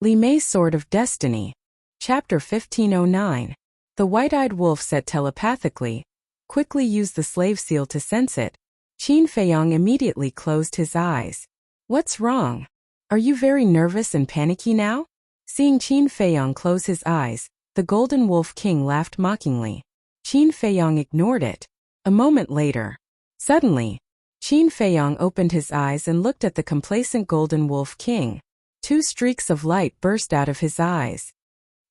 Li Mei's Sword of Destiny. Chapter 1509. The white-eyed wolf said telepathically. Quickly use the slave seal to sense it. Qin Feiyong immediately closed his eyes. What's wrong? Are you very nervous and panicky now? Seeing Qin Feiyong close his eyes, the Golden Wolf King laughed mockingly. Qin Feiyong ignored it. A moment later. Suddenly, Qin Feiyong opened his eyes and looked at the complacent Golden Wolf King. 2 streaks of light burst out of his eyes.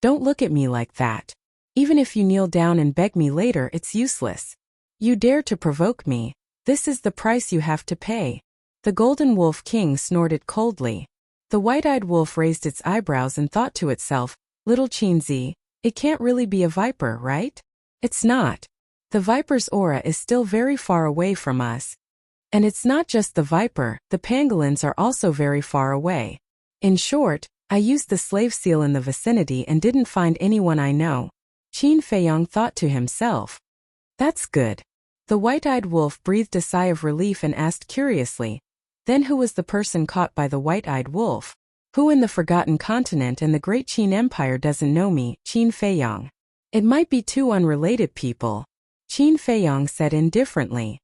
Don't look at me like that. Even if you kneel down and beg me later, it's useless. You dare to provoke me. This is the price you have to pay. The Golden Wolf King snorted coldly. The white-eyed wolf raised its eyebrows and thought to itself, Little Qinzi, it can't really be a viper, right? It's not. The viper's aura is still very far away from us. And it's not just the viper, the pangolins are also very far away. In short, I used the slave seal in the vicinity and didn't find anyone I know. Qin Feiyong thought to himself. That's good. The white-eyed wolf breathed a sigh of relief and asked curiously, then who was the person caught by the white-eyed wolf? Who in the Forgotten Continent and the Great Qin Empire doesn't know me, Qin Feiyong? It might be 2 unrelated people. Qin Feiyong said indifferently.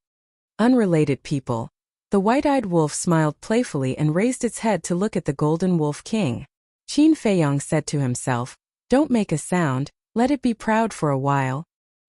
Unrelated people. The white-eyed wolf smiled playfully and raised its head to look at the Golden Wolf King. Qin Feiyong said to himself, don't make a sound, let it be proud for a while.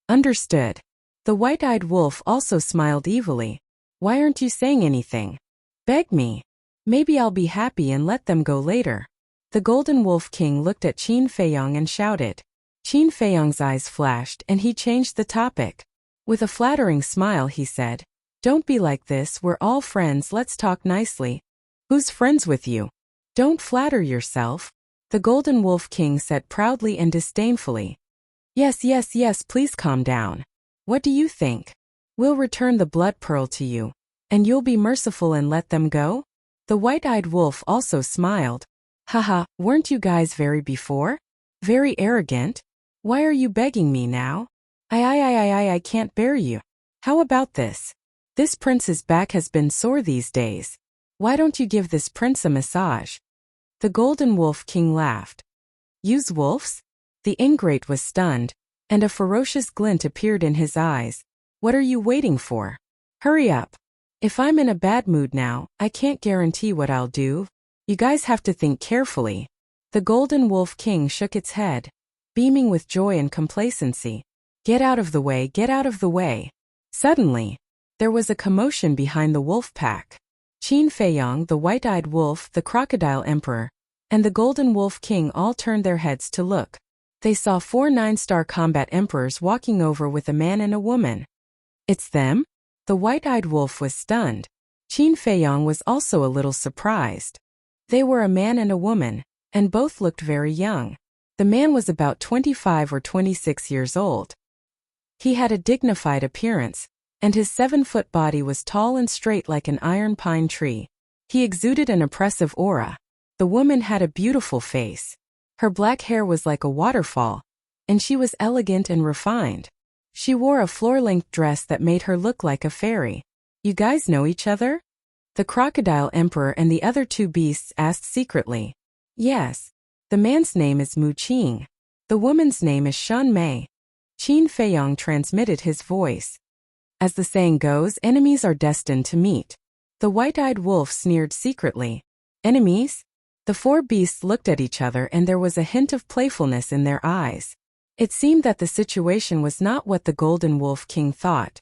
Understood. The white-eyed wolf also smiled evilly. Why aren't you saying anything? Beg me. Maybe I'll be happy and let them go later. The Golden Wolf King looked at Qin Feiyong and shouted. Qin Feiyong's eyes flashed and he changed the topic. With a flattering smile he said, don't be like this, we're all friends, let's talk nicely. Who's friends with you? Don't flatter yourself. The Golden Wolf King said proudly and disdainfully. Yes, please calm down. What do you think? We'll return the blood pearl to you. And you'll be merciful and let them go? The white-eyed wolf also smiled. Haha, weren't you guys very before? Very arrogant? Why are you begging me now? I can't bear you. How about this? This prince's back has been sore these days. Why don't you give this prince a massage? The Golden Wolf King laughed. Use wolves? The ingrate was stunned, and a ferocious glint appeared in his eyes. What are you waiting for? Hurry up. If I'm in a bad mood now, I can't guarantee what I'll do. You guys have to think carefully. The Golden Wolf King shook its head, beaming with joy and complacency. Get out of the way, get out of the way. Suddenly, there was a commotion behind the wolf pack. Qin Feiyong, the white-eyed wolf, the crocodile emperor, and the Golden Wolf King all turned their heads to look. They saw 4 9-star combat emperors walking over with a man and a woman. It's them? The white-eyed wolf was stunned. Qin Feiyong was also a little surprised. They were a man and a woman, and both looked very young. The man was about 25 or 26 years old. He had a dignified appearance, and his 7-foot body was tall and straight like an iron pine tree. He exuded an oppressive aura. The woman had a beautiful face. Her black hair was like a waterfall, and she was elegant and refined. She wore a floor-length dress that made her look like a fairy. You guys know each other? The crocodile emperor and the other 2 beasts asked secretly. Yes. The man's name is Mu Qing. The woman's name is Shan Mei. Qin Feiyong transmitted his voice. As the saying goes, enemies are destined to meet. The white-eyed wolf sneered secretly. Enemies? The 4 beasts looked at each other and there was a hint of playfulness in their eyes. It seemed that the situation was not what the Golden Wolf King thought.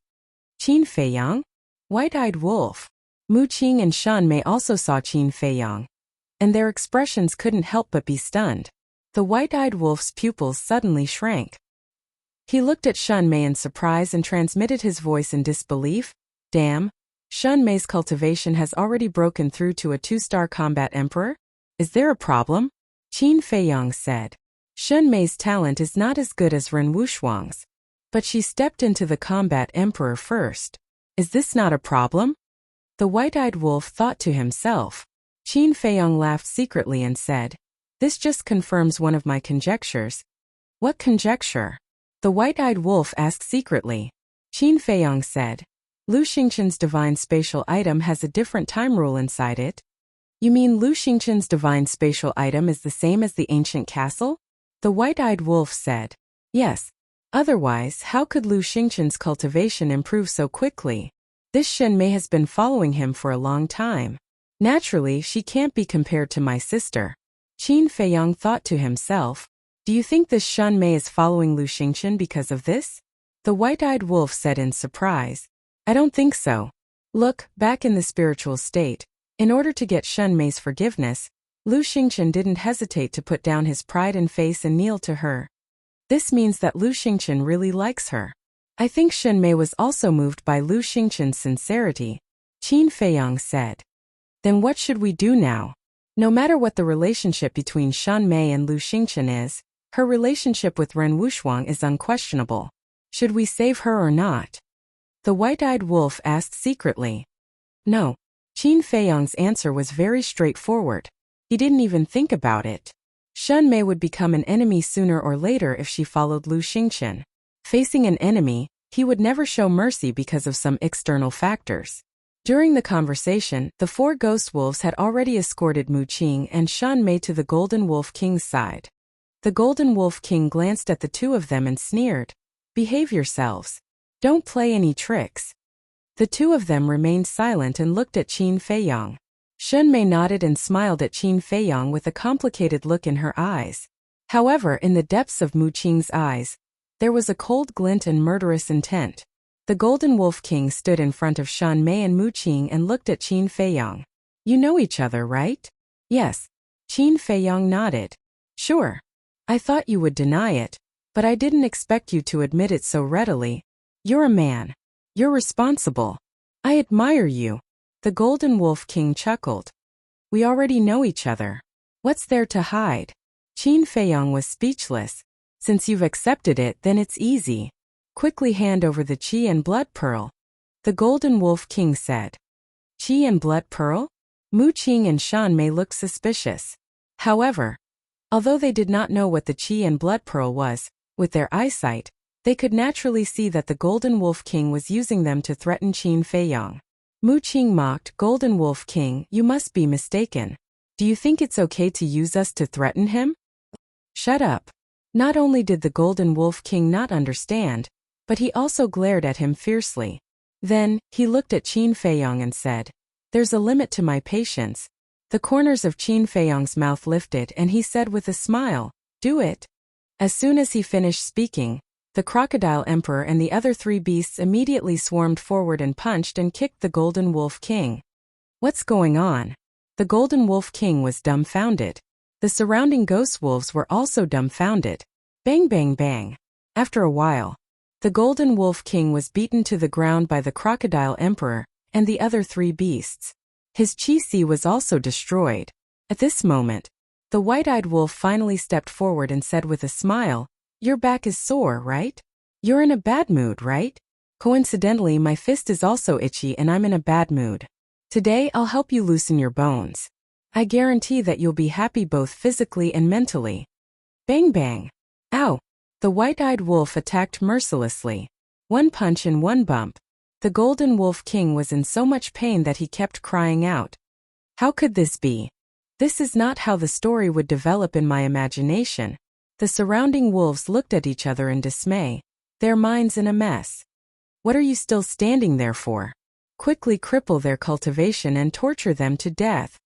Qin Feiyong? White-eyed wolf. Mu Qing and Shan Mei also saw Qin Feiyong, and their expressions couldn't help but be stunned. The white-eyed wolf's pupils suddenly shrank. He looked at Shan Mei in surprise and transmitted his voice in disbelief. Damn, Shan Mei's cultivation has already broken through to a 2-star combat emperor? Is there a problem? Qin Feiyong said. Shan Mei's talent is not as good as Ren Wushuang's, but she stepped into the combat emperor first. Is this not a problem? The white-eyed wolf thought to himself. Qin Feiyong laughed secretly and said, this just confirms one of my conjectures. What conjecture? The white-eyed wolf asked secretly. Qin Feiyong said, Lu Xingchen's divine spatial item has a different time rule inside it. You mean Lu Xingchen's divine spatial item is the same as the ancient castle? The white-eyed wolf said. Yes. Otherwise, how could Lu Xingchen's cultivation improve so quickly? This Shen Mei has been following him for a long time. Naturally, she can't be compared to my sister. Qin Feiyang thought to himself. Do you think this Shen Mei is following Lu Xingchen because of this? The white-eyed wolf said in surprise. I don't think so. Look, back in the spiritual state, in order to get Shen Mei's forgiveness, Lu Xingchen didn't hesitate to put down his pride and face and kneel to her. This means that Lu Xingchen really likes her. I think Shen Mei was also moved by Lu Xingchen's sincerity, Qin Feiyang said. Then what should we do now? No matter what the relationship between Shen Mei and Lu Xingchen is, her relationship with Ren Wushuang is unquestionable. Should we save her or not? The white-eyed wolf asked secretly. No. Qin Feiyang's answer was very straightforward. He didn't even think about it. Shen Mei would become an enemy sooner or later if she followed Lu Xingchen. Facing an enemy, he would never show mercy because of some external factors. During the conversation, the 4 ghost wolves had already escorted Mu Qing and Shen Mei to the Golden Wolf King's side. The Golden Wolf King glanced at the 2 of them and sneered. Behave yourselves. Don't play any tricks. The 2 of them remained silent and looked at Qin Feiyang. Shen Mei nodded and smiled at Qin Feiyang with a complicated look in her eyes. However, in the depths of Mu Qing's eyes, there was a cold glint and murderous intent. The Golden Wolf King stood in front of Shen Mei and Mu Qing and looked at Qin Feiyang. You know each other, right? Yes. Qin Feiyang nodded. Sure. I thought you would deny it, but I didn't expect you to admit it so readily. You're a man. You're responsible. I admire you. The Golden Wolf King chuckled. We already know each other. What's there to hide? Qin Feiyang was speechless. Since you've accepted it, then it's easy. Quickly hand over the Qi and Blood Pearl. The Golden Wolf King said. Qi and Blood Pearl? Mu Qing and Shen Mei looked suspicious. However, although they did not know what the Qi and Blood Pearl was, with their eyesight, they could naturally see that the Golden Wolf King was using them to threaten Qin Feiyang. Mu Qing mocked, Golden Wolf King, you must be mistaken. Do you think it's okay to use us to threaten him? Shut up. Not only did the Golden Wolf King not understand, but he also glared at him fiercely. Then, he looked at Qin Feiyang and said, There's a limit to my patience. The corners of Qin Feiyang's mouth lifted and he said with a smile, Do it. As soon as he finished speaking, the Crocodile Emperor and the other 3 beasts immediately swarmed forward and punched and kicked the Golden Wolf King. What's going on? The Golden Wolf King was dumbfounded. The surrounding ghost wolves were also dumbfounded. Bang bang bang. After a while, the Golden Wolf King was beaten to the ground by the Crocodile Emperor and the other 3 beasts. His Qi was also destroyed. At this moment, the white-eyed wolf finally stepped forward and said with a smile, Your back is sore, right? You're in a bad mood, right? Coincidentally, my fist is also itchy and I'm in a bad mood. Today I'll help you loosen your bones. I guarantee that you'll be happy both physically and mentally. Bang bang. Ow. The white-eyed wolf attacked mercilessly. 1 punch and 1 bump. The Golden Wolf King was in so much pain that he kept crying out. How could this be? This is not how the story would develop in my imagination. The surrounding wolves looked at each other in dismay, their minds in a mess. What are you still standing there for? Quickly cripple their cultivation and torture them to death.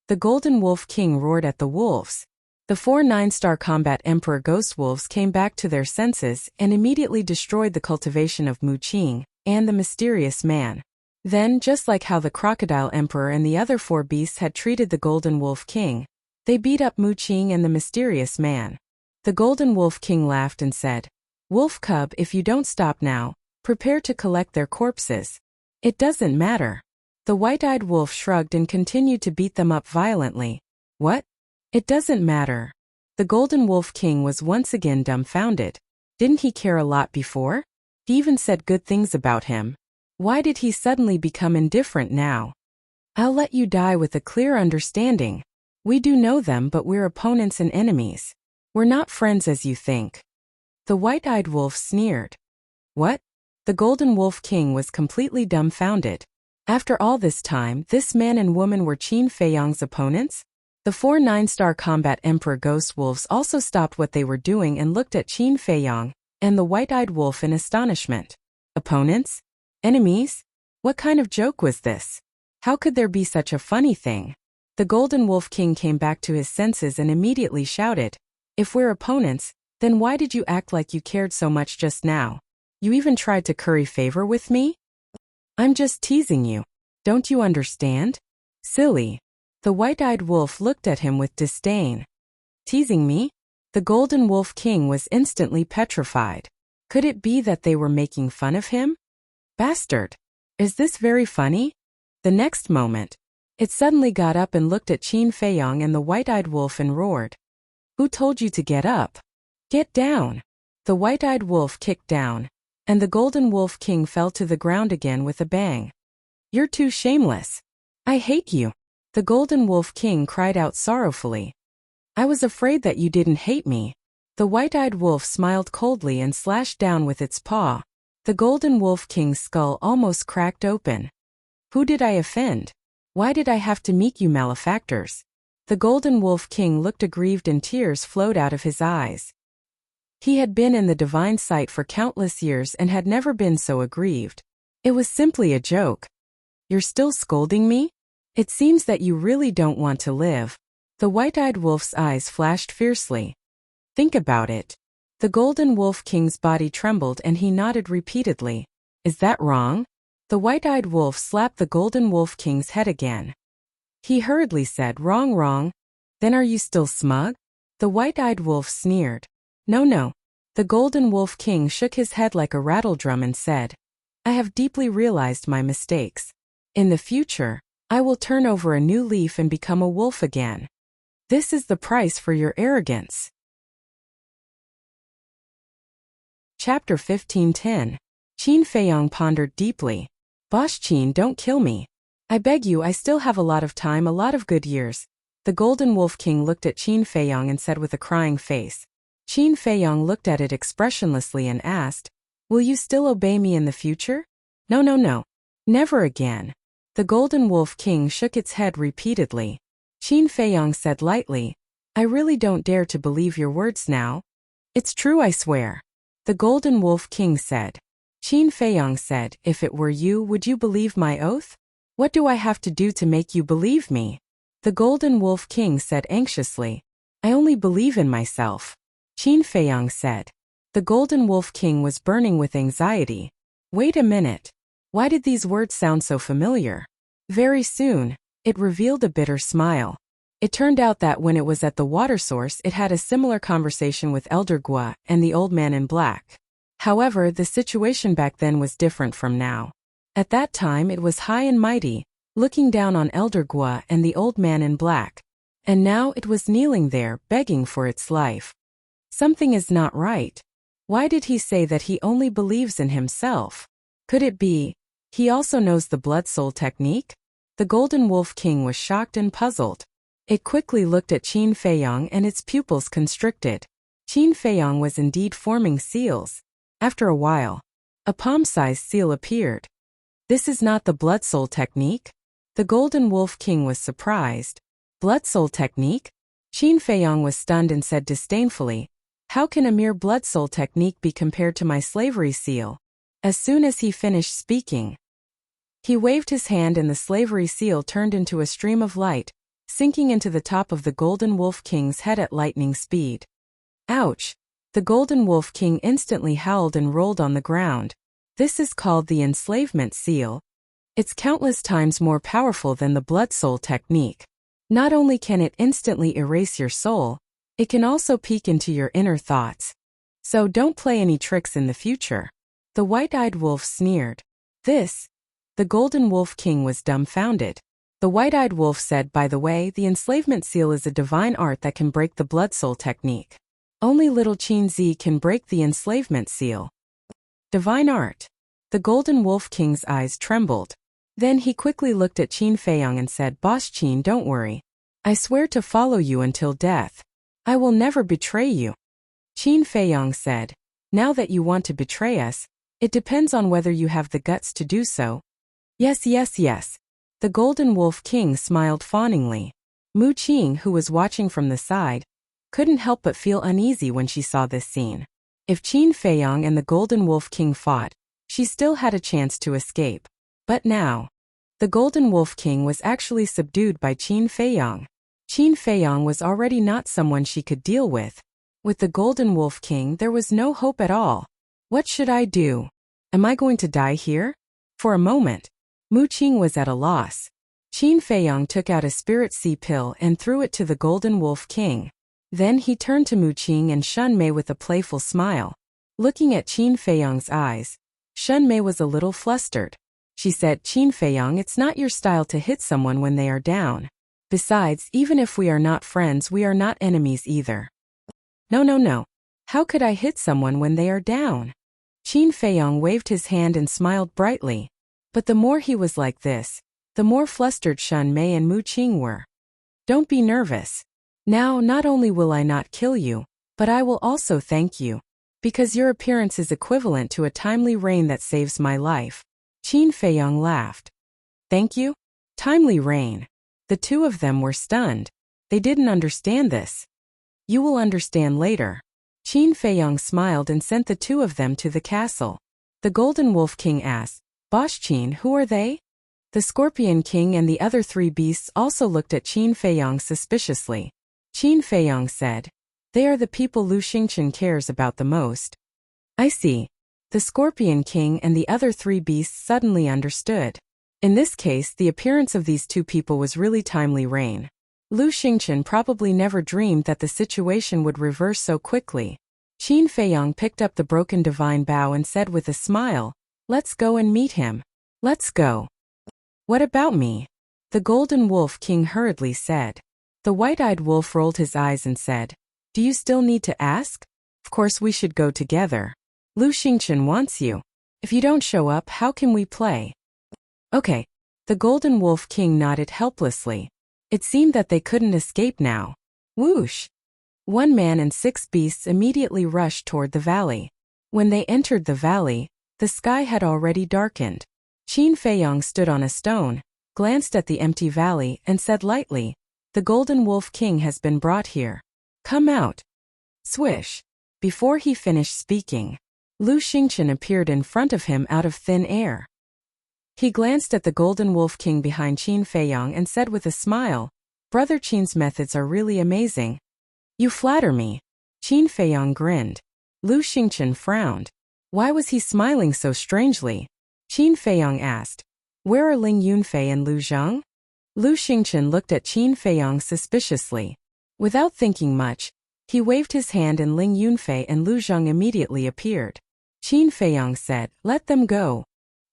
The Golden Wolf King roared at the wolves. The 4 9-star combat Emperor Ghost Wolves came back to their senses and immediately destroyed the cultivation of Mu Qing and the mysterious man. Then, just like how the Crocodile Emperor and the other 4 beasts had treated the Golden Wolf King, they beat up Mu Qing and the mysterious man. The Golden Wolf King laughed and said, Wolf Cub, if you don't stop now, prepare to collect their corpses. It doesn't matter. The white-eyed wolf shrugged and continued to beat them up violently. What? It doesn't matter. The Golden Wolf King was once again dumbfounded. Didn't he care a lot before? He even said good things about him. Why did he suddenly become indifferent now? I'll let you die with a clear understanding. We do know them, but we're opponents and enemies. We're not friends as you think. The white-eyed wolf sneered. What? The Golden Wolf King was completely dumbfounded. After all this time, this man and woman were Qin Feiyang's opponents? The 4 9-star combat Emperor Ghost Wolves also stopped what they were doing and looked at Qin Feiyang and the white-eyed wolf in astonishment. Opponents? Enemies? What kind of joke was this? How could there be such a funny thing? The Golden Wolf King came back to his senses and immediately shouted, "If we're opponents, then why did you act like you cared so much just now? You even tried to curry favor with me? I'm just teasing you. Don't you understand? Silly." The white-eyed wolf looked at him with disdain. Teasing me? The Golden Wolf King was instantly petrified. Could it be that they were making fun of him? Bastard! Is this very funny? The next moment, it suddenly got up and looked at Qin Feiyang and the white-eyed wolf and roared. "Who told you to get up? Get down!" The white-eyed wolf kicked down, and the Golden Wolf King fell to the ground again with a bang. "You're too shameless. I hate you." The Golden Wolf King cried out sorrowfully. "I was afraid that you didn't hate me." The white-eyed wolf smiled coldly and slashed down with its paw. The Golden Wolf King's skull almost cracked open. "Who did I offend? Why did I have to meet you malefactors?" The Golden Wolf King looked aggrieved and tears flowed out of his eyes. He had been in the divine sight for countless years and had never been so aggrieved. It was simply a joke. "You're still scolding me? It seems that you really don't want to live." The white-eyed wolf's eyes flashed fiercely. "Think about it." The Golden Wolf King's body trembled and he nodded repeatedly. "Is that wrong?" The white-eyed wolf slapped the Golden Wolf King's head again. He hurriedly said, "Wrong, wrong. Then are you still smug?" The white-eyed wolf sneered. "No, no." The Golden Wolf King shook his head like a rattledrum and said, "I have deeply realized my mistakes. In the future, I will turn over a new leaf and become a wolf again. This is the price for your arrogance." Chapter 15:10. Qin Feiyang pondered deeply. "Boss Qin, don't kill me. I beg you, I still have a lot of time, a lot of good years." The Golden Wolf King looked at Qin Feiyang and said with a crying face. Qin Feiyang looked at it expressionlessly and asked, "Will you still obey me in the future?" "No, no, no. Never again." The Golden Wolf King shook its head repeatedly. Qin Feiyang said lightly, "I really don't dare to believe your words now." "It's true, I swear." The Golden Wolf King said. Qin Feiyang said, "If it were you, would you believe my oath? What do I have to do to make you believe me?" The Golden Wolf King said anxiously, "I only believe in myself." Qin Feiyang said. The Golden Wolf King was burning with anxiety. Wait a minute. Why did these words sound so familiar? Very soon, it revealed a bitter smile. It turned out that when it was at the water source, it had a similar conversation with Elder Gua and the Old Man in Black. However, the situation back then was different from now. At that time it was high and mighty, looking down on Elder Gua and the Old Man in Black. And now it was kneeling there, begging for its life. Something is not right. Why did he say that he only believes in himself? Could it be he also knows the blood soul technique? The Golden Wolf King was shocked and puzzled. It quickly looked at Qin Feiyang and its pupils constricted. Qin Feiyang was indeed forming seals. After a while, a palm-sized seal appeared. "This is not the blood soul technique?" The Golden Wolf King was surprised. "Blood soul technique?" Qin Feiyang was stunned and said disdainfully, "How can a mere blood soul technique be compared to my slavery seal?" As soon as he finished speaking, he waved his hand and the slavery seal turned into a stream of light, sinking into the top of the Golden Wolf King's head at lightning speed. Ouch! The Golden Wolf King instantly howled and rolled on the ground. This is called the enslavement seal. It's countless times more powerful than the blood soul technique. Not only can it instantly erase your soul, it can also peek into your inner thoughts. So don't play any tricks in the future. The white-eyed wolf sneered. The Golden Wolf King was dumbfounded. The white-eyed wolf said, "By the way, the enslavement seal is a divine art that can break the blood soul technique. Only little Qin Zi can break the enslavement seal." Divine art. The Golden Wolf King's eyes trembled. Then he quickly looked at Qin Feiyang and said, "Boss Qin, don't worry. I swear to follow you until death. I will never betray you." Qin Feiyang said, "Now that you want to betray us, it depends on whether you have the guts to do so." Yes, yes, yes. The Golden Wolf King smiled fawningly. Mu Qing, who was watching from the side, couldn't help but feel uneasy when she saw this scene. If Qin Feiyang and the Golden Wolf King fought, she still had a chance to escape. But now, the Golden Wolf King was actually subdued by Qin Feiyang. Qin Feiyang was already not someone she could deal with. With the Golden Wolf King, there was no hope at all. What should I do? Am I going to die here? For a moment, Mu Qing was at a loss. Qin Feiyang took out a spirit sea pill and threw it to the Golden Wolf King. Then he turned to Mu Qing and Shun Mei with a playful smile. Looking at Qin Feiyang's eyes, Shun Mei was a little flustered. She said, Qin Feiyang, it's not your style to hit someone when they are down. Besides, even if we are not friends, we are not enemies either. No, no, no. How could I hit someone when they are down? Qin Feiyang waved his hand and smiled brightly. But the more he was like this, the more flustered Shun Mei and Mu Qing were. Don't be nervous. Now, not only will I not kill you, but I will also thank you. Because your appearance is equivalent to a timely rain that saves my life. Qin Feiyang laughed. Thank you? Timely rain. The two of them were stunned. They didn't understand this. You will understand later. Qin Feiyang smiled and sent the two of them to the castle. The Golden Wolf King asked, Boss Qin, who are they? The Scorpion King and the other three beasts also looked at Qin Feiyang suspiciously. Qin Feiyang said, They are the people Lu Xingchen cares about the most. I see. The Scorpion King and the other three beasts suddenly understood. In this case, the appearance of these two people was really timely rain. Lu Xingchen probably never dreamed that the situation would reverse so quickly. Qin Feiyang picked up the broken divine bow and said with a smile, Let's go and meet him. Let's go. What about me? The Golden Wolf King hurriedly said. The white-eyed wolf rolled his eyes and said, Do you still need to ask? Of course we should go together. Lu Xingchen wants you. If you don't show up, how can we play? Okay. The Golden Wolf King nodded helplessly. It seemed that they couldn't escape now. Whoosh! One man and 6 beasts immediately rushed toward the valley. When they entered the valley, the sky had already darkened. Qin Feiyang stood on a stone, glanced at the empty valley, and said lightly, The Golden Wolf King has been brought here. Come out. Swish. Before he finished speaking, Lu Xingchen appeared in front of him out of thin air. He glanced at the Golden Wolf King behind Qin Feiyang and said with a smile, Brother Qin's methods are really amazing. You flatter me. Qin Feiyang grinned. Lu Xingchen frowned. Why was he smiling so strangely? Qin Feiyang asked, Where are Ling Yunfei and Lu Zhang? Lu Xingchen looked at Qin Feiyang suspiciously. Without thinking much, he waved his hand and Ling Yunfei and Lu Zhang immediately appeared. Qin Feiyang said, Let them go.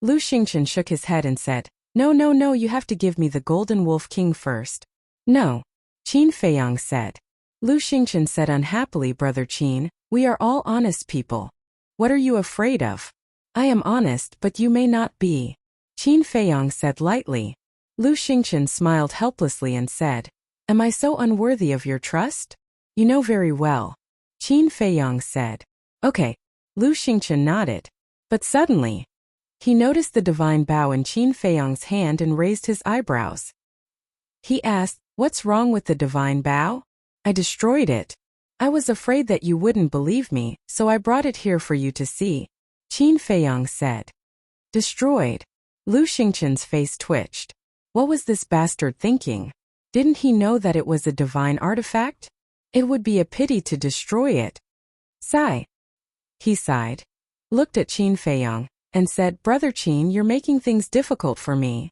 Lu Xingchen shook his head and said, No, no, no, you have to give me the Golden Wolf King first. No. Qin Feiyang said. Lu Xingchen said unhappily, Brother Qin, we are all honest people. What are you afraid of? I am honest, but you may not be. Qin Feiyang said lightly. Lu Xingchen smiled helplessly and said, Am I so unworthy of your trust? You know very well. Qin Feiyang said. Okay. Lu Xingchen nodded. But suddenly, he noticed the divine bow in Qin Feiyang's hand and raised his eyebrows. He asked, What's wrong with the divine bow? I destroyed it. I was afraid that you wouldn't believe me, so I brought it here for you to see. Qin Feiyang said. Destroyed. Lu Xingchen's face twitched. What was this bastard thinking? Didn't he know that it was a divine artifact? It would be a pity to destroy it. Sigh. He sighed, looked at Qin Feiyang, and said, Brother Qin, you're making things difficult for me.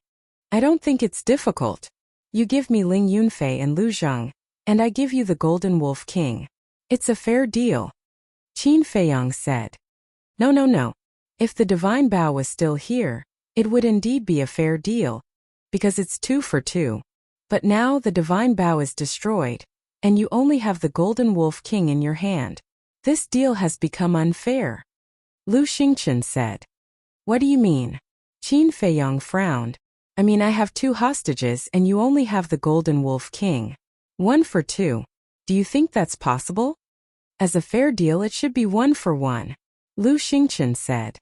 I don't think it's difficult. You give me Ling Yunfei and Lu Zhang, and I give you the Golden Wolf King. It's a fair deal. Qin Feiyang said. No, no, no. If the divine bow was still here, it would indeed be a fair deal, because it's 2 for 2. But now the divine bow is destroyed, and you only have the Golden Wolf King in your hand. This deal has become unfair. Lu Xingchen said. What do you mean? Qin Feiyang frowned. I mean, I have 2 hostages and you only have the Golden Wolf King. 1 for 2. Do you think that's possible? As a fair deal, it should be 1 for 1. Lu Xingchen said.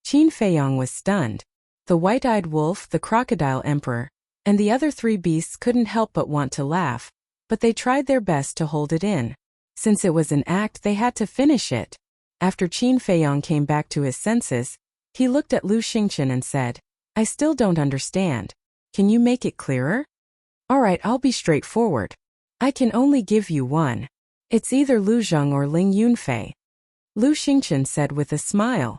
Qin Feiyang was stunned. The white-eyed wolf, the crocodile emperor, and the other three beasts couldn't help but want to laugh, but they tried their best to hold it in. Since it was an act, they had to finish it. After Qin Feiyong came back to his senses, he looked at Lu Xingchen and said, I still don't understand. Can you make it clearer? Alright, I'll be straightforward. I can only give you one. It's either Lu Zheng or Ling Yunfei. Lu Xingchen said with a smile.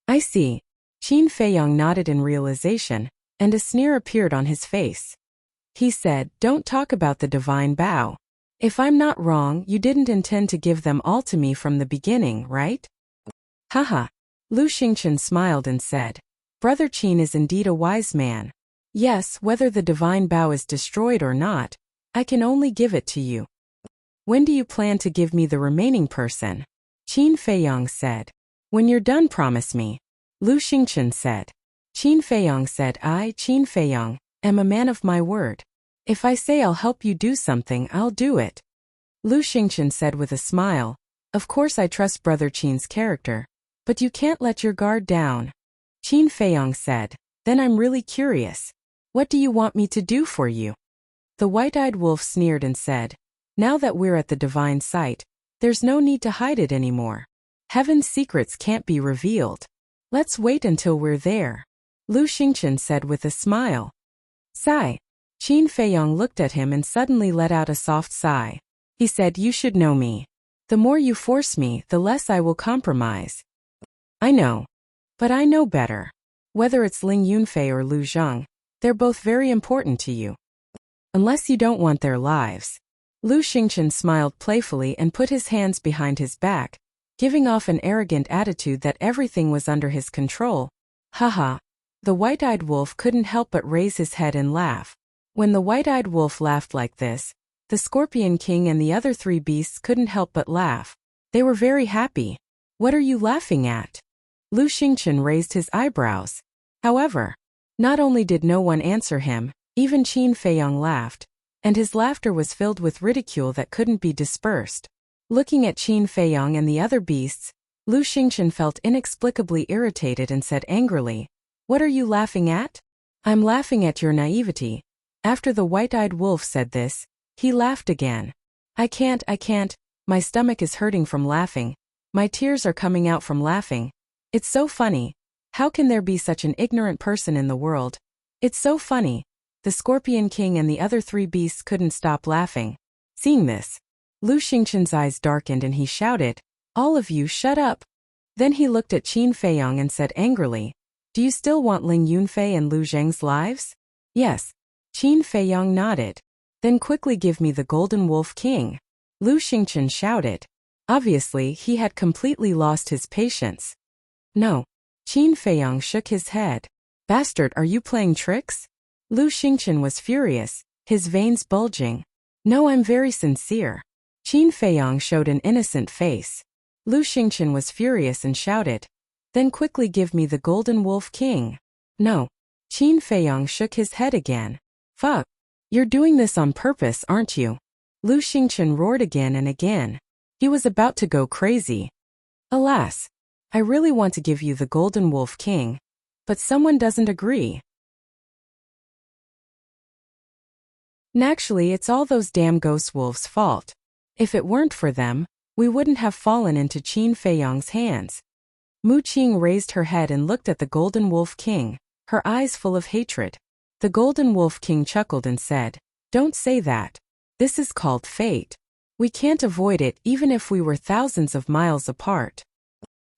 I see. Qin Feiyong nodded in realization, and a sneer appeared on his face. He said, Don't talk about the divine bow. If I'm not wrong, you didn't intend to give them all to me from the beginning, right? Haha. Lu Xingchen smiled and said, Brother Qin is indeed a wise man. Yes, whether the divine bow is destroyed or not, I can only give it to you. When do you plan to give me the remaining person? Qin Feiyong said. When you're done, promise me. Lu Xingchen said. Qin Feiyong said, I, Qin Feiyong, am a man of my word. If I say I'll help you do something, I'll do it. Lu Xingchen said with a smile, Of course I trust Brother Qin's character, but you can't let your guard down. Qin Feiyong said, Then I'm really curious. What do you want me to do for you? The white-eyed wolf sneered and said, Now that we're at the divine site, there's no need to hide it anymore. Heaven's secrets can't be revealed. Let's wait until we're there. Lu Xingchen said with a smile. Sigh. Qin Feiyong looked at him and suddenly let out a soft sigh. He said, You should know me. The more you force me, the less I will compromise. I know. But I know better. Whether it's Ling Yunfei or Lu Zheng, they're both very important to you. Unless you don't want their lives. Lu Xingchen smiled playfully and put his hands behind his back, giving off an arrogant attitude that everything was under his control. Haha. The white-eyed wolf couldn't help but raise his head and laugh. When the white-eyed wolf laughed like this, the Scorpion King and the other three beasts couldn't help but laugh. They were very happy. What are you laughing at? Lu Xingchen raised his eyebrows. However, not only did no one answer him, even Qin Feiyong laughed, and his laughter was filled with ridicule that couldn't be dispersed. Looking at Qin Feiyong and the other beasts, Lu Xingchen felt inexplicably irritated and said angrily, What are you laughing at? I'm laughing at your naivety. After the white-eyed wolf said this, he laughed again. I can't, my stomach is hurting from laughing. My tears are coming out from laughing. It's so funny. How can there be such an ignorant person in the world? It's so funny. The Scorpion King and the other three beasts couldn't stop laughing. Seeing this, Lu Xingchen's eyes darkened and he shouted, All of you shut up. Then he looked at Qin Feiyong and said angrily, Do you still want Ling Yunfei and Lu Zheng's lives? Yes. Qin Feiyong nodded. Then quickly give me the Golden Wolf King. Lu Xingchen shouted. Obviously, he had completely lost his patience. No. Qin Feiyong shook his head. Bastard, are you playing tricks? Lu Xingchen was furious, his veins bulging. No, I'm very sincere. Qin Feiyong showed an innocent face. Lu Xingchen was furious and shouted. Then quickly give me the Golden Wolf King. No. Qin Feiyong shook his head again. Fuck. You're doing this on purpose, aren't you? Lu Xingchen roared again and again. He was about to go crazy. Alas. I really want to give you the Golden Wolf King. But someone doesn't agree. Naturally, it's all those damn ghost wolves' fault. If it weren't for them, we wouldn't have fallen into Qin Feiyong's hands. Mu Qing raised her head and looked at the Golden Wolf King, her eyes full of hatred. The Golden Wolf King chuckled and said, Don't say that. This is called fate. We can't avoid it even if we were thousands of miles apart.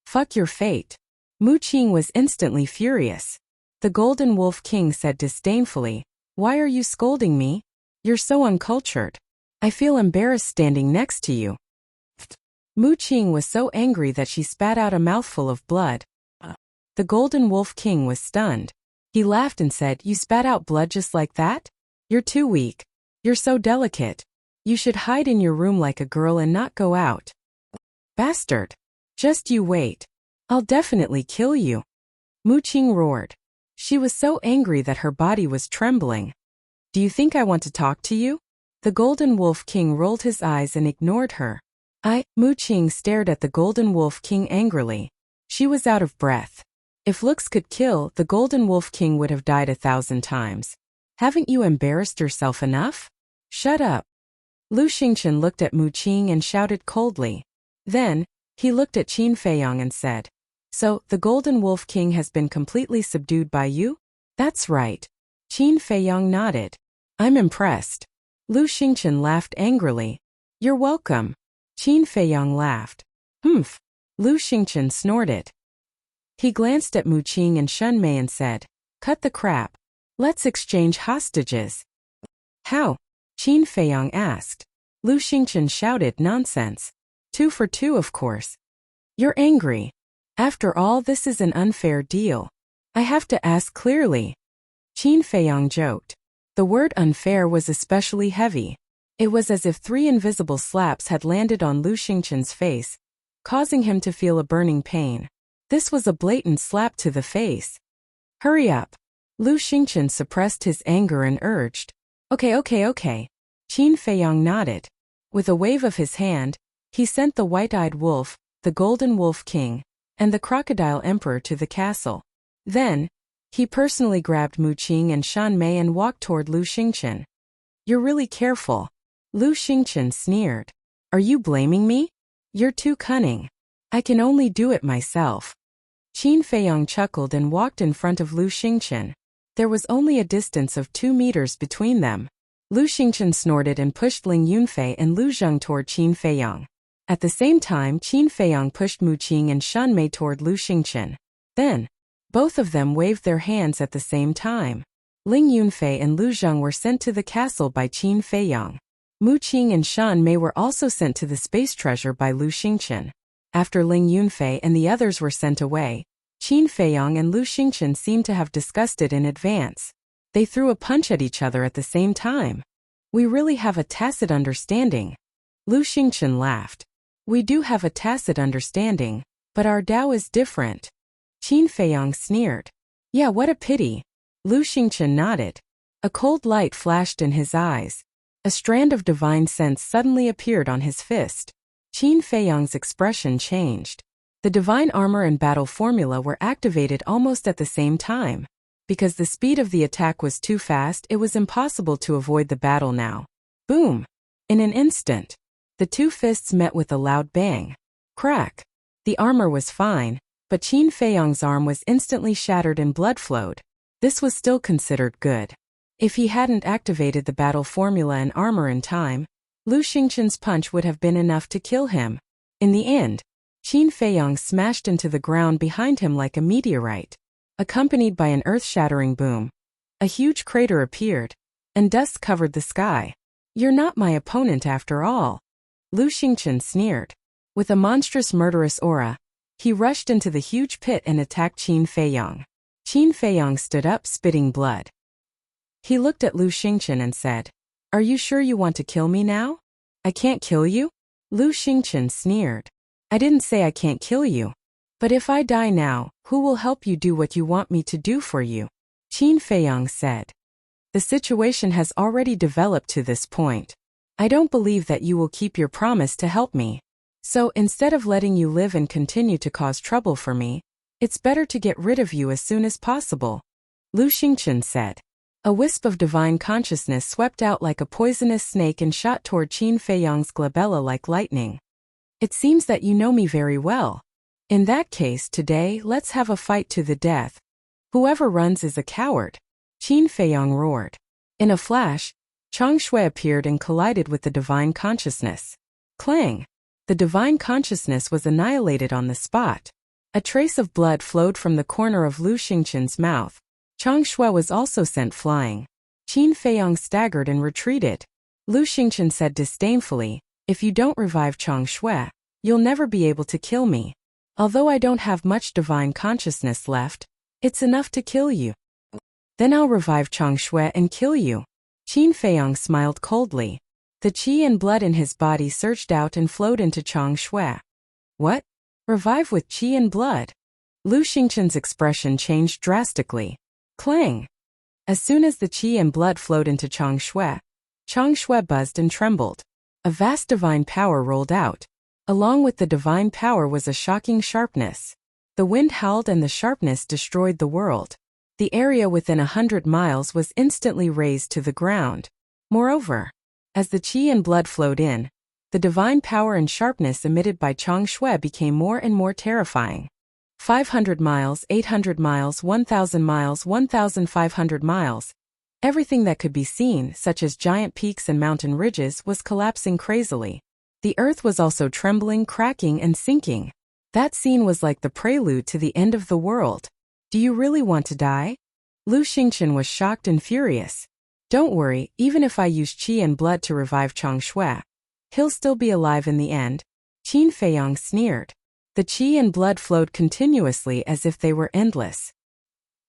Fuck your fate. Mu Qing was instantly furious. The Golden Wolf King said disdainfully, Why are you scolding me? You're so uncultured. I feel embarrassed standing next to you. Mu Qing was so angry that she spat out a mouthful of blood. The Golden Wolf King was stunned. He laughed and said, You spat out blood just like that? You're too weak. You're so delicate. You should hide in your room like a girl and not go out. Bastard. Just you wait. I'll definitely kill you. Mu Qing roared. She was so angry that her body was trembling. Do you think I want to talk to you? The Golden Wolf King rolled his eyes and ignored her. Mu Qing stared at the Golden Wolf King angrily. She was out of breath. If looks could kill, the Golden Wolf King would have died 1,000 times. Haven't you embarrassed yourself enough? Shut up. Lu Xingchen looked at Mu Qing and shouted coldly. Then, he looked at Qin Feiyong and said, "So, the Golden Wolf King has been completely subdued by you?" "That's right." Qin Feiyong nodded. "I'm impressed." Lu Xingchen laughed angrily. "You're welcome." Qin Feiyong laughed. "Humph." Lu Xingchen snorted. He glanced at Mu Qing and Shun Mei and said, "Cut the crap. Let's exchange hostages." "How?" Qin Feiyong asked. Lu Xingchen shouted, "Nonsense. 2 for 2, of course." "You're angry. After all, this is an unfair deal. I have to ask clearly." Qin Feiyong joked. The word unfair was especially heavy. It was as if 3 invisible slaps had landed on Lu Xingchen's face, causing him to feel a burning pain. This was a blatant slap to the face. "Hurry up." Lu Xingchen suppressed his anger and urged. Okay. Qin Feiyong nodded. With a wave of his hand, he sent the white-eyed wolf, the Golden Wolf King, and the Crocodile Emperor to the castle. Then, he personally grabbed Mu Qing and Shan Mei and walked toward Lu Xingchen. "You're really careful." Lu Xingchen sneered. "Are you blaming me? You're too cunning. I can only do it myself." Qin Feiyong chuckled and walked in front of Lu Xingchen. There was only a distance of 2 meters between them. Lu Xingchen snorted and pushed Ling Yunfei and Lu Zheng toward Qin Feiyong. At the same time, Qin Feiyong pushed Mu Qing and Shan Mei toward Lu Xingchen. Then, both of them waved their hands at the same time. Ling Yunfei and Lu Zheng were sent to the castle by Qin Feiyong. Mu Qing and Shan Mei were also sent to the space treasure by Lu Xingchen. After Ling Yunfei and the others were sent away, Qin Feiyong and Lu Xingchen seemed to have discussed it in advance. They threw a punch at each other at the same time. "We really have a tacit understanding." Lu Xingchen laughed. "We do have a tacit understanding, but our Tao is different." Qin Feiyong sneered. "Yeah, what a pity." Lu Xingchen nodded. A cold light flashed in his eyes. A strand of divine sense suddenly appeared on his fist. Qin Feiyong's expression changed. The divine armor and battle formula were activated almost at the same time. Because the speed of the attack was too fast, it was impossible to avoid the battle now. Boom! In an instant, the 2 fists met with a loud bang. Crack! The armor was fine, but Qin Feiyong's arm was instantly shattered and blood flowed. This was still considered good. If he hadn't activated the battle formula and armor in time, Lu Xingchen's punch would have been enough to kill him. In the end, Qin Feiyong smashed into the ground behind him like a meteorite. Accompanied by an earth-shattering boom, a huge crater appeared, and dust covered the sky. "You're not my opponent after all." Lu Xingchen sneered. With a monstrous murderous aura, he rushed into the huge pit and attacked Qin Feiyong. Qin Feiyong stood up, spitting blood. He looked at Lu Xingchen and said, "Are you sure you want to kill me now?" "I can't kill you?" Lu Xingchen sneered. "I didn't say I can't kill you. But if I die now, who will help you do what you want me to do for you?" Qin Feiyong said. "The situation has already developed to this point. I don't believe that you will keep your promise to help me. So instead of letting you live and continue to cause trouble for me, it's better to get rid of you as soon as possible." Lu Xingchen said. A wisp of divine consciousness swept out like a poisonous snake and shot toward Qin Feiyong's glabella like lightning. "It seems that you know me very well. In that case, today, let's have a fight to the death. Whoever runs is a coward." Qin Feiyong roared. In a flash, Chang Shui appeared and collided with the divine consciousness. Clang! The divine consciousness was annihilated on the spot. A trace of blood flowed from the corner of Lu Xingchen's mouth. Chang Shui was also sent flying. Qin Feiyong staggered and retreated. Lu Xingchen said disdainfully, "If you don't revive Chang Shui, you'll never be able to kill me. Although I don't have much divine consciousness left, it's enough to kill you." "Then I'll revive Chang Shui and kill you." Qin Feiyong smiled coldly. The qi and blood in his body surged out and flowed into Chang Shui. "What? Revive with qi and blood?" Lu Xingchen's expression changed drastically. Clang! As soon as the qi and blood flowed into Chang Shui buzzed and trembled. A vast divine power rolled out. Along with the divine power was a shocking sharpness. The wind howled and the sharpness destroyed the world. The area within 100 miles was instantly razed to the ground. Moreover, as the qi and blood flowed in, the divine power and sharpness emitted by Chang Shui became more and more terrifying. 500 miles, 800 miles, 1,000 miles, 1,500 miles. Everything that could be seen, such as giant peaks and mountain ridges, was collapsing crazily. The earth was also trembling, cracking, and sinking. That scene was like the prelude to the end of the world. Do you really want to die? Lu Xingchen was shocked and furious. Don't worry, even if I use qi and blood to revive Chang Shui, he'll still be alive in the end. Qin Feiyang sneered. The qi and blood flowed continuously as if they were endless.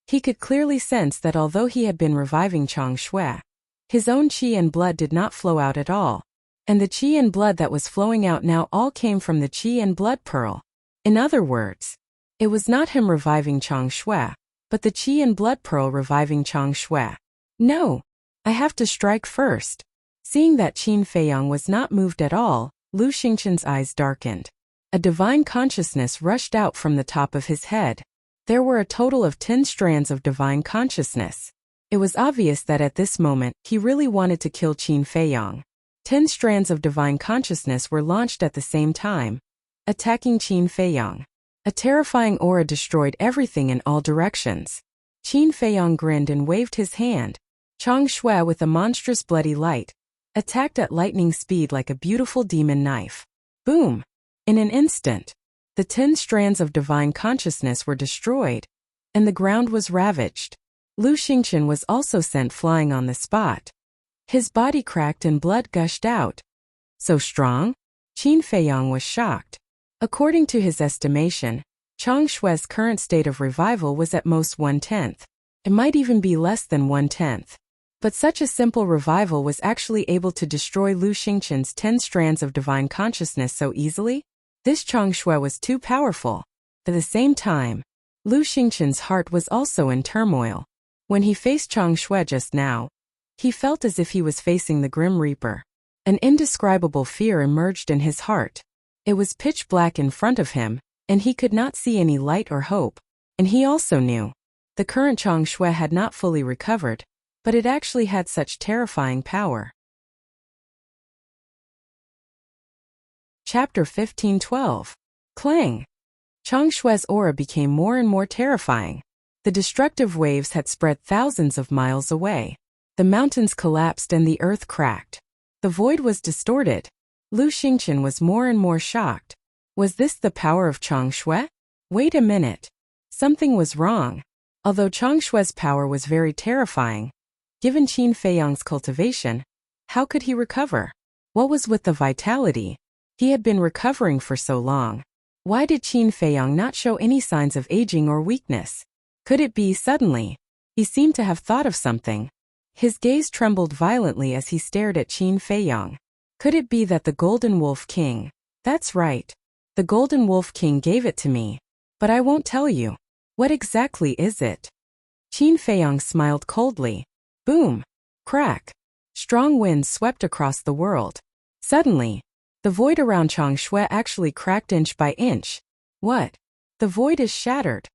He could clearly sense that although he had been reviving Chang Shui, his own qi and blood did not flow out at all. And the qi and blood that was flowing out now all came from the qi and blood pearl. In other words, it was not him reviving Chang Shui, but the qi and blood pearl reviving Chang Shui. No, I have to strike first. Seeing that Qin Feiyang was not moved at all, Lu Xingchen's eyes darkened. A divine consciousness rushed out from the top of his head. There were a total of 10 strands of divine consciousness. It was obvious that at this moment, he really wanted to kill Qin Feiyang. 10 strands of divine consciousness were launched at the same time, attacking Qin Feiyang. A terrifying aura destroyed everything in all directions. Qin Feiyang grinned and waved his hand. Chang Shui, with a monstrous bloody light, attacked at lightning speed like a beautiful demon knife. Boom! In an instant, the 10 strands of divine consciousness were destroyed, and the ground was ravaged. Lu Xingchen was also sent flying on the spot. His body cracked and blood gushed out. So strong? Qin Feiyang was shocked. According to his estimation, Chang Shui's current state of revival was at most 1/10. It might even be less than 1/10. But such a simple revival was actually able to destroy Lu Xingchen's 10 strands of divine consciousness so easily? This Chang Shui was too powerful. At the same time, Lu Xingchen's heart was also in turmoil. When he faced Chang Shui just now, he felt as if he was facing the Grim Reaper. An indescribable fear emerged in his heart. It was pitch black in front of him, and he could not see any light or hope. And he also knew the current Chang Shui had not fully recovered, but it actually had such terrifying power. Chapter 15:12. Clang! Chang Shui's aura became more and more terrifying. The destructive waves had spread thousands of miles away. The mountains collapsed and the earth cracked. The void was distorted. Lu Xingchen was more and more shocked. Was this the power of Chang Shui? Wait a minute. Something was wrong. Although Chang Shui's power was very terrifying, given Qin Feiyang's cultivation, how could he recover? What was with the vitality? He had been recovering for so long. Why did Qin Feiyang not show any signs of aging or weakness? Could it be suddenly? He seemed to have thought of something. His gaze trembled violently as he stared at Qin Feiyang. Could it be that the Golden Wolf King? That's right. The Golden Wolf King gave it to me. But I won't tell you. What exactly is it? Qin Feiyang smiled coldly. Boom! Crack! Strong winds swept across the world. Suddenly, the void around Chang Shui actually cracked inch by inch. What? The void is shattered.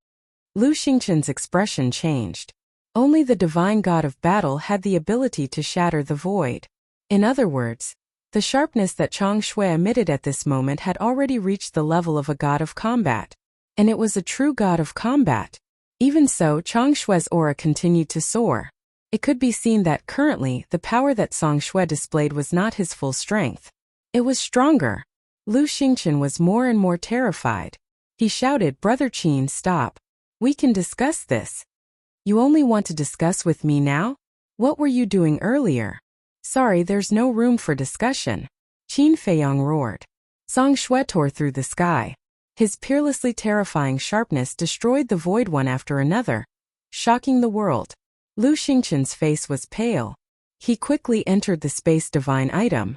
Lu Xingchen's expression changed. Only the divine god of battle had the ability to shatter the void. In other words, the sharpness that Chang Shui emitted at this moment had already reached the level of a god of combat. And it was a true god of combat. Even so, Chang Shui's aura continued to soar. It could be seen that currently the power that Chang Shui displayed was not his full strength. It was stronger. Lu Xingchen was more and more terrified. He shouted, "Brother Qin, stop. We can discuss this." You only want to discuss with me now? What were you doing earlier? Sorry, there's no room for discussion. Qin Feiyang roared. Chang Shui tore through the sky. His peerlessly terrifying sharpness destroyed the void one after another, shocking the world. Lu Xingchen's face was pale. He quickly entered the space divine item.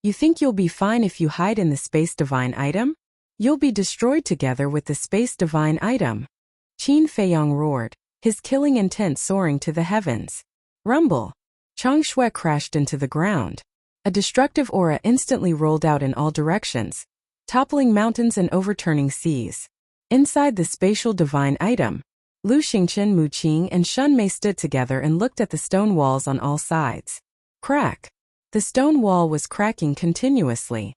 You think you'll be fine if you hide in the space divine item? You'll be destroyed together with the space divine item. Qin Feiyang roared, his killing intent soaring to the heavens. Rumble! Chang Shui crashed into the ground. A destructive aura instantly rolled out in all directions, toppling mountains and overturning seas. Inside the spatial divine item, Lu Xingqian, Mu Qing, and Shun Mei stood together and looked at the stone walls on all sides. Crack. The stone wall was cracking continuously.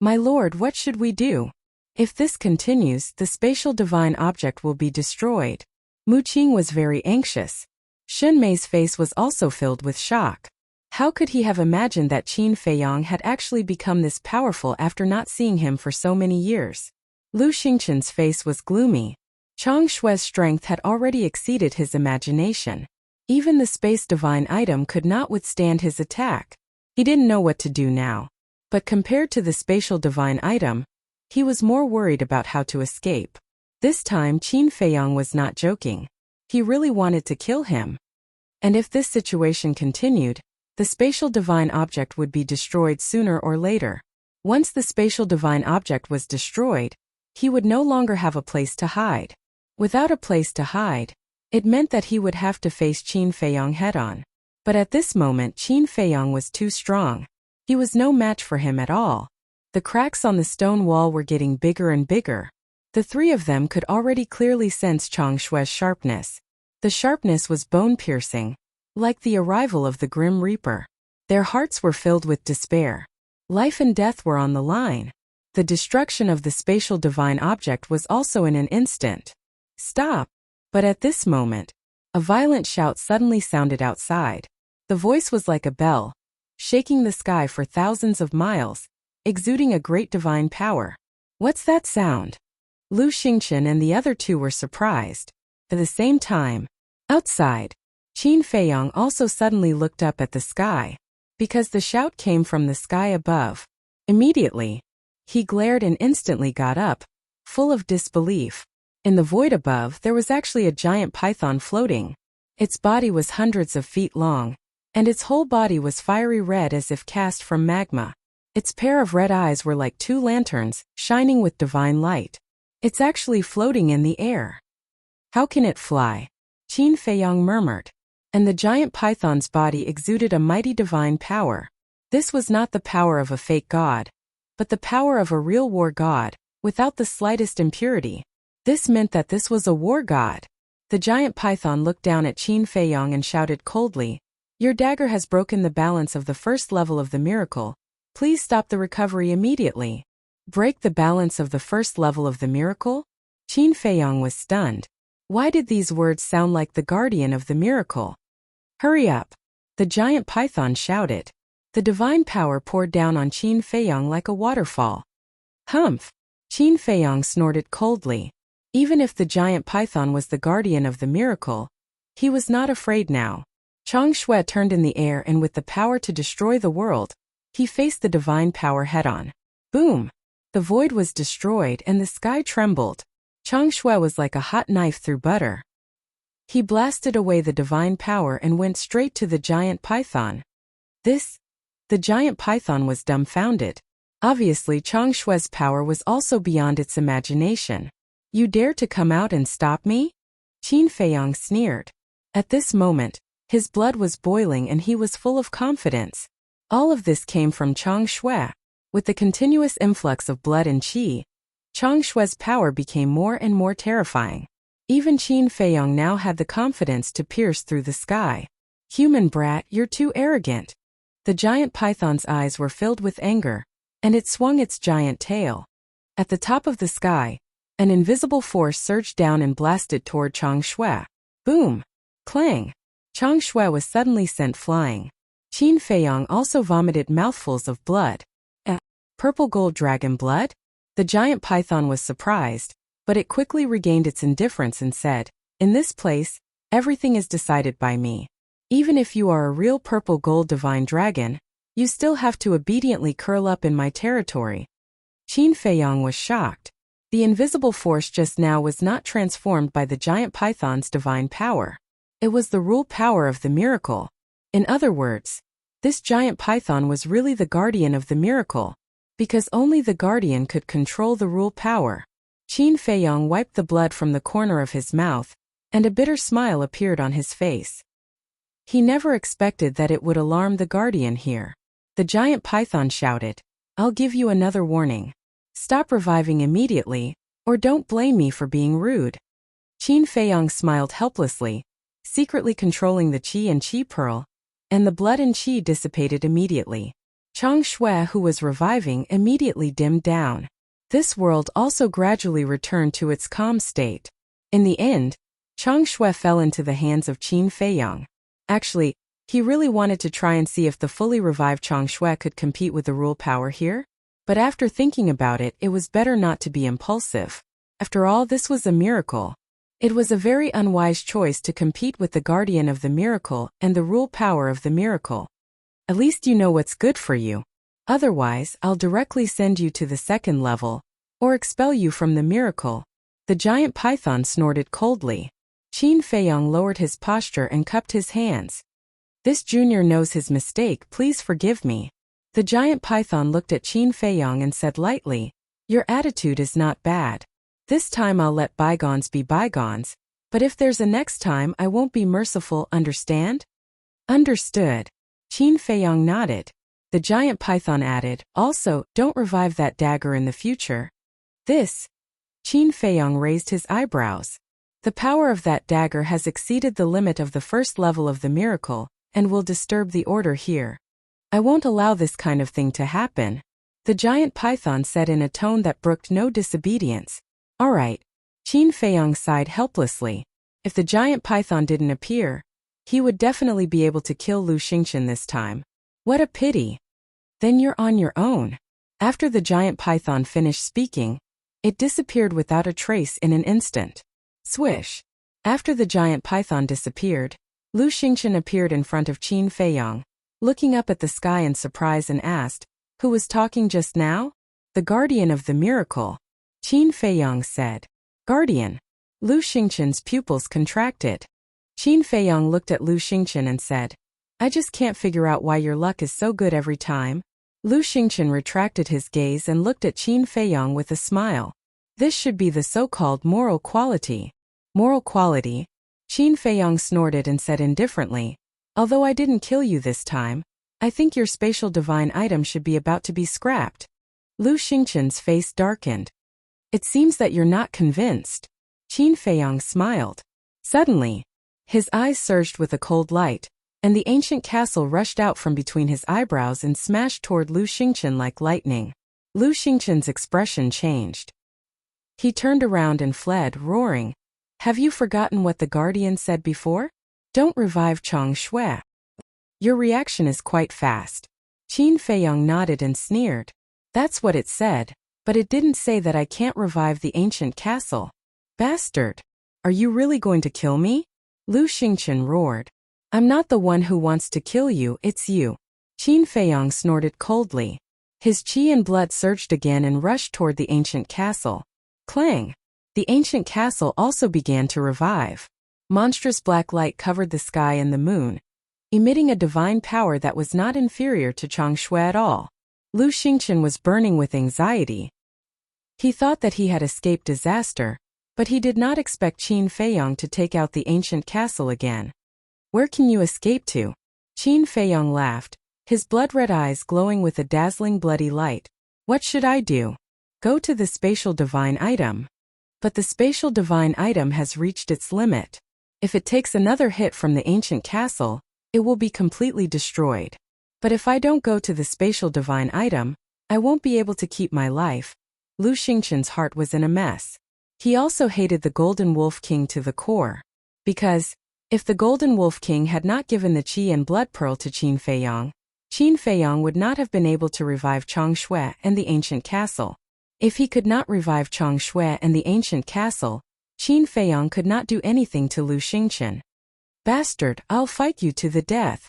My lord, what should we do? If this continues, the spatial divine object will be destroyed. Mu Qing was very anxious. Shun Mei's face was also filled with shock. How could he have imagined that Qin Feiyang had actually become this powerful after not seeing him for so many years? Lu Xingqian's face was gloomy. Chang Xue's strength had already exceeded his imagination. Even the space divine item could not withstand his attack. He didn't know what to do now. But compared to the spatial divine item, he was more worried about how to escape. This time Qin Feiyang was not joking. He really wanted to kill him. And if this situation continued, the spatial divine object would be destroyed sooner or later. Once the spatial divine object was destroyed, he would no longer have a place to hide. Without a place to hide, it meant that he would have to face Qin Feiyang head-on. But at this moment Qin Feiyang was too strong. He was no match for him at all. The cracks on the stone wall were getting bigger and bigger. The three of them could already clearly sense Chang Xue's sharpness. The sharpness was bone-piercing, like the arrival of the Grim Reaper. Their hearts were filled with despair. Life and death were on the line. The destruction of the spatial divine object was also in an instant. Stop! But at this moment, a violent shout suddenly sounded outside. The voice was like a bell, shaking the sky for thousands of miles, exuding a great divine power. What's that sound? Lu Xingqian and the other two were surprised. At the same time, outside, Qin Feiyang also suddenly looked up at the sky, because the shout came from the sky above. Immediately, he glared and instantly got up, full of disbelief. In the void above, there was actually a giant python floating. Its body was hundreds of feet long, and its whole body was fiery red as if cast from magma. Its pair of red eyes were like two lanterns, shining with divine light. It's actually floating in the air. How can it fly? Qin Feiyang murmured. And the giant python's body exuded a mighty divine power. This was not the power of a fake god, but the power of a real war god, without the slightest impurity. This meant that this was a war god. The giant python looked down at Qin Feiyang and shouted coldly, "Your dagger has broken the balance of the first level of the miracle. Please stop the recovery immediately." Break the balance of the first level of the miracle? Qin Feiyang was stunned. Why did these words sound like the guardian of the miracle? Hurry up! The giant python shouted. The divine power poured down on Qin Feiyang like a waterfall. Humph! Qin Feiyang snorted coldly. Even if the giant python was the guardian of the miracle, he was not afraid now. Chang Xue turned in the air and with the power to destroy the world, he faced the divine power head-on. Boom! The void was destroyed and the sky trembled. Chang Xue was like a hot knife through butter. He blasted away the divine power and went straight to the giant python. The giant python was dumbfounded. Obviously Chang Xue's power was also beyond its imagination. You dare to come out and stop me? Qin Feiyang sneered. At this moment, his blood was boiling and he was full of confidence. All of this came from Chang Xue. With the continuous influx of blood and qi, Chang Xue's power became more and more terrifying. Even Qin Feiyang now had the confidence to pierce through the sky. Human brat, you're too arrogant. The giant python's eyes were filled with anger, and it swung its giant tail. At the top of the sky, an invisible force surged down and blasted toward Chang Xue. Boom! Clang! Chang Xue was suddenly sent flying. Qin Feiyang also vomited mouthfuls of blood. Purple gold dragon blood? The giant python was surprised, but it quickly regained its indifference and said, "In this place, everything is decided by me. Even if you are a real purple gold divine dragon, you still have to obediently curl up in my territory." Qin Feiyang was shocked. The invisible force just now was not transformed by the giant python's divine power. It was the rule power of the miracle. In other words, this giant python was really the guardian of the miracle, because only the guardian could control the rule power. Qin Feiyang wiped the blood from the corner of his mouth, and a bitter smile appeared on his face. He never expected that it would alarm the guardian here. The giant python shouted, "I'll give you another warning. Stop reviving immediately, Or don't blame me for being rude. Qin Feiyang smiled helplessly, secretly controlling the qi and qi pearl, and the blood and qi dissipated immediately. Chang Shui, who was reviving, immediately dimmed down. This world also gradually returned to its calm state. In the end, Chang Shui fell into the hands of Qin Feiyang. Actually, he really wanted to try and see if the fully revived Chang Shui could compete with the rule power here. But after thinking about it, it was better not to be impulsive. After all, this was a miracle. It was a very unwise choice to compete with the guardian of the miracle and the rule power of the miracle. At least you know what's good for you. Otherwise, I'll directly send you to the second level, or expel you from the miracle. The giant python snorted coldly. Qin Feiyang lowered his posture and cupped his hands. This junior knows his mistake, please forgive me. The giant python looked at Qin Feiyang and said lightly, your attitude is not bad. This time I'll let bygones be bygones, but if there's a next time I won't be merciful, understand? Understood. Qin Feiyang nodded. The giant python added, also, don't revive that dagger in the future. This? Qin Feiyang raised his eyebrows. The power of that dagger has exceeded the limit of the first level of the miracle, and will disturb the order here. I won't allow this kind of thing to happen. The giant python said in a tone that brooked no disobedience. All right. Qin Feiyang sighed helplessly. If the giant python didn't appear, he would definitely be able to kill Lu Xingqian this time. What a pity. Then you're on your own. After the giant python finished speaking, it disappeared without a trace in an instant. Swish. After the giant python disappeared, Lu Xingqian appeared in front of Qin Feiyang, looking up at the sky in surprise and asked, who was talking just now? The guardian of the miracle. Qin Feiyang said. Guardian. Lu Xingqian's pupils contracted. Qin Feiyang looked at Lu Xingqian and said, I just can't figure out why your luck is so good every time. Lu Xingqian retracted his gaze and looked at Qin Feiyang with a smile. This should be the so-called moral quality. Moral quality? Qin Feiyang snorted and said indifferently, although I didn't kill you this time, I think your spatial divine item should be about to be scrapped. Lu Xingqian's face darkened. It seems that you're not convinced. Qin Feiyang smiled. Suddenly, his eyes surged with a cold light, and the ancient castle rushed out from between his eyebrows and smashed toward Lu Xingqian like lightning. Lu Xingqian's expression changed. He turned around and fled, roaring, have you forgotten what the guardian said before? Don't revive Chang Shui. Your reaction is quite fast. Qin Feiyang nodded and sneered. That's what it said, but it didn't say that I can't revive the ancient castle. Bastard! Are you really going to kill me? Lu Xingqian roared. I'm not the one who wants to kill you, it's you. Qin Feiyang snorted coldly. His qi and blood surged again and rushed toward the ancient castle. Clang! The ancient castle also began to revive. Monstrous black light covered the sky and the moon, emitting a divine power that was not inferior to Chang Shui at all. Lu Xingqian was burning with anxiety. He thought that he had escaped disaster, but he did not expect Qin Feiyang to take out the ancient castle again. Where can you escape to? Qin Feiyang laughed, his blood-red eyes glowing with a dazzling bloody light. What should I do? Go to the spatial divine item. But the spatial divine item has reached its limit. If it takes another hit from the ancient castle, it will be completely destroyed. But if I don't go to the spatial divine item, I won't be able to keep my life. Lu Xingqian's heart was in a mess. He also hated the Golden Wolf King to the core. Because, if the Golden Wolf King had not given the Qi and Blood Pearl to Qin Feiyang would not have been able to revive Chang Shui and the ancient castle. If he could not revive Chang Shui and the ancient castle, Qin Feiyang could not do anything to Lu Xingqian. Bastard, I'll fight you to the death.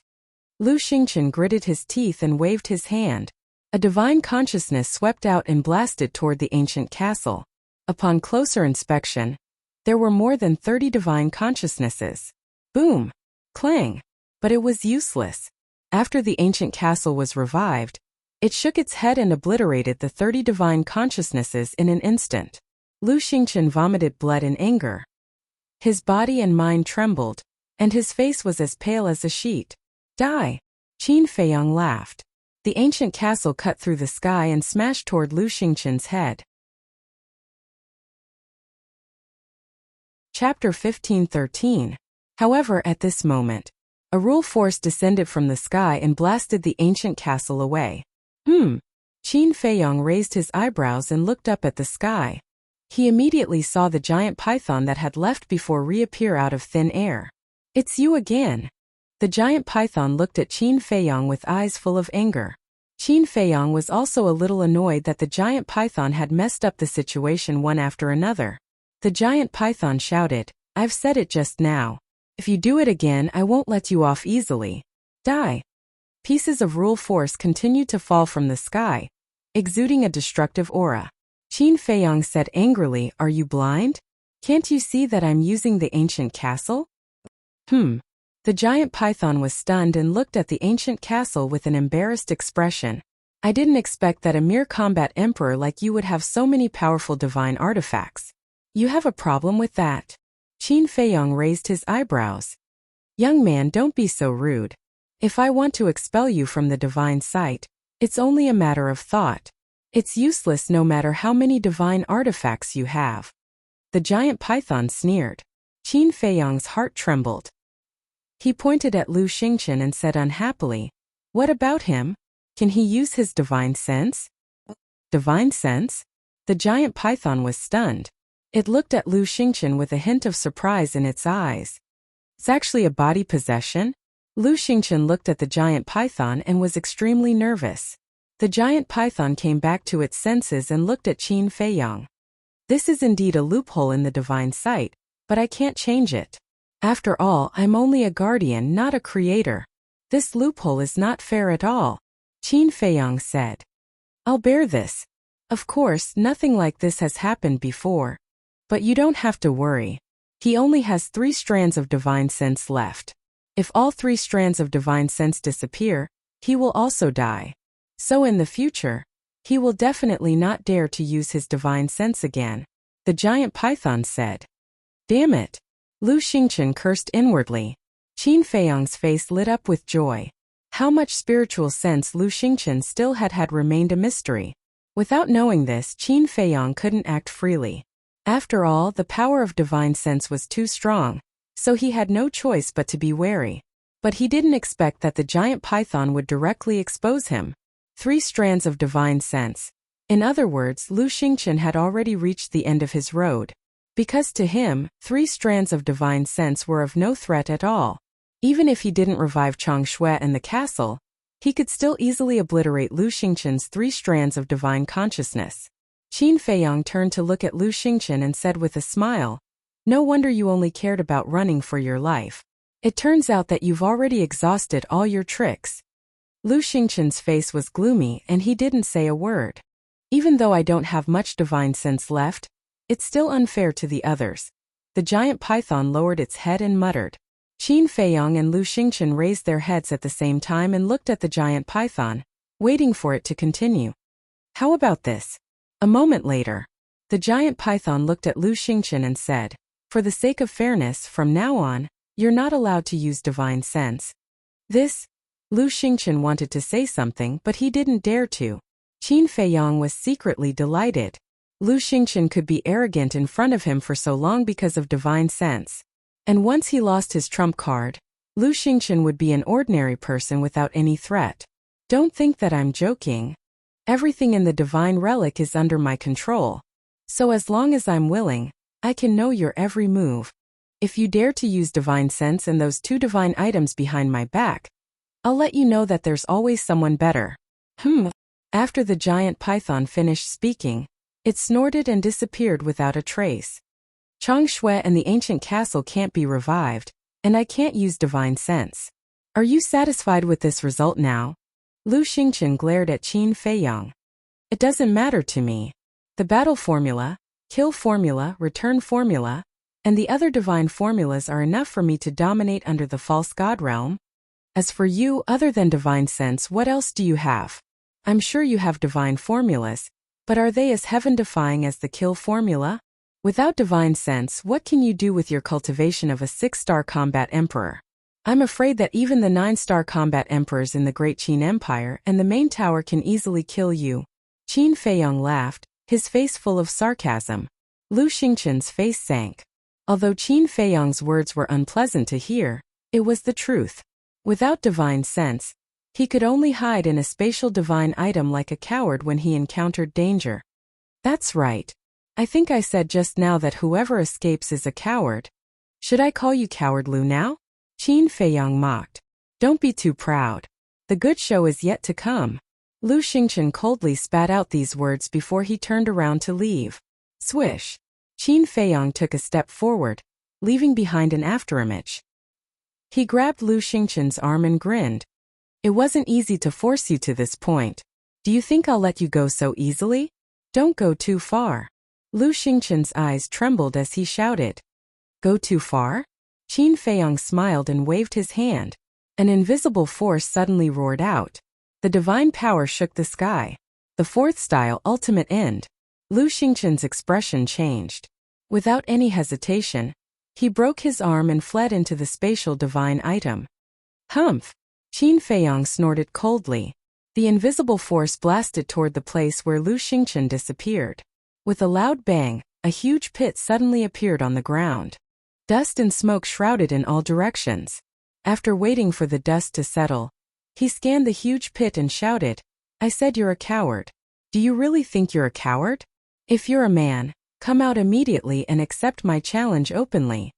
Lu Xingqian gritted his teeth and waved his hand. A divine consciousness swept out and blasted toward the ancient castle. Upon closer inspection, there were more than 30 divine consciousnesses. Boom! Clang! But it was useless. After the ancient castle was revived, it shook its head and obliterated the 30 divine consciousnesses in an instant. Lu Xingqian vomited blood in anger. His body and mind trembled, and his face was as pale as a sheet. Die! Qin Feiyang laughed. The ancient castle cut through the sky and smashed toward Lu Xingqian's head. Chapter 15:13. However, at this moment, a rule force descended from the sky and blasted the ancient castle away. Qin Feiyong raised his eyebrows and looked up at the sky. He immediately saw the giant python that had left before reappear out of thin air. "It's you again." The giant python looked at Qin Feiyong with eyes full of anger. Qin Feiyong was also a little annoyed that the giant python had messed up the situation one after another. The giant python shouted, "I've said it just now. If you do it again, I won't let you off easily. Die." Pieces of rule force continued to fall from the sky, exuding a destructive aura. Qin Feiyong said angrily, "Are you blind? Can't you see that I'm using the ancient castle?" The giant python was stunned and looked at the ancient castle with an embarrassed expression. "I didn't expect that a mere combat emperor like you would have so many powerful divine artifacts. You have a problem with that?" Qin Feiyong raised his eyebrows. "Young man, don't be so rude. If I want to expel you from the divine sight, it's only a matter of thought. It's useless no matter how many divine artifacts you have." The giant python sneered. Qin Feiyong's heart trembled. He pointed at Lu Xingchen and said unhappily, "What about him? Can he use his divine sense?" Divine sense? The giant python was stunned. It looked at Lu Xingchen with a hint of surprise in its eyes. "It's actually a body possession?" Lu Xingchen looked at the giant python and was extremely nervous. The giant python came back to its senses and looked at Qin Feiyong. "This is indeed a loophole in the divine sight, but I can't change it. After all, I'm only a guardian, not a creator. This loophole is not fair at all," Qin Feiyong said. "I'll bear this. Of course, nothing like this has happened before. But you don't have to worry. He only has 3 strands of divine sense left. If all 3 strands of divine sense disappear, he will also die. So in the future, he will definitely not dare to use his divine sense again," the giant python said. "Damn it." Lu Xingchen cursed inwardly. Qin Feiyong's face lit up with joy. How much spiritual sense Lu Xingchen still had remained a mystery. Without knowing this, Qin Feiyong couldn't act freely. After all, the power of divine sense was too strong, so he had no choice but to be wary. But he didn't expect that the giant python would directly expose him. 3 strands of divine sense. In other words, Lu Xingchen had already reached the end of his road. Because to him, 3 strands of divine sense were of no threat at all. Even if he didn't revive Chang Shui and the castle, he could still easily obliterate Lu Xingchen's 3 strands of divine consciousness. Qin Feiyong turned to look at Lu Xingchen and said with a smile, "No wonder you only cared about running for your life. It turns out that you've already exhausted all your tricks." Lu Xingchen's face was gloomy and he didn't say a word. "Even though I don't have much divine sense left, it's still unfair to the others." The giant python lowered its head and muttered. Qin Feiyong and Lu Xingchen raised their heads at the same time and looked at the giant python, waiting for it to continue. "How about this?" A moment later, the giant python looked at Lu Xingchen and said, "For the sake of fairness, from now on, you're not allowed to use divine sense." This? Lu Xingchen wanted to say something, but he didn't dare to. Qin Feiyong was secretly delighted. Lu Xingchen could be arrogant in front of him for so long because of divine sense. And once he lost his trump card, Lu Xingchen would be an ordinary person without any threat. "Don't think that I'm joking. Everything in the divine relic is under my control. So as long as I'm willing, I can know your every move. If you dare to use divine sense and those 2 divine items behind my back, I'll let you know that there's always someone better." After the giant python finished speaking, it snorted and disappeared without a trace. "Chang Shui and the ancient castle can't be revived, and I can't use divine sense. Are you satisfied with this result now?" Lu Xingchen glared at Qin Feiyong. "It doesn't matter to me. The battle formula, kill formula, return formula, and the other divine formulas are enough for me to dominate under the false god realm. As for you, other than divine sense, what else do you have? I'm sure you have divine formulas, but are they as heaven-defying as the kill formula? Without divine sense, what can you do with your cultivation of a 6-star combat emperor? I'm afraid that even the 9-star combat emperors in the Great Qin Empire and the main tower can easily kill you." Qin Feiyong laughed, his face full of sarcasm. Lu Xingchen's face sank. Although Qin Feiyang's words were unpleasant to hear, it was the truth. Without divine sense, he could only hide in a spatial divine item like a coward when he encountered danger. That's right. I think I said just now that whoever escapes is a coward. Should I call you Coward Lu now? Qin Feiyang mocked. Don't be too proud. The good show is yet to come. Lu Xingchen coldly spat out these words before he turned around to leave. Swish. Qin Feiyang took a step forward, leaving behind an afterimage. He grabbed Lu Xingchen's arm and grinned. It wasn't easy to force you to this point. Do you think I'll let you go so easily? Don't go too far. Lu Xingchen's eyes trembled as he shouted. Go too far? Qin Feiyang smiled and waved his hand. An invisible force suddenly roared out. The divine power shook the sky. The fourth style ultimate end. Lu Xingchen's expression changed. Without any hesitation, he broke his arm and fled into the spatial divine item. Humph! Qin Feiyang snorted coldly. The invisible force blasted toward the place where Lu Xingchen disappeared. With a loud bang, a huge pit suddenly appeared on the ground. Dust and smoke shrouded in all directions. After waiting for the dust to settle, he scanned the huge pit and shouted, I said you're a coward. Do you really think you're a coward? If you're a man, come out immediately and accept my challenge openly.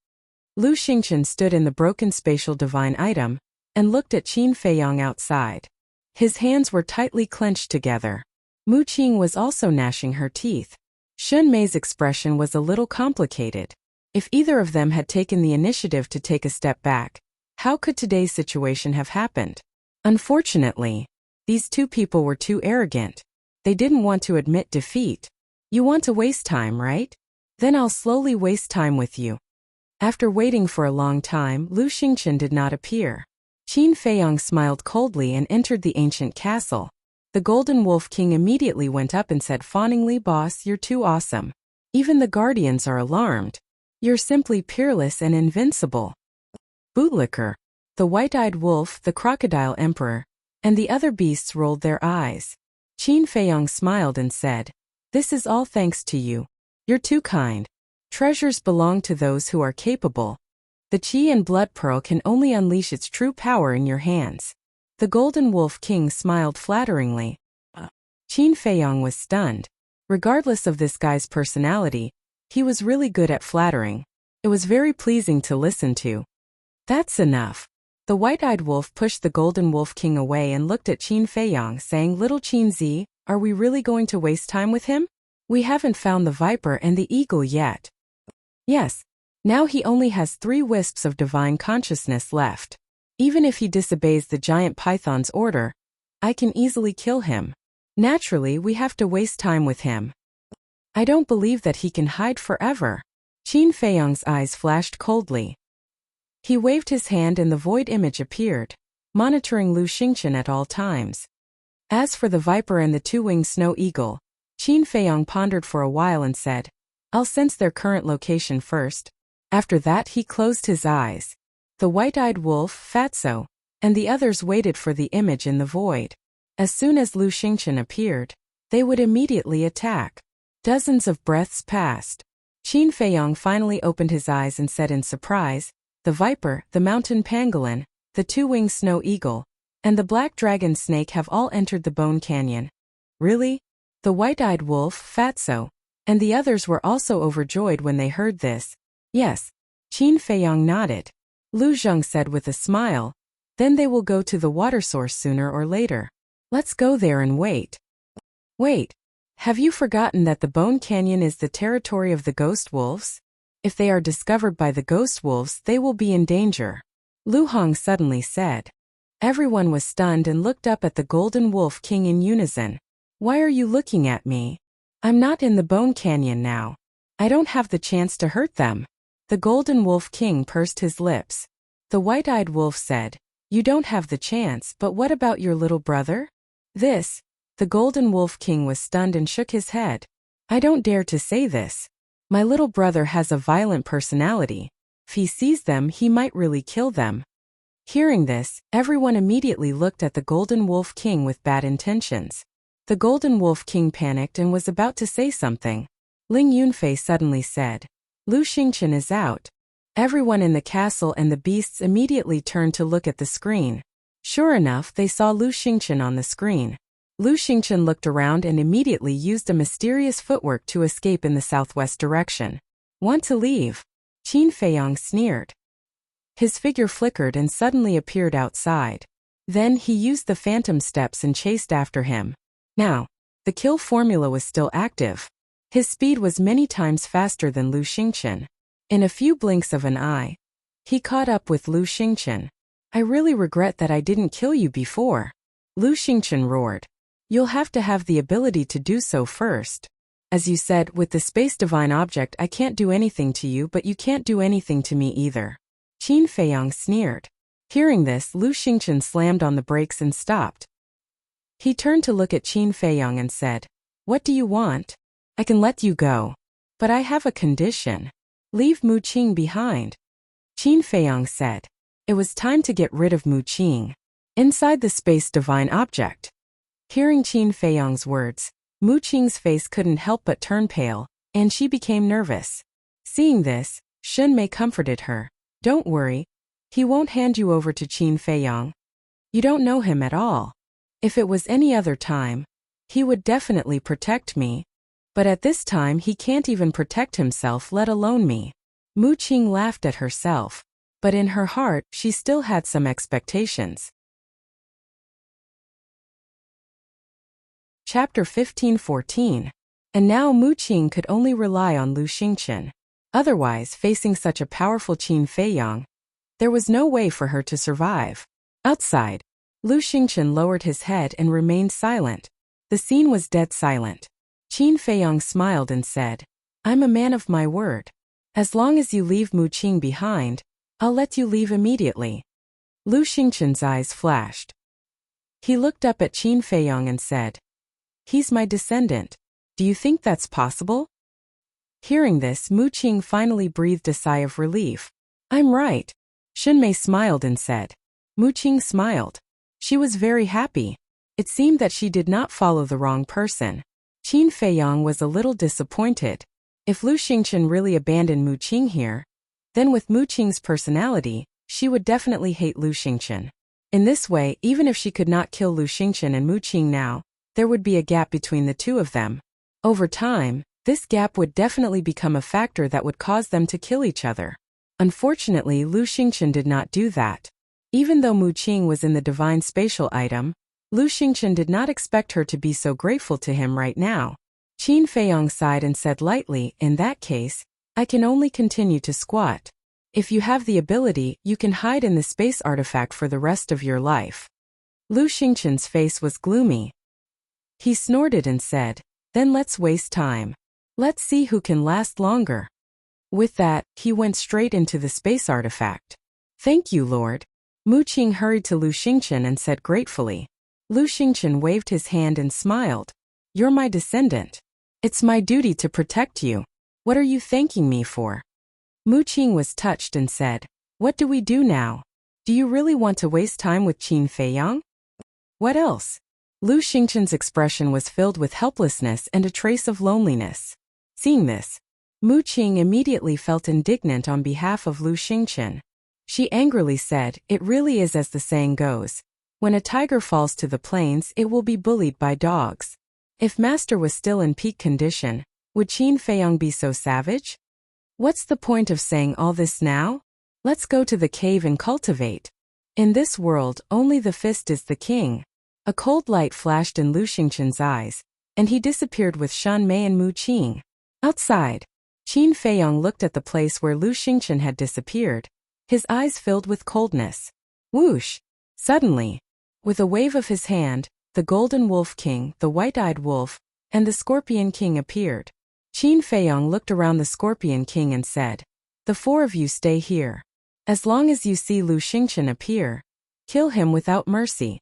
Lu Xingchen stood in the broken spatial divine item and looked at Qin Feiyang outside. His hands were tightly clenched together. Mu Qing was also gnashing her teeth. Xun Mei's expression was a little complicated. If either of them had taken the initiative to take a step back, how could today's situation have happened? Unfortunately, these two people were too arrogant. They didn't want to admit defeat. You want to waste time, right? Then I'll slowly waste time with you. After waiting for a long time, Lu Xingchen did not appear. Qin Feiyang smiled coldly and entered the ancient castle. The Golden Wolf King immediately went up and said fawningly, Boss, you're too awesome. Even the guardians are alarmed. You're simply peerless and invincible. Bootlicker, the white-eyed wolf, the crocodile emperor, and the other beasts rolled their eyes. Qin Feiyang smiled and said, This is all thanks to you. You're too kind. Treasures belong to those who are capable. The Qi and Blood Pearl can only unleash its true power in your hands. The Golden Wolf King smiled flatteringly. Qin Feiyang was stunned. Regardless of this guy's personality, he was really good at flattering. It was very pleasing to listen to. That's enough. The white-eyed wolf pushed the Golden Wolf King away and looked at Qin Feiyang, saying, Little Qin Zi, are we really going to waste time with him? We haven't found the viper and the eagle yet. Yes. Now he only has 3 wisps of divine consciousness left. Even if he disobeys the giant python's order, I can easily kill him. Naturally, we have to waste time with him. I don't believe that he can hide forever. Qin Feiyang's eyes flashed coldly. He waved his hand and the void image appeared, monitoring Lu Xingchen at all times. As for the viper and the 2-winged snow eagle, Qin Feiyang pondered for a while and said, I'll sense their current location first. After that he closed his eyes. The white-eyed wolf, Fatso, and the others waited for the image in the void. As soon as Lu Xingchen appeared, they would immediately attack. Dozens of breaths passed. Qin Feiyang finally opened his eyes and said in surprise, The viper, the mountain pangolin, the 2-winged snow eagle, and the black dragon snake have all entered the bone canyon. Really? The white-eyed wolf, Fatso, and the others were also overjoyed when they heard this. Yes. Qin Feiyang nodded. Lu Zheng said with a smile, Then they will go to the water source sooner or later. Let's go there and wait. Wait. Have you forgotten that the Bone Canyon is the territory of the ghost wolves? If they are discovered by the ghost wolves, they will be in danger. Lu Hong suddenly said. Everyone was stunned and looked up at the Golden Wolf King in unison. Why are you looking at me? I'm not in the Bone Canyon now. I don't have the chance to hurt them. The Golden Wolf King pursed his lips. The white-eyed wolf said, You don't have the chance, but what about your little brother? The Golden Wolf King was stunned and shook his head. I don't dare to say this. My little brother has a violent personality. If he sees them, he might really kill them. Hearing this, everyone immediately looked at the Golden Wolf King with bad intentions. The Golden Wolf King panicked and was about to say something. Ling Yunfei suddenly said, Lu Xingchen is out. Everyone in the castle and the beasts immediately turned to look at the screen. Sure enough, they saw Lu Xingchen on the screen. Lu Xingchen looked around and immediately used a mysterious footwork to escape in the southwest direction. Want to leave? Qin Feiyong sneered. His figure flickered and suddenly appeared outside. Then he used the phantom steps and chased after him. Now, the kill formula was still active. His speed was many times faster than Lu Xingchen. In a few blinks of an eye, he caught up with Lu Xingchen. I really regret that I didn't kill you before. Lu Xingchen roared. You'll have to have the ability to do so first. As you said, with the space divine object I can't do anything to you, but you can't do anything to me either. Qin Feiyong sneered. Hearing this, Lu Xingchen slammed on the brakes and stopped. He turned to look at Qin Feiyong and said, What do you want? I can let you go. But I have a condition. Leave Mu Qing behind. Qin Feiyong said. It was time to get rid of Mu Qing. Inside the space divine object. Hearing Qin Feiyong's words, Mu Qing's face couldn't help but turn pale, and she became nervous. Seeing this, Shun Mei comforted her. Don't worry. He won't hand you over to Qin Feiyong. You don't know him at all. If it was any other time, he would definitely protect me. But at this time he can't even protect himself, let alone me. Mu Qing laughed at herself. But in her heart, she still had some expectations. Chapter 15-14. And now Mu Qing could only rely on Lu Xingchen. Otherwise, facing such a powerful Qin Feiyong, there was no way for her to survive. Outside, Lu Xingchen lowered his head and remained silent. The scene was dead silent. Qin Feiyong smiled and said, I'm a man of my word. As long as you leave Mu Qing behind, I'll let you leave immediately. Lu Xingchen's eyes flashed. He looked up at Qin Feiyong and said, He's my descendant. Do you think that's possible? Hearing this, Mu Qing finally breathed a sigh of relief. I'm right. Shun Mei smiled and said. Mu Qing smiled. She was very happy. It seemed that she did not follow the wrong person. Qin Feiyong was a little disappointed. If Lu Xingchen really abandoned Mu Qing here, then with Mu Qing's personality, she would definitely hate Lu Xingchen. In this way, even if she could not kill Lu Xingchen and Mu Qing now, there would be a gap between the two of them. Over time, this gap would definitely become a factor that would cause them to kill each other. Unfortunately, Lu Xingchen did not do that. Even though Mu Qing was in the divine spatial item, Lu Xingchen did not expect her to be so grateful to him right now. Qin Feiyong sighed and said lightly, In that case, I can only continue to squat. If you have the ability, you can hide in the space artifact for the rest of your life. Lu Xingchen's face was gloomy. He snorted and said, Then let's waste time. Let's see who can last longer. With that, he went straight into the space artifact. Thank you, Lord. Mu Qing hurried to Lu Xingchen and said gratefully. Lu Xingchen waved his hand and smiled. You're my descendant. It's my duty to protect you. What are you thanking me for? Mu Qing was touched and said, What do we do now? Do you really want to waste time with Qin Feiyong? What else? Lu Xingchen's expression was filled with helplessness and a trace of loneliness. Seeing this, Mu Qing immediately felt indignant on behalf of Lu Xingchen. She angrily said, It really is as the saying goes. When a tiger falls to the plains, it will be bullied by dogs. If Master was still in peak condition, would Qin Feiyong be so savage? What's the point of saying all this now? Let's go to the cave and cultivate. In this world, only the fist is the king. A cold light flashed in Lu Xingchen's eyes, and he disappeared with Shun Mei and Mu Qing. Outside, Qin Feiyong looked at the place where Lu Xingchen had disappeared, his eyes filled with coldness. Whoosh! Suddenly, with a wave of his hand, the Golden Wolf King, the White-Eyed Wolf, and the Scorpion King appeared. Qin Feiyong looked around the Scorpion King and said, The four of you stay here. As long as you see Lu Xingchen appear, kill him without mercy.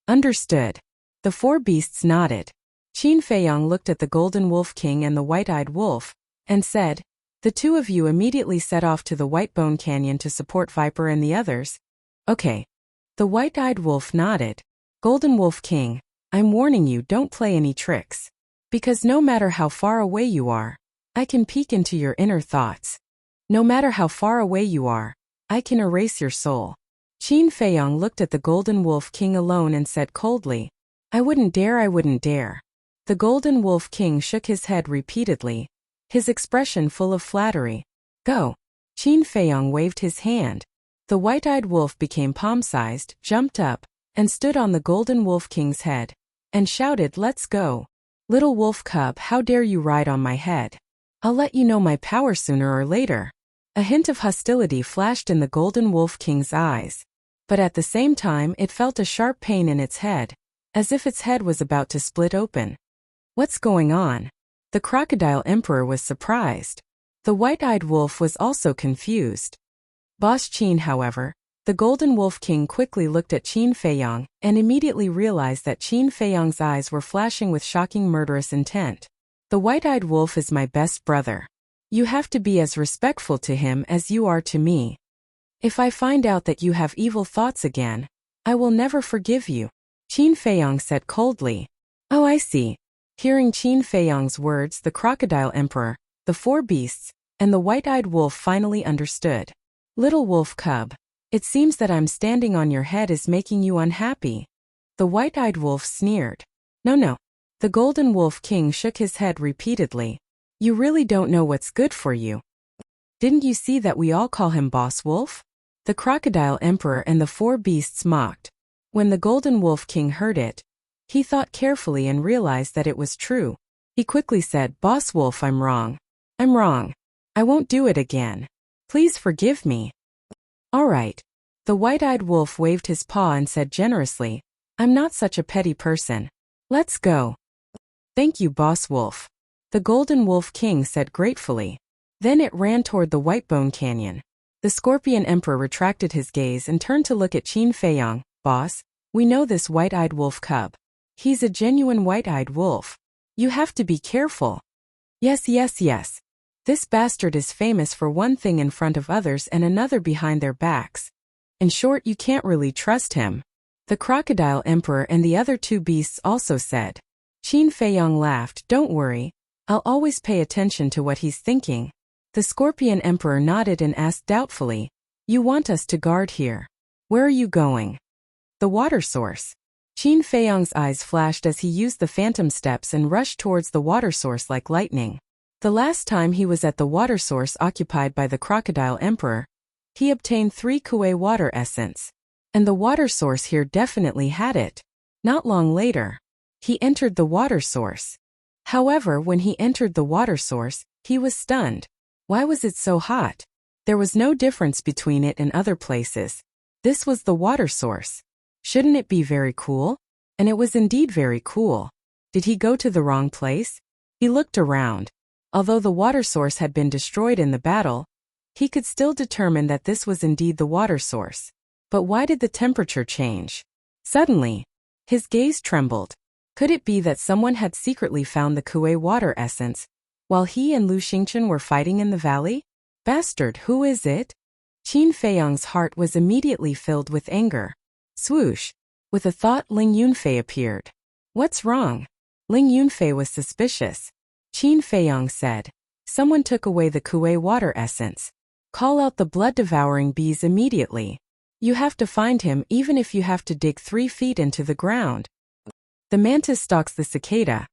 Understood. The four beasts nodded. Qin Feiyong looked at the Golden Wolf King and the White-Eyed Wolf, and said, The two of you immediately set off to the Whitebone Canyon to support Viper and the others. Okay. The White-Eyed Wolf nodded. Golden Wolf King, I'm warning you, don't play any tricks. Because no matter how far away you are, I can peek into your inner thoughts. No matter how far away you are, I can erase your soul. Qin Feiyong looked at the Golden Wolf King alone and said coldly, I wouldn't dare, I wouldn't dare. The Golden Wolf King shook his head repeatedly, his expression full of flattery. Go. Qin Feiyong waved his hand. The white-eyed wolf became palm-sized, jumped up, and stood on the Golden Wolf King's head, and shouted, Let's go. Little wolf cub, how dare you ride on my head? I'll let you know my power sooner or later. A hint of hostility flashed in the Golden Wolf King's eyes, but at the same time it felt a sharp pain in its head, as if its head was about to split open. What's going on? The Crocodile Emperor was surprised. The white-eyed wolf was also confused. Boss Qin, however, the Golden Wolf King quickly looked at Qin Feiyong and immediately realized that Qin Feiyong's eyes were flashing with shocking murderous intent. The white-eyed wolf is my best brother. You have to be as respectful to him as you are to me. If I find out that you have evil thoughts again, I will never forgive you. Qin Feiyong said coldly. Oh, I see. Hearing Qin Feiyong's words, the Crocodile Emperor, the four beasts, and the white-eyed wolf finally understood. Little wolf cub, it seems that I'm standing on your head is making you unhappy. The white-eyed wolf sneered. No. The Golden Wolf King shook his head repeatedly. You really don't know what's good for you. Didn't you see that we all call him Boss Wolf? The Crocodile Emperor and the four beasts mocked. When the Golden Wolf King heard it, he thought carefully and realized that it was true. He quickly said, Boss Wolf, I'm wrong. I'm wrong. I won't do it again. Please forgive me. All right. The white-eyed wolf waved his paw and said generously, I'm not such a petty person. Let's go. Thank you, Boss Wolf. The Golden Wolf King said gratefully. Then it ran toward the Whitebone Canyon. The Scorpion Emperor retracted his gaze and turned to look at Qin Feiyong. Boss, we know this white-eyed wolf cub. He's a genuine white-eyed wolf. You have to be careful. Yes. This bastard is famous for one thing in front of others and another behind their backs. In short, you can't really trust him. The Crocodile Emperor and the other two beasts also said. Qin Feiyong laughed. Don't worry. I'll always pay attention to what he's thinking. The Scorpion Emperor nodded and asked doubtfully, You want us to guard here? Where are you going? The water source. Qin Feiyong's eyes flashed as he used the phantom steps and rushed towards the water source like lightning. The last time he was at the water source occupied by the Crocodile Emperor, he obtained 3 Kuei water essence. And the water source here definitely had it. Not long later, he entered the water source. However, when he entered the water source, he was stunned. Why was it so hot? There was no difference between it and other places. This was the water source. Shouldn't it be very cool? And it was indeed very cool. Did he go to the wrong place? He looked around. Although the water source had been destroyed in the battle, he could still determine that this was indeed the water source. But why did the temperature change? Suddenly, his gaze trembled. Could it be that someone had secretly found the Kuei water essence, while he and Lu Xingchen were fighting in the valley? Bastard, who is it? Qin Feiyong's heart was immediately filled with anger. Swoosh! With a thought, Ling Yunfei appeared. What's wrong? Ling Yunfei was suspicious. Qin Feiyong said, Someone took away the Kuei water essence. Call out the blood-devouring bees immediately. You have to find him even if you have to dig 3 feet into the ground. The mantis stalks the cicada.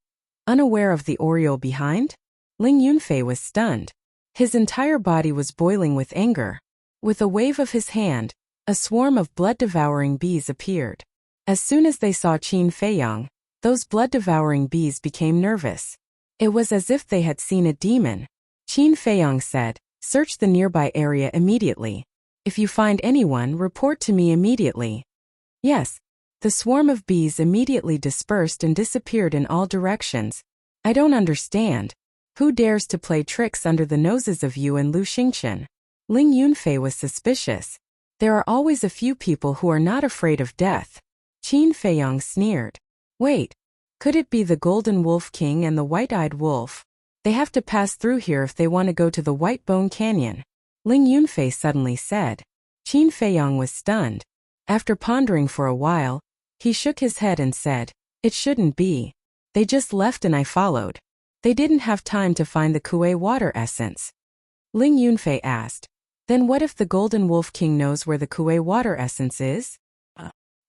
Unaware of the oriole behind? Ling Yunfei was stunned. His entire body was boiling with anger. With a wave of his hand, a swarm of blood-devouring bees appeared. As soon as they saw Qin Feiyong, those blood-devouring bees became nervous. It was as if they had seen a demon. Qin Feiyong said, Search the nearby area immediately. If you find anyone, report to me immediately. Yes. The swarm of bees immediately dispersed and disappeared in all directions. I don't understand. Who dares to play tricks under the noses of you and Lu Xingchen? Ling Yunfei was suspicious. There are always a few people who are not afraid of death. Qin Feiyong sneered. Wait. Could it be the Golden Wolf King and the White-Eyed Wolf? They have to pass through here if they want to go to the Whitebone Canyon. Ling Yunfei suddenly said. Qin Feiyong was stunned. After pondering for a while, he shook his head and said, It shouldn't be. They just left and I followed. They didn't have time to find the Kuei water essence. Ling Yunfei asked, "Then what if the Golden Wolf King knows where the Kuei water essence is?"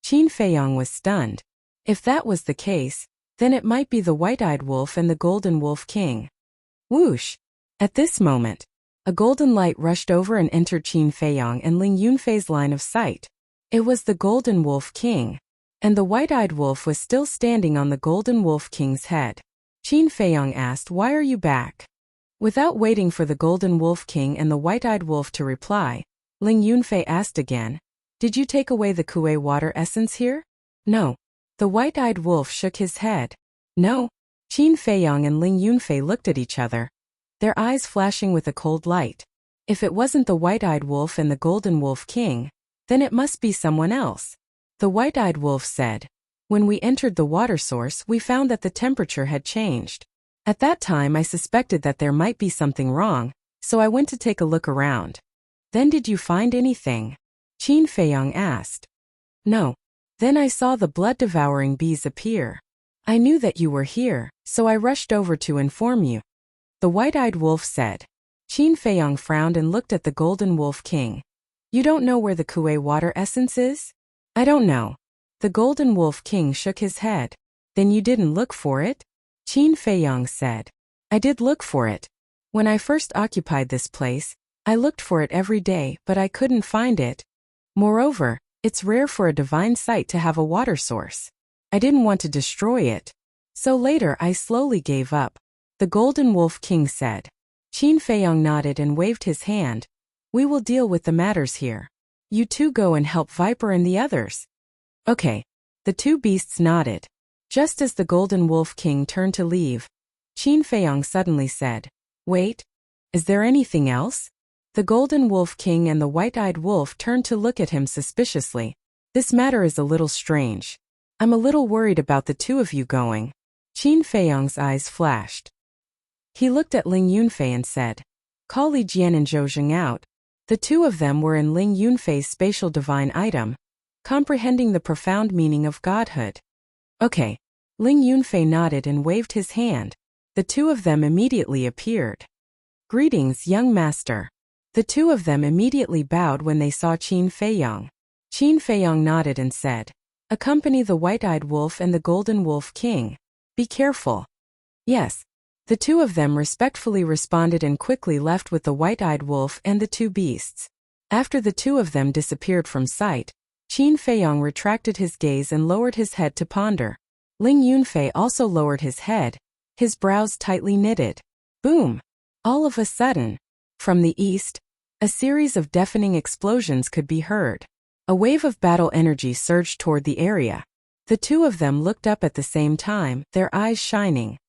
Qin Feiyang was stunned. If that was the case, then it might be the White-Eyed Wolf and the Golden Wolf King. Whoosh! At this moment, a golden light rushed over and entered Qin Feiyang and Ling Yunfei's line of sight. It was the Golden Wolf King, and the White-Eyed Wolf was still standing on the Golden Wolf King's head. Qin Feiyang asked, "Why are you back?" Without waiting for the Golden Wolf King and the White-Eyed Wolf to reply, Ling Yunfei asked again, "Did you take away the Kuei water essence here?" "No." The White-Eyed Wolf shook his head. "No." Qin Feiyang and Ling Yunfei looked at each other, their eyes flashing with a cold light. If it wasn't the White-Eyed Wolf and the Golden Wolf King, then it must be someone else. The White-Eyed Wolf said, "When we entered the water source, we found that the temperature had changed. At that time I suspected that there might be something wrong, so I went to take a look around." "Then did you find anything?" Qin Feiyang asked. "No. Then I saw the blood-devouring bees appear. I knew that you were here, so I rushed over to inform you," the White-Eyed Wolf said. Qin Feiyang frowned and looked at the Golden Wolf King. "You don't know where the Kuei water essence is?" "I don't know." The Golden Wolf King shook his head. "Then you didn't look for it?" Qin Feiyang said. "I did look for it. When I first occupied this place, I looked for it every day, but I couldn't find it. Moreover, it's rare for a divine site to have a water source. I didn't want to destroy it. So later I slowly gave up," the Golden Wolf King said. Qin Feiyang nodded and waved his hand. "We will deal with the matters here. You two go and help Viper and the others." "Okay." The two beasts nodded. Just as the Golden Wolf King turned to leave, Qin Feiyang suddenly said, "Wait. Is there anything else?" The Golden Wolf King and the White-Eyed Wolf turned to look at him suspiciously. "This matter is a little strange. I'm a little worried about the two of you going." Qin Feiyang's eyes flashed. He looked at Ling Yunfei and said, "Call Li Jian and Zhou Zheng out." The two of them were in Ling Yunfei's spatial divine item, comprehending the profound meaning of godhood. "Okay." Ling Yunfei nodded and waved his hand. The two of them immediately appeared. "Greetings, young master." The two of them immediately bowed when they saw Qin Feiyang. Qin Feiyang nodded and said, "Accompany the White-Eyed Wolf and the Golden Wolf King. Be careful." "Yes." The two of them respectfully responded and quickly left with the White-Eyed Wolf and the two beasts. After the two of them disappeared from sight, Qin Feiyang retracted his gaze and lowered his head to ponder. Ling Yunfei also lowered his head, his brows tightly knitted. Boom! All of a sudden, from the east, a series of deafening explosions could be heard. A wave of battle energy surged toward the area. The two of them looked up at the same time, their eyes shining.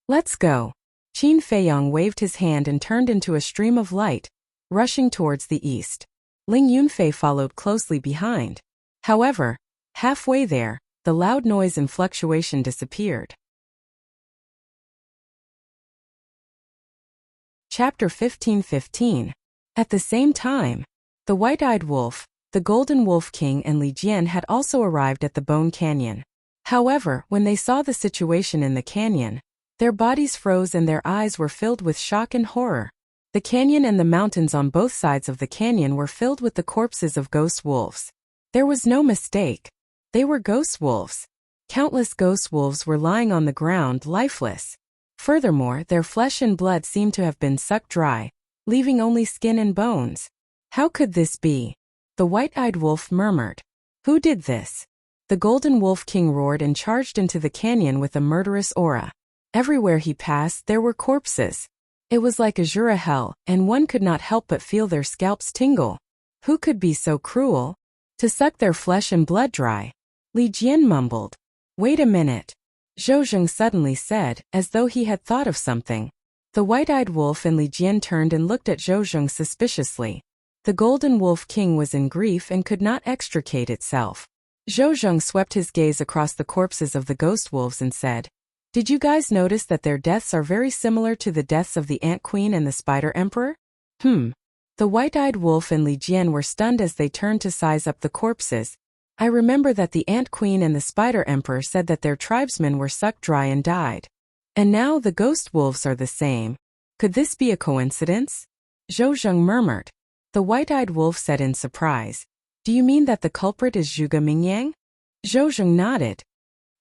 "Let's go." Qin Feiyang waved his hand and turned into a stream of light, rushing towards the east. Ling Yunfei followed closely behind. However, halfway there, the loud noise and fluctuation disappeared. Chapter 15:15. At the same time, the White-Eyed Wolf, the Golden Wolf King and Li Jian had also arrived at the Bone Canyon. However, when they saw the situation in the canyon, their bodies froze and their eyes were filled with shock and horror. The canyon and the mountains on both sides of the canyon were filled with the corpses of ghost wolves. There was no mistake. They were ghost wolves. Countless ghost wolves were lying on the ground lifeless. Furthermore, their flesh and blood seemed to have been sucked dry, leaving only skin and bones. "How could this be?" the White-Eyed Wolf murmured. "Who did this?" The Golden Wolf King roared and charged into the canyon with a murderous aura. Everywhere he passed, there were corpses. It was like Azura hell, and one could not help but feel their scalps tingle. Who could be so cruel? To suck their flesh and blood dry? Li Jian mumbled. "Wait a minute," Zhou Zheng suddenly said, as though he had thought of something. The White-Eyed Wolf and Li Jian turned and looked at Zhou Zheng suspiciously. The Golden Wolf King was in grief and could not extricate itself. Zhou Zheng swept his gaze across the corpses of the ghost wolves and said, "Did you guys notice that their deaths are very similar to the deaths of the Ant Queen and the Spider Emperor?" The White-Eyed Wolf and Li Jian were stunned as they turned to size up the corpses. "I remember that the Ant Queen and the Spider Emperor said that their tribesmen were sucked dry and died. And now the ghost wolves are the same. Could this be a coincidence? Zhou Zheng murmured. The white-eyed wolf said in surprise. Do you mean that the culprit is Zhuge Mingyang? Zhou Zheng nodded.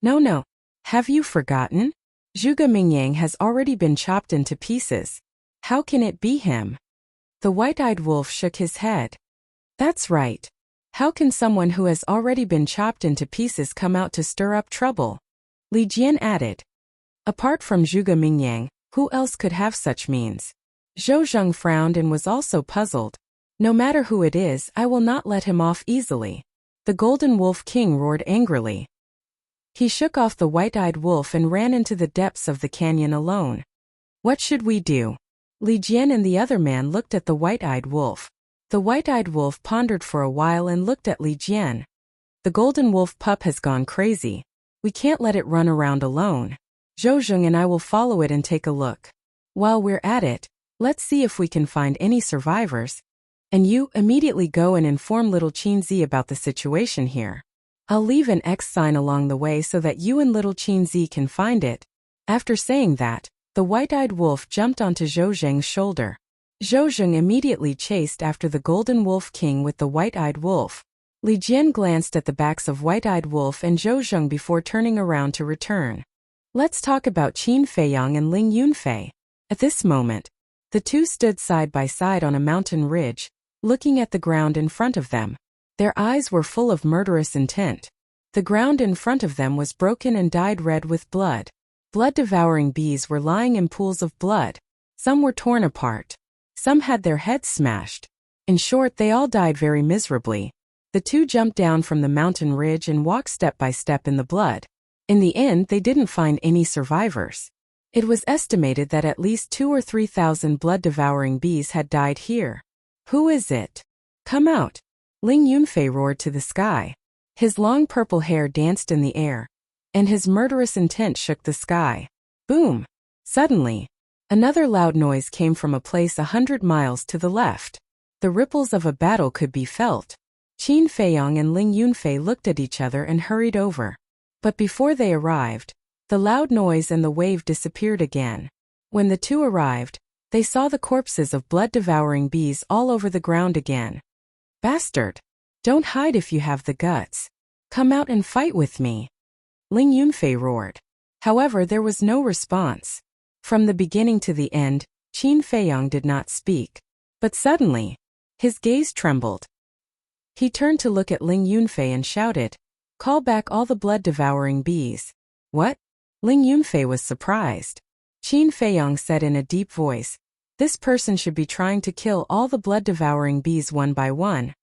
No. Have you forgotten? Zhuge Mingyang has already been chopped into pieces. How can it be him? The white-eyed wolf shook his head. That's right. How can someone who has already been chopped into pieces come out to stir up trouble? Li Jian added. Apart from Zhuge Mingyang, who else could have such means? Zhou Zheng frowned and was also puzzled. No matter who it is, I will not let him off easily. The Golden Wolf King roared angrily. He shook off the white-eyed wolf and ran into the depths of the canyon alone. What should we do? Li Jian and the other man looked at the white-eyed wolf. The white-eyed wolf pondered for a while and looked at Li Jian. The golden wolf pup has gone crazy. We can't let it run around alone. Zhou Zheng and I will follow it and take a look. While we're at it, let's see if we can find any survivors. And you immediately go and inform little Qinzi about the situation here. I'll leave an X sign along the way so that you and little Qinzi can find it. After saying that, the white-eyed wolf jumped onto Zhou Zheng's shoulder. Zhou Zheng immediately chased after the Golden Wolf King with the white-eyed wolf. Li Jian glanced at the backs of white-eyed wolf and Zhou Zheng before turning around to return. Let's talk about Qin Feiyang and Ling Yunfei. At this moment, the two stood side by side on a mountain ridge, looking at the ground in front of them. Their eyes were full of murderous intent. The ground in front of them was broken and dyed red with blood. Blood-devouring bees were lying in pools of blood. Some were torn apart. Some had their heads smashed. In short, they all died very miserably. The two jumped down from the mountain ridge and walked step by step in the blood. In the end, they didn't find any survivors. It was estimated that at least 2,000 or 3,000 blood-devouring bees had died here. Who is it? Come out! Ling Yunfei roared to the sky. His long purple hair danced in the air, and his murderous intent shook the sky. Boom! Suddenly, another loud noise came from a place 100 miles to the left. The ripples of a battle could be felt. Qin Feiyang and Ling Yunfei looked at each other and hurried over. But before they arrived, the loud noise and the wave disappeared again. When the two arrived, they saw the corpses of blood-devouring bees all over the ground again. Bastard! Don't hide if you have the guts. Come out and fight with me. Ling Yunfei roared. However, there was no response. From the beginning to the end, Qin Feiyang did not speak. But suddenly, his gaze trembled. He turned to look at Ling Yunfei and shouted, "Call back all the blood-devouring bees." What? Ling Yunfei was surprised. Qin Feiyang said in a deep voice, "This person should be trying to kill all the blood-devouring bees one by one."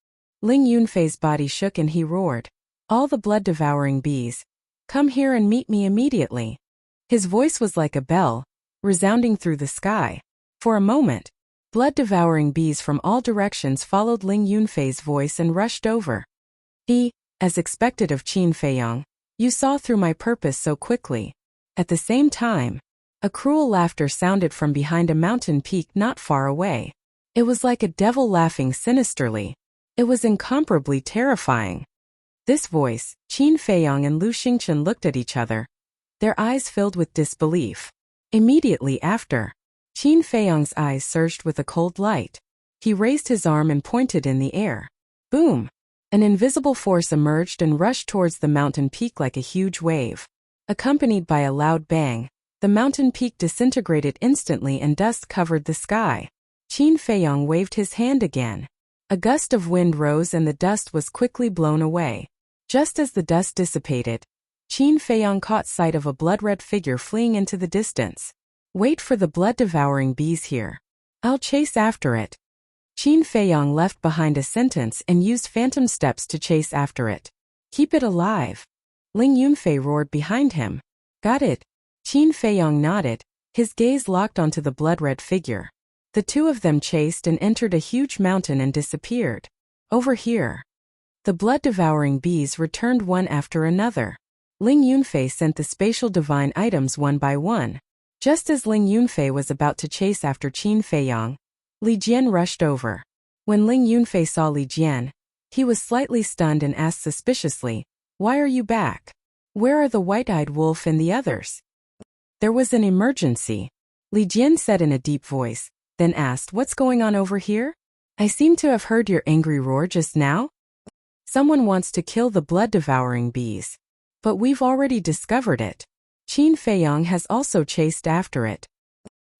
Ling Yunfei's body shook and he roared, "All the blood-devouring bees, come here and meet me immediately." His voice was like a bell, resounding through the sky. For a moment, blood-devouring bees from all directions followed Ling Yunfei's voice and rushed over. As expected of Qin Feiyang, you saw through my purpose so quickly. At the same time, a cruel laughter sounded from behind a mountain peak not far away. It was like a devil laughing sinisterly. It was incomparably terrifying. This voice, Qin Feiyang and Lu Xingchen looked at each other, their eyes filled with disbelief. Immediately after, Qin Feiyang's eyes surged with a cold light. He raised his arm and pointed in the air. Boom! An invisible force emerged and rushed towards the mountain peak like a huge wave. Accompanied by a loud bang, the mountain peak disintegrated instantly and dust covered the sky. Qin Feiyang waved his hand again. A gust of wind rose and the dust was quickly blown away. Just as the dust dissipated, Qin Feiyang caught sight of a blood-red figure fleeing into the distance. Wait for the blood-devouring bees here. I'll chase after it. Qin Feiyang left behind a sentence and used phantom steps to chase after it. Keep it alive. Ling Yunfei roared behind him. Got it. Qin Feiyang nodded, his gaze locked onto the blood-red figure. The two of them chased and entered a huge mountain and disappeared. Over here. The blood-devouring bees returned one after another. Ling Yunfei sent the spatial divine items one by one. Just as Ling Yunfei was about to chase after Qin Feiyang, Li Jian rushed over. When Ling Yunfei saw Li Jian, he was slightly stunned and asked suspiciously, "Why are you back? Where are the white-eyed wolf and the others?" There was an emergency, Li Jian said in a deep voice, then asked, "What's going on over here? I seem to have heard your angry roar just now. Someone wants to kill the blood-devouring bees. But we've already discovered it. Qin Feiyang has also chased after it.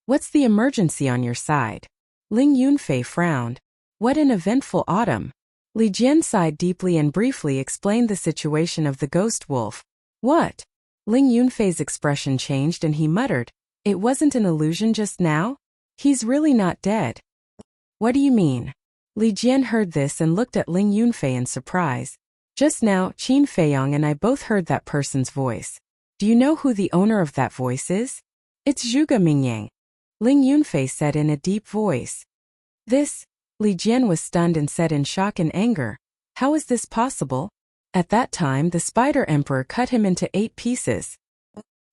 What's the emergency on your side?" Ling Yunfei frowned. What an eventful autumn. Li Jian sighed deeply and briefly explained the situation of the ghost wolf. What? Ling Yunfei's expression changed and he muttered, "It wasn't an illusion just now? He's really not dead." What do you mean? Li Jian heard this and looked at Ling Yunfei in surprise. Just now, Qin Feiyang and I both heard that person's voice. Do you know who the owner of that voice is? It's Zhuge Mingyang, Ling Yunfei said in a deep voice. This? Li Jian was stunned and said in shock and anger, "How is this possible? At that time the Spider Emperor cut him into 8 pieces.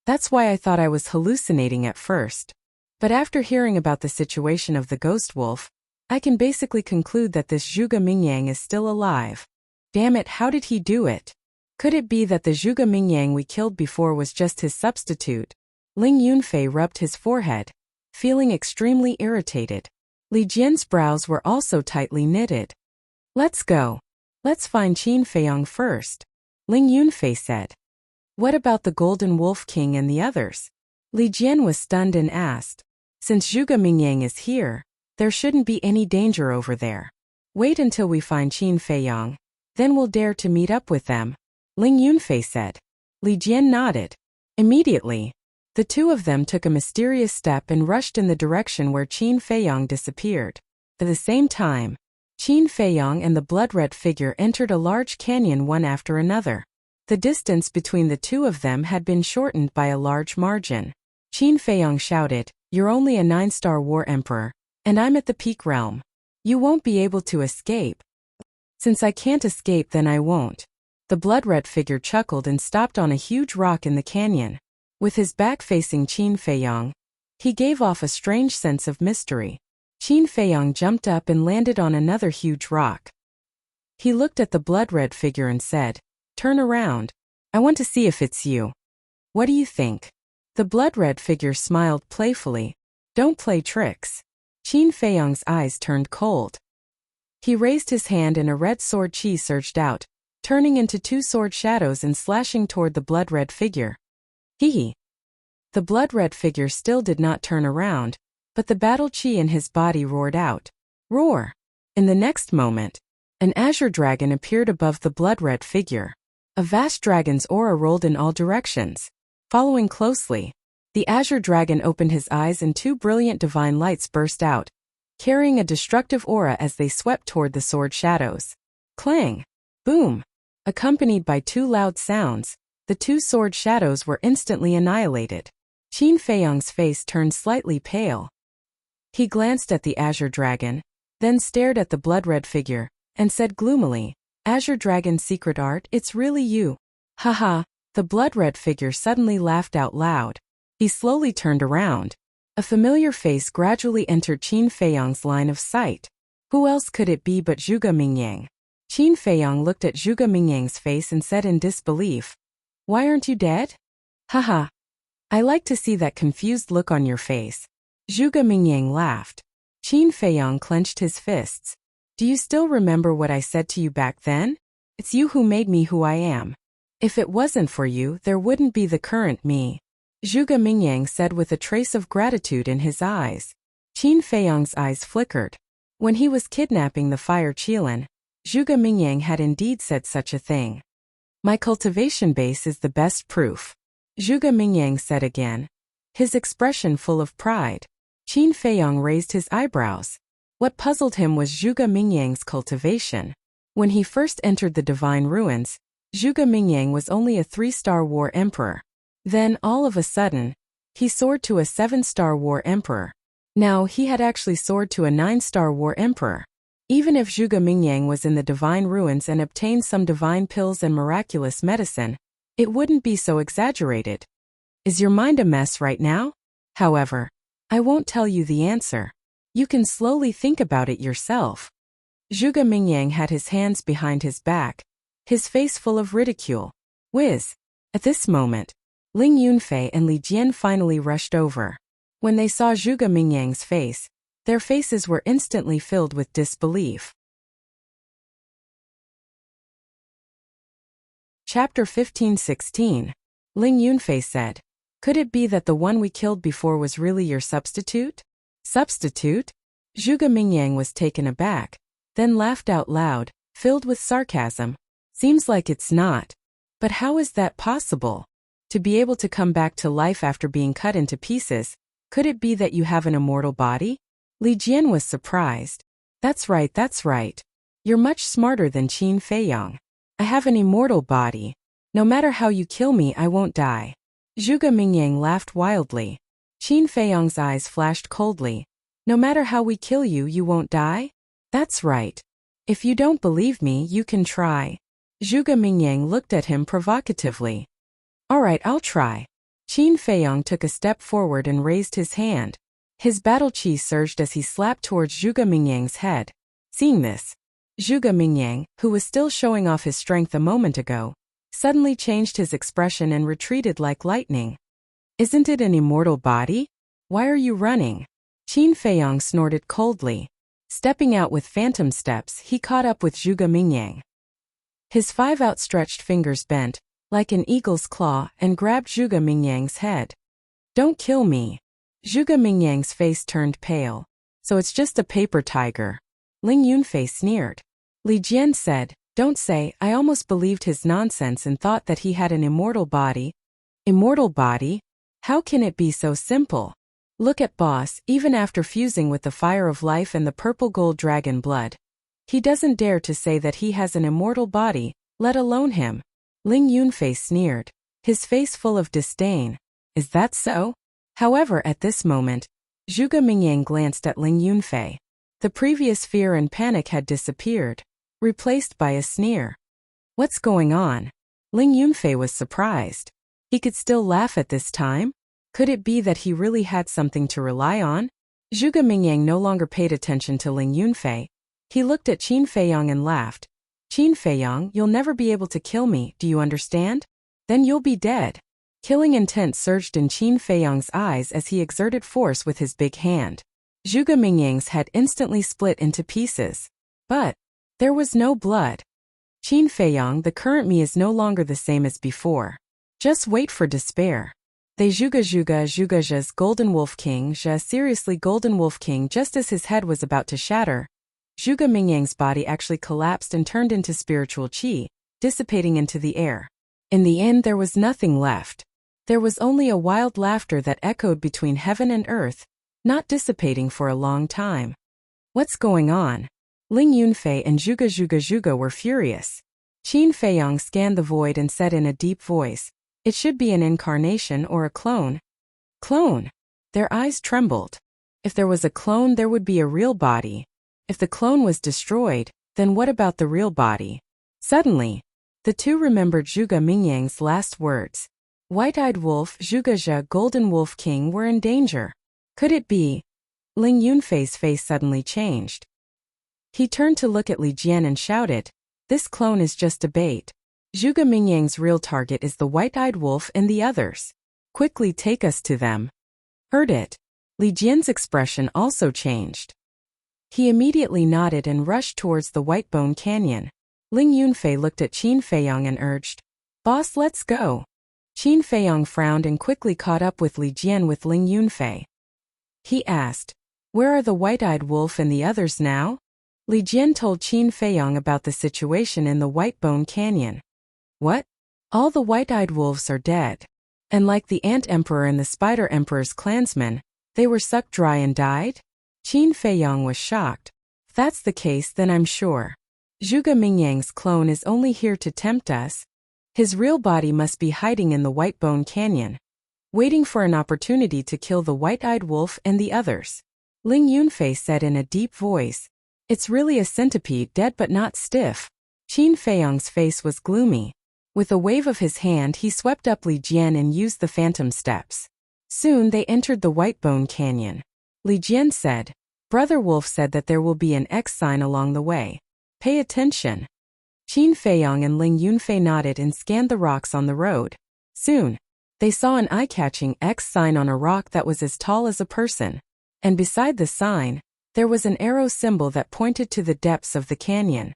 That's why I thought I was hallucinating at first. But after hearing about the situation of the ghost wolf, I can basically conclude that this Zhuge Mingyang is still alive. Damn it, how did he do it? Could it be that the Zhuge Mingyang we killed before was just his substitute?" Ling Yunfei rubbed his forehead, feeling extremely irritated. Li Jian's brows were also tightly knitted. Let's go. Let's find Qin Feiyang first, Ling Yunfei said. What about the Golden Wolf King and the others? Li Jian was stunned and asked. Since Zhuge Mingyang is here, there shouldn't be any danger over there. Wait until we find Qin Feiyang, then we'll dare to meet up with them, Ling Yunfei said. Li Jian nodded. Immediately, the two of them took a mysterious step and rushed in the direction where Qin Feiyang disappeared. At the same time, Qin Feiyang and the blood-red figure entered a large canyon one after another. The distance between the two of them had been shortened by a large margin. Qin Feiyang shouted, "You're only a 9-star war emperor, and I'm at the peak realm. You won't be able to escape." Since I can't escape, then I won't. The blood-red figure chuckled and stopped on a huge rock in the canyon. With his back facing Qin Feiyang, he gave off a strange sense of mystery. Qin Feiyang jumped up and landed on another huge rock. He looked at the blood-red figure and said, "Turn around. I want to see if it's you. What do you think?" The blood-red figure smiled playfully. "Don't play tricks." Qin Feiyang's eyes turned cold. He raised his hand and a red sword chi surged out, turning into 2 sword shadows and slashing toward the blood-red figure. Hee. The blood-red figure still did not turn around, but the battle chi in his body roared out. Roar! In the next moment, an azure dragon appeared above the blood-red figure. A vast dragon's aura rolled in all directions. Following closely, the azure dragon opened his eyes and 2 brilliant divine lights burst out, carrying a destructive aura as they swept toward the sword shadows. Clang! Boom! Accompanied by 2 loud sounds, the 2 sword shadows were instantly annihilated. Qin Feiyang's face turned slightly pale. He glanced at the azure dragon, then stared at the blood-red figure, and said gloomily, "Azure Dragon's secret art, it's really you." Haha, the blood-red figure suddenly laughed out loud. He slowly turned around. A familiar face gradually entered Qin Feiyang's line of sight. Who else could it be but Zhuge Mingyang? Qin Feiyang looked at Zhuge Mingyang's face and said in disbelief, "Why aren't you dead?" Haha. I like to see that confused look on your face. Zhuge Mingyang laughed. Qin Feiyang clenched his fists. Do you still remember what I said to you back then? It's you who made me who I am. If it wasn't for you, there wouldn't be the current me. Zhuge Mingyang said with a trace of gratitude in his eyes. Qin Feiyang's eyes flickered. When he was kidnapping the fire Qilin, Zhuge Mingyang had indeed said such a thing. My cultivation base is the best proof, Zhuge Mingyang said again, his expression full of pride. Qin Feiyang raised his eyebrows. What puzzled him was Zhuge Mingyang's cultivation. When he first entered the Divine Ruins, Zhuge Mingyang was only a 3-star war emperor. Then, all of a sudden, he soared to a 7-star war emperor. Now he had actually soared to a 9-star war emperor. Even if Zhuge Mingyang was in the Divine Ruins and obtained some divine pills and miraculous medicine, it wouldn't be so exaggerated. Is your mind a mess right now? However, I won't tell you the answer. You can slowly think about it yourself. Zhuge Mingyang had his hands behind his back, his face full of ridicule. Whiz! At this moment, Ling Yunfei and Li Jian finally rushed over. When they saw Zhuge Mingyang's face, their faces were instantly filled with disbelief. Chapter 15:16. Ling Yunfei said, "Could it be that the one we killed before was really your substitute?" Substitute? Zhuge Mingyang was taken aback, then laughed out loud, filled with sarcasm. Seems like it's not. But how is that possible? To be able to come back to life after being cut into pieces, could it be that you have an immortal body? Li Jian was surprised. That's right. You're much smarter than Qin Feiyang. I have an immortal body. No matter how you kill me, I won't die. Zhuge Mingyang laughed wildly. Qin Feiyang's eyes flashed coldly. No matter how we kill you, you won't die? That's right. If you don't believe me, you can try. Zhuge Mingyang looked at him provocatively. All right, I'll try. Qin Feiyang took a step forward and raised his hand. His battle chi surged as he slapped towards Zhuge Mingyang's head. Seeing this, Zhuge Mingyang, who was still showing off his strength a moment ago, suddenly changed his expression and retreated like lightning. Isn't it an immortal body? Why are you running? Qin Feiyang snorted coldly. Stepping out with phantom steps, he caught up with Zhuge Mingyang. His 5 outstretched fingers bent, like an eagle's claw, and grabbed Zhuge Mingyang's head. Don't kill me. Zhuge Mingyang's face turned pale. So it's just a paper tiger. Ling Yunfei sneered. Li Jian said, don't say, I almost believed his nonsense and thought that he had an immortal body. Immortal body? How can it be so simple? Look at boss, even after fusing with the fire of life and the purple gold dragon blood. He doesn't dare to say that he has an immortal body, let alone him. Ling Yunfei sneered, his face full of disdain. Is that so? However, at this moment, Zhuge Mingyang glanced at Ling Yunfei. The previous fear and panic had disappeared, replaced by a sneer. What's going on? Ling Yunfei was surprised. He could still laugh at this time? Could it be that he really had something to rely on? Zhuge Mingyang no longer paid attention to Ling Yunfei. He looked at Qin Feiyang and laughed. Qin Feiyang, you'll never be able to kill me, do you understand? Then you'll be dead. Killing intent surged in Qin Feiyang's eyes as he exerted force with his big hand. Zhuge Mingyang's head instantly split into pieces. But there was no blood. Qin Feiyang, the current me is no longer the same as before. Just wait for despair. They Zhuge Golden Wolf King, seriously Golden Wolf King. Just as his head was about to shatter, Zhuge Mingyang's body actually collapsed and turned into spiritual qi, dissipating into the air. In the end, there was nothing left. There was only a wild laughter that echoed between heaven and earth, not dissipating for a long time. What's going on? Ling Yunfei and Zhuge were furious. Qin Feiyang scanned the void and said in a deep voice, it should be an incarnation or a clone. Clone? Their eyes trembled. If there was a clone, there would be a real body. If the clone was destroyed, then what about the real body? Suddenly, the two remembered Zhuge Mingyang's last words. White-eyed wolf, Zhuge Golden Wolf King were in danger. Could it be? Ling Yunfei's face suddenly changed. He turned to look at Li Jian and shouted, this clone is just a bait. Zhuge Mingyang's real target is the white-eyed wolf and the others. Quickly take us to them. Heard it. Li Jian's expression also changed. He immediately nodded and rushed towards the White Bone Canyon. Ling Yunfei looked at Qin Feiyang and urged, boss, let's go. Qin Feiyang frowned and quickly caught up with Li Jian with Ling Yunfei. He asked, where are the white-eyed wolf and the others now? Li Jian told Qin Feiyang about the situation in the White Bone Canyon. What? All the white-eyed wolves are dead. And like the Ant Emperor and the Spider Emperor's clansmen, they were sucked dry and died? Qin Feiyang was shocked. If that's the case, then I'm sure Zhuge Mingyang's clone is only here to tempt us. His real body must be hiding in the White Bone Canyon, waiting for an opportunity to kill the white-eyed wolf and the others. Ling Yunfei said in a deep voice, it's really a centipede, dead but not stiff. Qin Feiyang's face was gloomy. With a wave of his hand, he swept up Li Jian and used the phantom steps. Soon they entered the White Bone Canyon. Li Jian said, Brother Wolf said that there will be an X sign along the way. Pay attention. Qin Feiyang and Ling Yunfei nodded and scanned the rocks on the road. Soon, They saw an eye-catching X sign on a rock that was as tall as a person. And beside the sign, there was an arrow symbol that pointed to the depths of the canyon.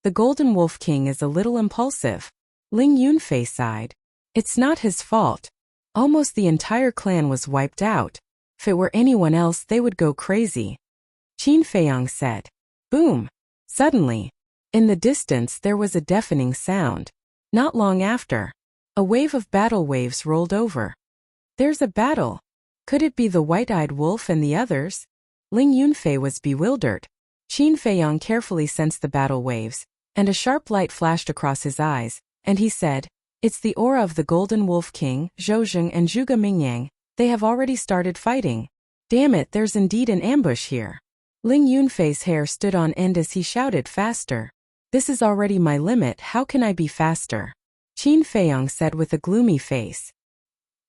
The Golden Wolf King is a little impulsive. Ling Yunfei sighed. It's not his fault. Almost the entire clan was wiped out. If it were anyone else, they would go crazy. Qin Feiyang said. Boom! Suddenly, in the distance there was a deafening sound. Not long after, a wave of battle waves rolled over. There's a battle. Could it be the white-eyed wolf and the others? Ling Yunfei was bewildered. Qin Feiyang carefully sensed the battle waves, and a sharp light flashed across his eyes, and he said, It's the aura of the Golden Wolf King, Zhou and Zhuge Mingyang. They have already started fighting. Damn it, there's indeed an ambush here. Ling Yunfei's hair stood on end as he shouted faster. This is already my limit, how can I be faster? Qin Feiyang said with a gloomy face.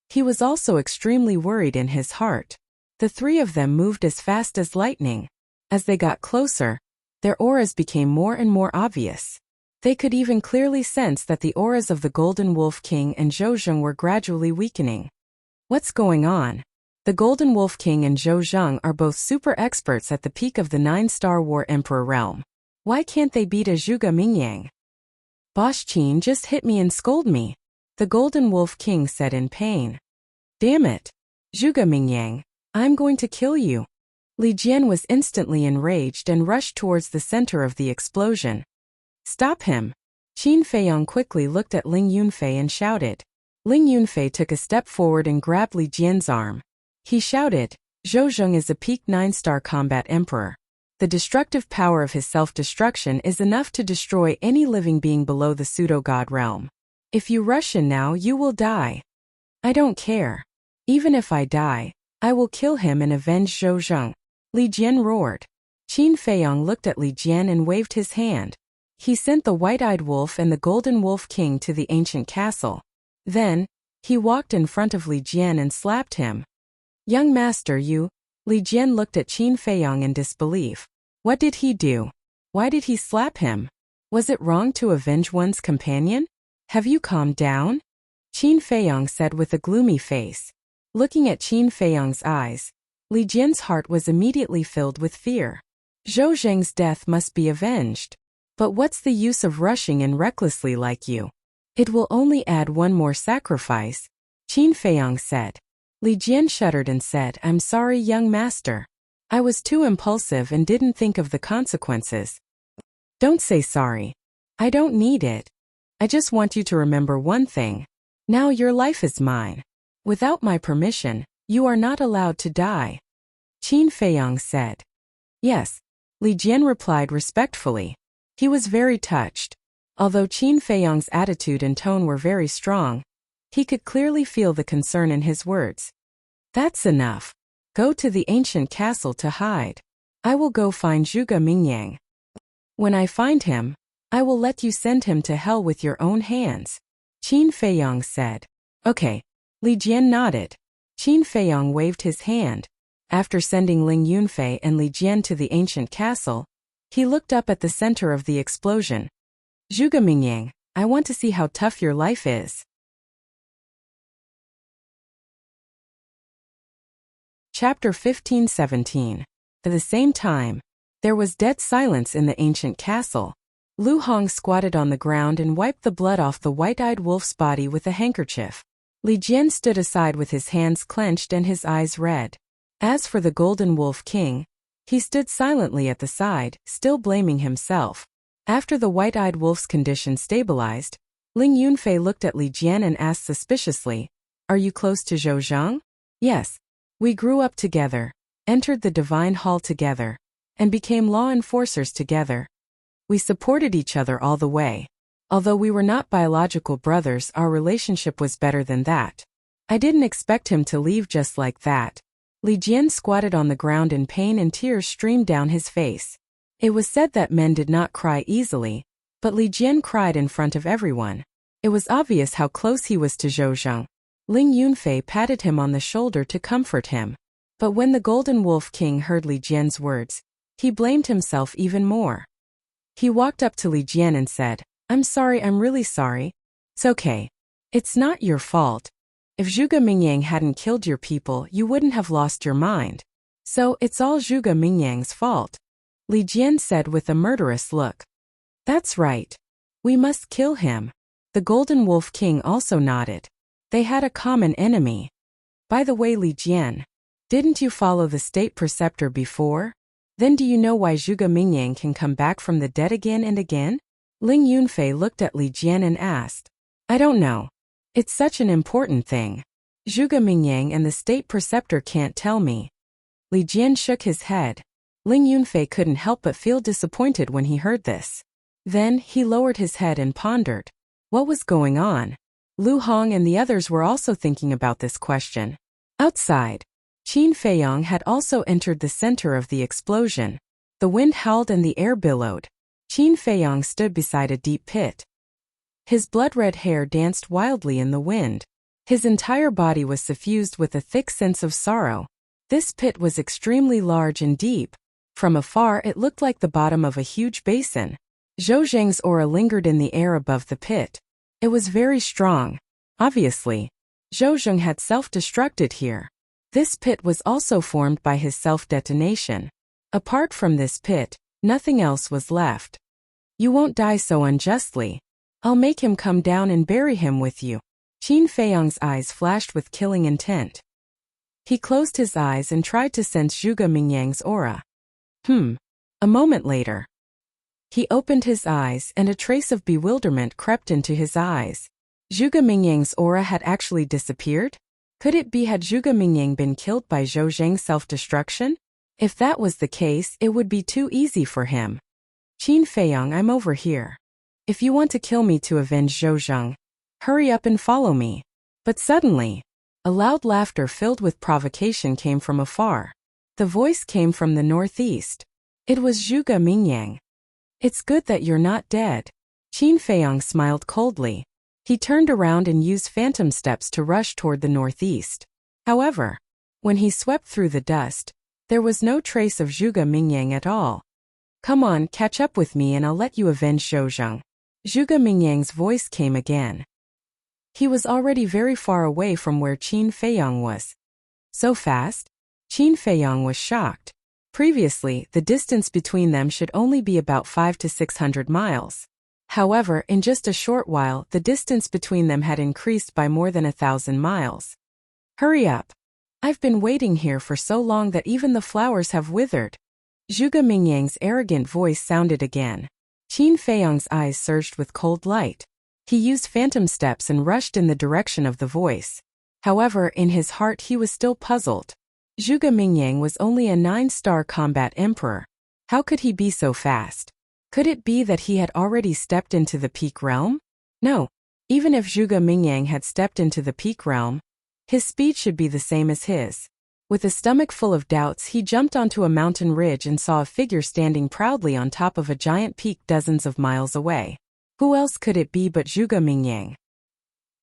He was also extremely worried in his heart. The three of them moved as fast as lightning. As they got closer, their auras became more and more obvious. They could even clearly sense that the auras of the Golden Wolf King and Zhou were gradually weakening. What's going on? The Golden Wolf King and Zhou are both super experts at the peak of the 9-star War Emperor realm. Why can't they beat a Zhuge Mingyang? Boss Qin just hit me and scolded me, the Golden Wolf King said in pain. Damn it! Zhuge Mingyang, I'm going to kill you. Li Jian was instantly enraged and rushed towards the center of the explosion. Stop him! Qin Feiyang quickly looked at Ling Yunfei and shouted. Ling Yunfei took a step forward and grabbed Li Jian's arm. He shouted, Zhou is a peak 9-star combat emperor. The destructive power of his self-destruction is enough to destroy any living being below the pseudo-god realm. If you rush in now, you will die. I don't care. Even if I die, I will kill him and avenge Zhou. Li Jian roared. Qin Feiyang looked at Li Jian and waved his hand. He sent the white-eyed wolf and the Golden Wolf King to the ancient castle. Then, he walked in front of Li Jian and slapped him. Young master, you. Li Jian looked at Qin Feiyang in disbelief. What did he do? Why did he slap him? Was it wrong to avenge one's companion? Have you calmed down? Qin Feiyang said with a gloomy face. Looking at Qin Feiyang's eyes, Li Jian's heart was immediately filled with fear. Zhou Zheng's death must be avenged. But what's the use of rushing in recklessly like you? It will only add one more sacrifice, Qin Feiyang said. Li Jian shuddered and said, I'm sorry, young master. I was too impulsive and didn't think of the consequences. Don't say sorry. I don't need it. I just want you to remember one thing. Now your life is mine. Without my permission, you are not allowed to die. Qin Feiyang said. Yes, Li Jian replied respectfully. He was very touched. Although Qin Feiyang's attitude and tone were very strong, he could clearly feel the concern in his words. That's enough. Go to the ancient castle to hide. I will go find Zhuge Mingyang. When I find him, I will let you send him to hell with your own hands. Qin Feiyang said. Okay. Li Jian nodded. Qin Feiyang waved his hand. After sending Ling Yunfei and Li Jian to the ancient castle, he looked up at the center of the explosion. Zhuge Mingyang, I want to see how tough your life is. Chapter 15-17. At the same time, there was dead silence in the ancient castle. Lu Hong squatted on the ground and wiped the blood off the white-eyed wolf's body with a handkerchief. Li Jian stood aside with his hands clenched and his eyes red. As for the Golden Wolf King, he stood silently at the side, still blaming himself. After the white-eyed wolf's condition stabilized, Ling Yunfei looked at Li Jian and asked suspiciously, Are you close to Zhou? Yes. We grew up together, entered the Divine Hall together, and became law enforcers together. We supported each other all the way. Although we were not biological brothers, our relationship was better than that. I didn't expect him to leave just like that. Li Jian squatted on the ground in pain and tears streamed down his face. It was said that men did not cry easily, but Li Jian cried in front of everyone. It was obvious how close he was to Zhou. Ling Yunfei patted him on the shoulder to comfort him. But when the Golden Wolf King heard Li Jian's words, he blamed himself even more. He walked up to Li Jian and said, I'm sorry, I'm really sorry. It's okay. It's not your fault. If Zhuge Mingyang hadn't killed your people, you wouldn't have lost your mind. So, it's all Zhuge Mingyang's fault. Li Jian said with a murderous look. That's right. We must kill him. The Golden Wolf King also nodded. They had a common enemy. By the way, Li Jian, didn't you follow the state preceptor before? Then do you know why Zhuge Mingyang can come back from the dead again and again? Ling Yunfei looked at Li Jian and asked. I don't know. It's such an important thing. Zhuge Mingyang and the state preceptor can't tell me. Li Jian shook his head. Ling Yunfei couldn't help but feel disappointed when he heard this. Then, he lowered his head and pondered. What was going on? Lu Hong and the others were also thinking about this question. Outside, Qin Feiyong had also entered the center of the explosion. The wind howled and the air billowed. Qin Feiyong stood beside a deep pit. His blood-red hair danced wildly in the wind. His entire body was suffused with a thick sense of sorrow. This pit was extremely large and deep. From afar it looked like the bottom of a huge basin. Zhou Zheng's aura lingered in the air above the pit. It was very strong. Obviously, Zhou Zheng had self-destructed here. This pit was also formed by his self-detonation. Apart from this pit, nothing else was left. You won't die so unjustly. I'll make him come down and bury him with you. Qin Feiyong's eyes flashed with killing intent. He closed his eyes and tried to sense Zhuge Mingyang's aura. A moment later, he opened his eyes and a trace of bewilderment crept into his eyes. Zhuge Mingyang's aura had actually disappeared? Could it be had Zhuge Mingyang been killed by Zhou Zheng's self-destruction? If that was the case, it would be too easy for him. Qin Feiyong, I'm over here. If you want to kill me to avenge Zhou Zheng, hurry up and follow me. But suddenly, a loud laughter filled with provocation came from afar. The voice came from the northeast. It was Zhuge Mingyang. It's good that you're not dead. Qin Feiyong smiled coldly. He turned around and used phantom steps to rush toward the northeast. However, when he swept through the dust, there was no trace of Zhuge Mingyang at all. Come on, catch up with me and I'll let you avenge Zhou Zheng. Zhuge Mingyang's voice came again. He was already very far away from where Qin Feiyong was. So fast? Qin Feiyong was shocked. Previously, the distance between them should only be about 500 to 600 miles. However, in just a short while, the distance between them had increased by more than 1,000 miles. Hurry up. I've been waiting here for so long that even the flowers have withered. Zhuge Mingyang's arrogant voice sounded again. Qin Feiyong's eyes surged with cold light. He used phantom steps and rushed in the direction of the voice. However, in his heart he was still puzzled. Zhuge Mingyang was only a 9-star combat emperor. How could he be so fast? Could it be that he had already stepped into the peak realm? No. Even if Zhuge Mingyang had stepped into the peak realm, his speed should be the same as his. With a stomach full of doubts, he jumped onto a mountain ridge and saw a figure standing proudly on top of a giant peak dozens of miles away. Who else could it be but Zhuge Mingyang?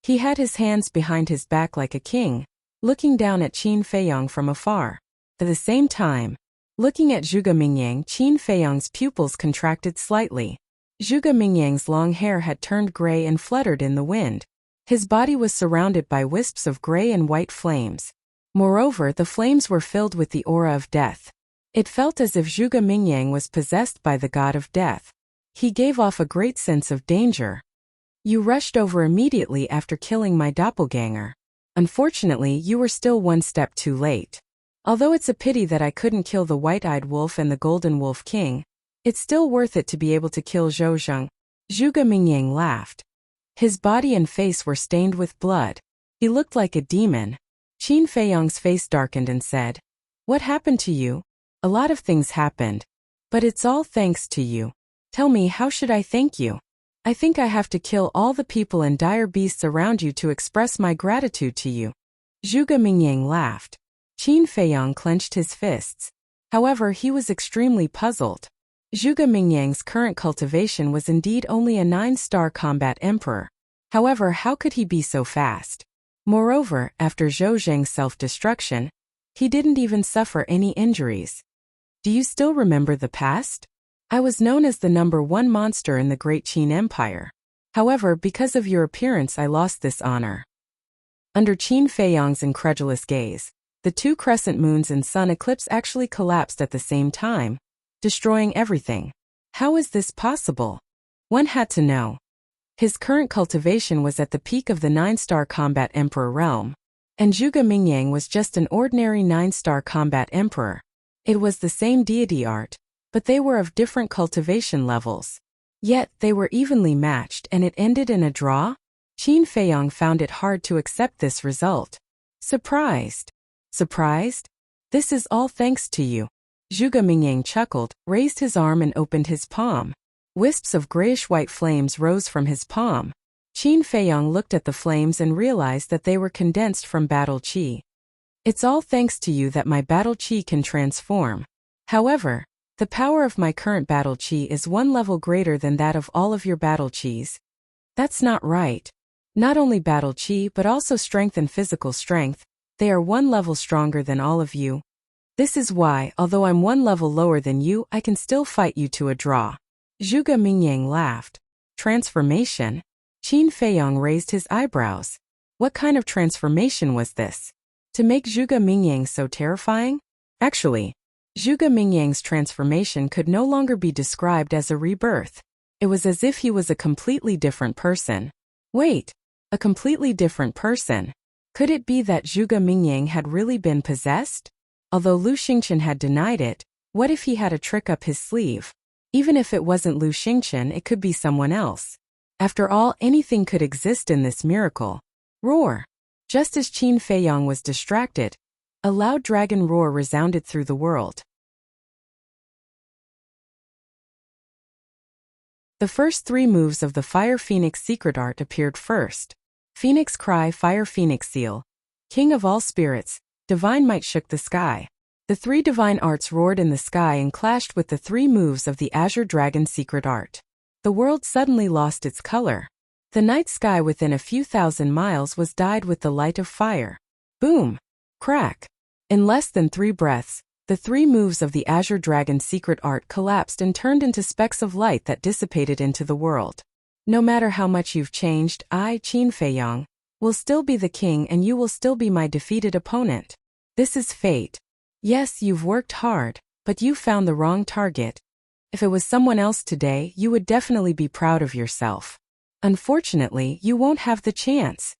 He had his hands behind his back like a king, looking down at Qin Feiyong from afar. At the same time, looking at Zhuge Mingyang, Qin Feiyong's pupils contracted slightly. Zhuge Mingyang's long hair had turned gray and fluttered in the wind. His body was surrounded by wisps of gray and white flames. Moreover, the flames were filled with the aura of death. It felt as if Zhuge Mingyang was possessed by the god of death. He gave off a great sense of danger. You rushed over immediately after killing my doppelganger. Unfortunately, you were still one step too late. Although it's a pity that I couldn't kill the White-Eyed Wolf and the Golden Wolf King, it's still worth it to be able to kill Zhou Zheng. Zhuge Mingyang laughed. His body and face were stained with blood. He looked like a demon. Qin Feiyong's face darkened and said, "What happened to you?" "A lot of things happened. But it's all thanks to you. Tell me, how should I thank you?" "I think I have to kill all the people and dire beasts around you to express my gratitude to you." Zhuge Mingyang laughed. Qin Feiyong clenched his fists. However, he was extremely puzzled. Zhuge Mingyang's current cultivation was indeed only a 9-star combat emperor. However, how could he be so fast? Moreover, after Zhou Zheng's self-destruction, he didn't even suffer any injuries. "Do you still remember the past? I was known as the #1 monster in the Great Qin Empire. However, because of your appearance I lost this honor." Under Qin Feiyang's incredulous gaze, the two crescent moons and sun eclipse actually collapsed at the same time, destroying everything. How is this possible? One had to know. His current cultivation was at the peak of the 9-star combat emperor realm, and Zhuge Mingyang was just an ordinary 9-star combat emperor. It was the same deity art, but they were of different cultivation levels. Yet, they were evenly matched and it ended in a draw? Qin Feiyang found it hard to accept this result. Surprised? Surprised? This is all thanks to you. Zhuge Mingyang chuckled, raised his arm and opened his palm. Wisps of grayish-white flames rose from his palm. Qin Feiyang looked at the flames and realized that they were condensed from battle qi. It's all thanks to you that my battle qi can transform. However, the power of my current battle qi is one level greater than that of all of your battle qis. That's not right. Not only battle qi but also strength and physical strength, they are one level stronger than all of you. This is why, although I'm one level lower than you, I can still fight you to a draw. Zhuge Mingyang laughed. Transformation? Qin Feiyang raised his eyebrows. What kind of transformation was this? To make Zhuge Mingyang so terrifying? Actually, Zhuge Mingyang's transformation could no longer be described as a rebirth. It was as if he was a completely different person. Wait, a completely different person? Could it be that Zhuge Mingyang had really been possessed? Although Lu Xingqian had denied it, what if he had a trick up his sleeve? Even if it wasn't Lu Xingqian, it could be someone else. After all, anything could exist in this miracle. Roar! Just as Qin Feiyang was distracted, a loud dragon roar resounded through the world. The first 3 moves of the Fire Phoenix secret art appeared first. Phoenix Cry, Fire Phoenix Seal. King of all spirits, divine might shook the sky. The 3 divine arts roared in the sky and clashed with the 3 moves of the Azure Dragon secret art. The world suddenly lost its color. The night sky within a few thousand miles was dyed with the light of fire. Boom! Crack! In less than 3 breaths, the 3 moves of the Azure Dragon secret art collapsed and turned into specks of light that dissipated into the world. No matter how much you've changed, I, Qin Feiyang, will still be the king and you will still be my defeated opponent. This is fate. Yes, you've worked hard, but you found the wrong target. If it was someone else today, you would definitely be proud of yourself. Unfortunately, you won't have the chance.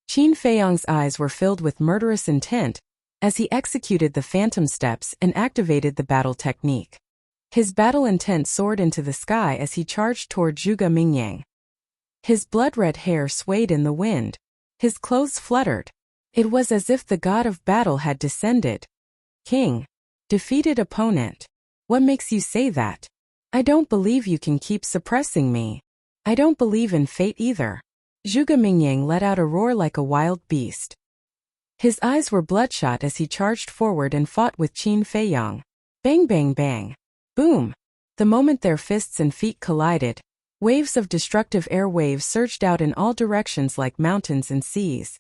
Qin Feiyang's eyes were filled with murderous intent as he executed the phantom steps and activated the battle technique. His battle intent soared into the sky as he charged toward Zhuge Mingyang. His blood-red hair swayed in the wind. His clothes fluttered. It was as if the god of battle had descended. King. Defeated opponent. What makes you say that? I don't believe you can keep suppressing me. I don't believe in fate either. Zhuge Mingyang let out a roar like a wild beast. His eyes were bloodshot as he charged forward and fought with Qin Feiyang. Bang bang bang. Boom. The moment their fists and feet collided, waves of destructive air waves surged out in all directions like mountains and seas.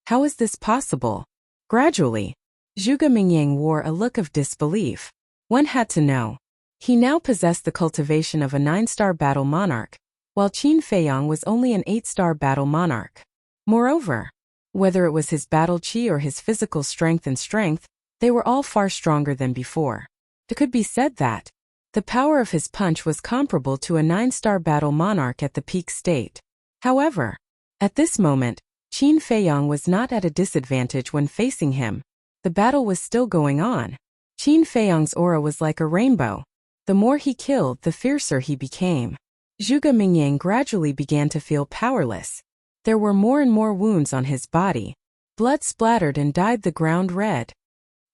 How is this possible? Gradually, Zhuge Mingyang wore a look of disbelief. One had to know. He now possessed the cultivation of a 9-star battle monarch, while Qin Feiyang was only an 8-star battle monarch. Moreover, whether it was his battle qi or his physical strength, they were all far stronger than before. It could be said that the power of his punch was comparable to a 9-star battle monarch at the peak state. However, at this moment, Qin Feiyang was not at a disadvantage when facing him. The battle was still going on. Qin Feiyang's aura was like a rainbow. The more he killed, the fiercer he became. Zhuge Mingyang gradually began to feel powerless. There were more and more wounds on his body. Blood splattered and dyed the ground red.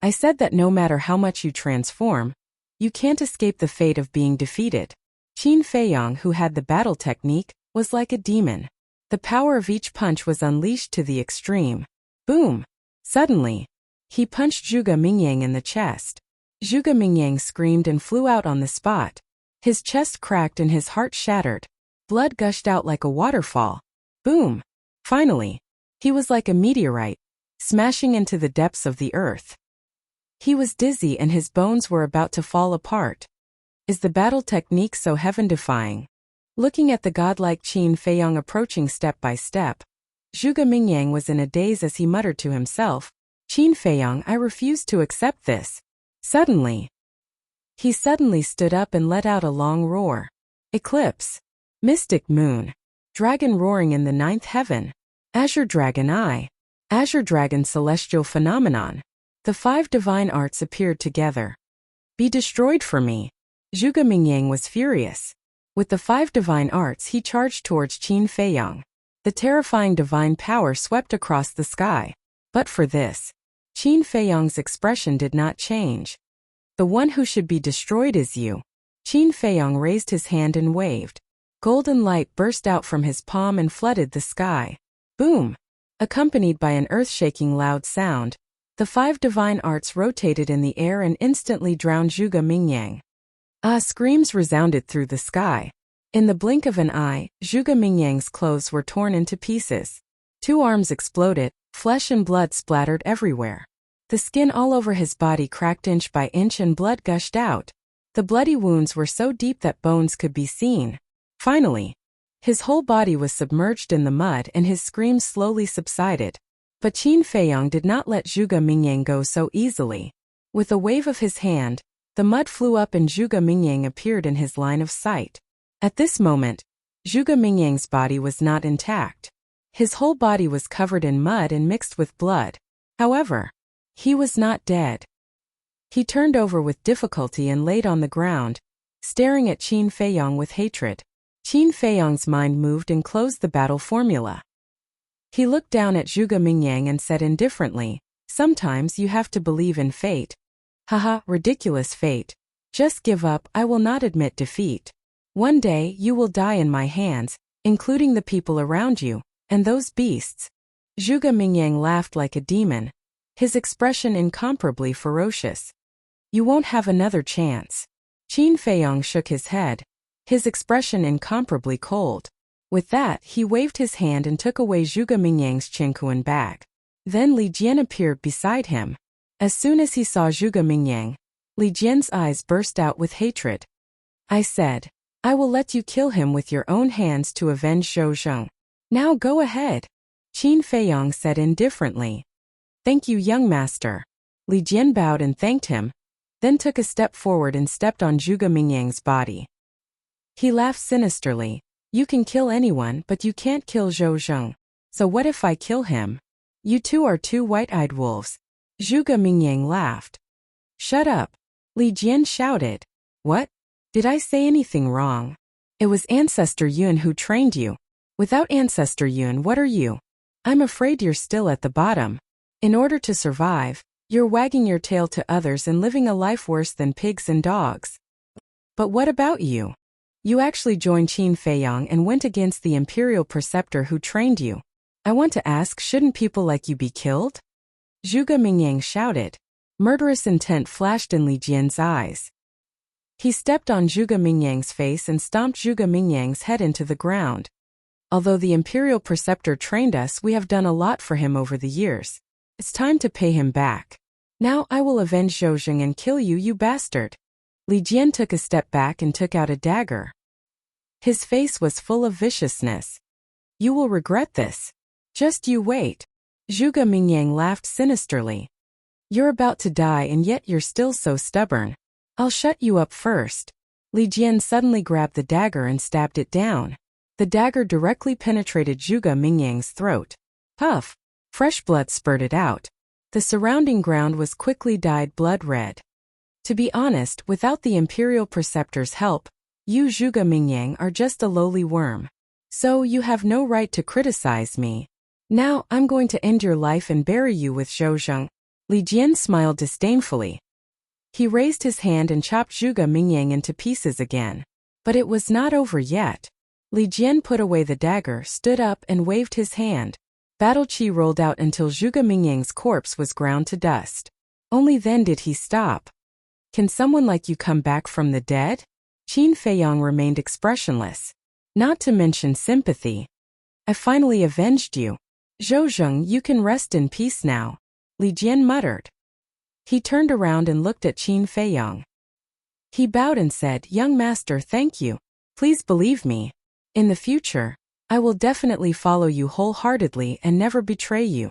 I said that no matter how much you transform, you can't escape the fate of being defeated. Qin Feiyang, who had the battle technique, was like a demon. The power of each punch was unleashed to the extreme. Boom! Suddenly, he punched Zhuge Mingyang in the chest. Zhuge Mingyang screamed and flew out on the spot. His chest cracked and his heart shattered. Blood gushed out like a waterfall. Boom! Finally, he was like a meteorite, smashing into the depths of the earth. He was dizzy and his bones were about to fall apart. Is the battle technique so heaven-defying? Looking at the godlike Qin Feiyang approaching step by step, Zhuge Mingyang was in a daze as he muttered to himself, Qin Feiyang, I refuse to accept this. Suddenly, he stood up and let out a long roar. Eclipse. Mystic moon. Dragon roaring in the ninth heaven. Azure dragon eye. Azure dragon celestial phenomenon. The 5 divine arts appeared together. Be destroyed for me. Zhuge Mingyang was furious. With the 5 divine arts he charged towards Qin Feiyang. The terrifying divine power swept across the sky. But for this, Qin Feiyang's expression did not change. The one who should be destroyed is you. Qin Feiyang raised his hand and waved. Golden light burst out from his palm and flooded the sky. Boom! Accompanied by an earth-shaking loud sound, the 5 divine arts rotated in the air and instantly drowned Zhuge Mingyang. Screams resounded through the sky. In the blink of an eye, Zhuge Mingyang's clothes were torn into pieces. 2 arms exploded, flesh and blood splattered everywhere. The skin all over his body cracked inch by inch and blood gushed out. The bloody wounds were so deep that bones could be seen. Finally, his whole body was submerged in the mud and his screams slowly subsided. But Qin Feiyang did not let Zhuge Mingyang go so easily. With a wave of his hand, the mud flew up and Zhuge Mingyang appeared in his line of sight. At this moment, Zhuge Mingyang's body was not intact. His whole body was covered in mud and mixed with blood. However, he was not dead. He turned over with difficulty and laid on the ground, staring at Qin Feiyang with hatred. Qin Feiyang's mind moved and closed the battle formula. He looked down at Zhuge Mingyang and said indifferently, sometimes you have to believe in fate. Haha, ridiculous fate. Just give up, I will not admit defeat. One day you will die in my hands, including the people around you, and those beasts. Zhuge Mingyang laughed like a demon, his expression incomparably ferocious. You won't have another chance. Qin Feiyang shook his head, his expression incomparably cold. With that, he waved his hand and took away Zhuge Mingyang's Qingkuan bag. Then Li Jian appeared beside him. As soon as he saw Zhuge Mingyang, Li Jian's eyes burst out with hatred. I said, I will let you kill him with your own hands to avenge Zhou Zheng. Now go ahead. Qin Feiyang said indifferently. Thank you, young master. Li Jian bowed and thanked him, then took a step forward and stepped on Zhuge Mingyang's body. He laughed sinisterly. You can kill anyone, but you can't kill Zhou Zheng. So what if I kill him? You two are 2 white-eyed wolves. Zhuge Mingyang laughed. Shut up. Li Jian shouted. What? Did I say anything wrong? It was Ancestor Yun who trained you. Without Ancestor Yun, what are you? I'm afraid you're still at the bottom. In order to survive, you're wagging your tail to others and living a life worse than pigs and dogs. But what about you? You actually joined Qin Feiyang and went against the Imperial Preceptor who trained you. I want to ask, shouldn't people like you be killed? Zhuge Mingyang shouted. Murderous intent flashed in Li Jian's eyes. He stepped on Zhuge Mingyang's face and stomped Zhuge Mingyang's head into the ground. Although the Imperial Preceptor trained us, we have done a lot for him over the years. It's time to pay him back. Now I will avenge Zhou Zheng and kill you, you bastard. Li Jian took a step back and took out a dagger. His face was full of viciousness. You will regret this. Just you wait. Zhuge Mingyang laughed sinisterly. You're about to die and yet you're still so stubborn. I'll shut you up first. Li Jian suddenly grabbed the dagger and stabbed it down. The dagger directly penetrated Zhuge Mingyang's throat. Puff! Fresh blood spurted out. The surrounding ground was quickly dyed blood red. To be honest, without the Imperial Preceptor's help, you Zhuge Mingyang are just a lowly worm. So you have no right to criticize me. Now I'm going to end your life and bury you with Zhou Zheng. Li Jian smiled disdainfully. He raised his hand and chopped Zhuge Mingyang into pieces again. But it was not over yet. Li Jian put away the dagger, stood up and waved his hand. Battle chi rolled out until Zhuge Mingyang's corpse was ground to dust. Only then did he stop. Can someone like you come back from the dead? Qin Feiyang remained expressionless. Not to mention sympathy. I finally avenged you. Zhou Zheng, you can rest in peace now. Li Jian muttered. He turned around and looked at Qin Feiyang. He bowed and said, Young master, thank you. Please believe me. In the future, I will definitely follow you wholeheartedly and never betray you.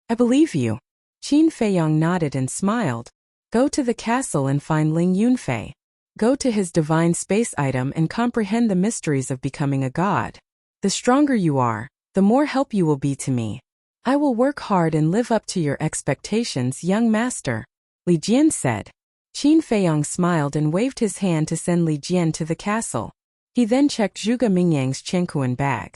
I believe you. Qin Feiyang nodded and smiled. Go to the castle and find Ling Yunfei. Go to his divine space item and comprehend the mysteries of becoming a god. The stronger you are, the more help you will be to me. I will work hard and live up to your expectations, young master, Li Jian said. Qin Feiyang smiled and waved his hand to send Li Jian to the castle. He then checked Zhuge Mingyang's Qiankuan bag.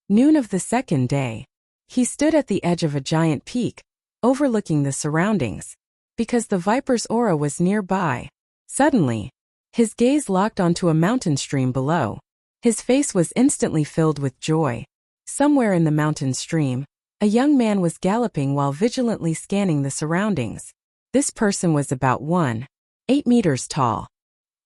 Noon of the second day. He stood at the edge of a giant peak, overlooking the surroundings. Because the viper's aura was nearby, suddenly, his gaze locked onto a mountain stream below. His face was instantly filled with joy. Somewhere in the mountain stream, a young man was galloping while vigilantly scanning the surroundings. This person was about 1.8 meters tall.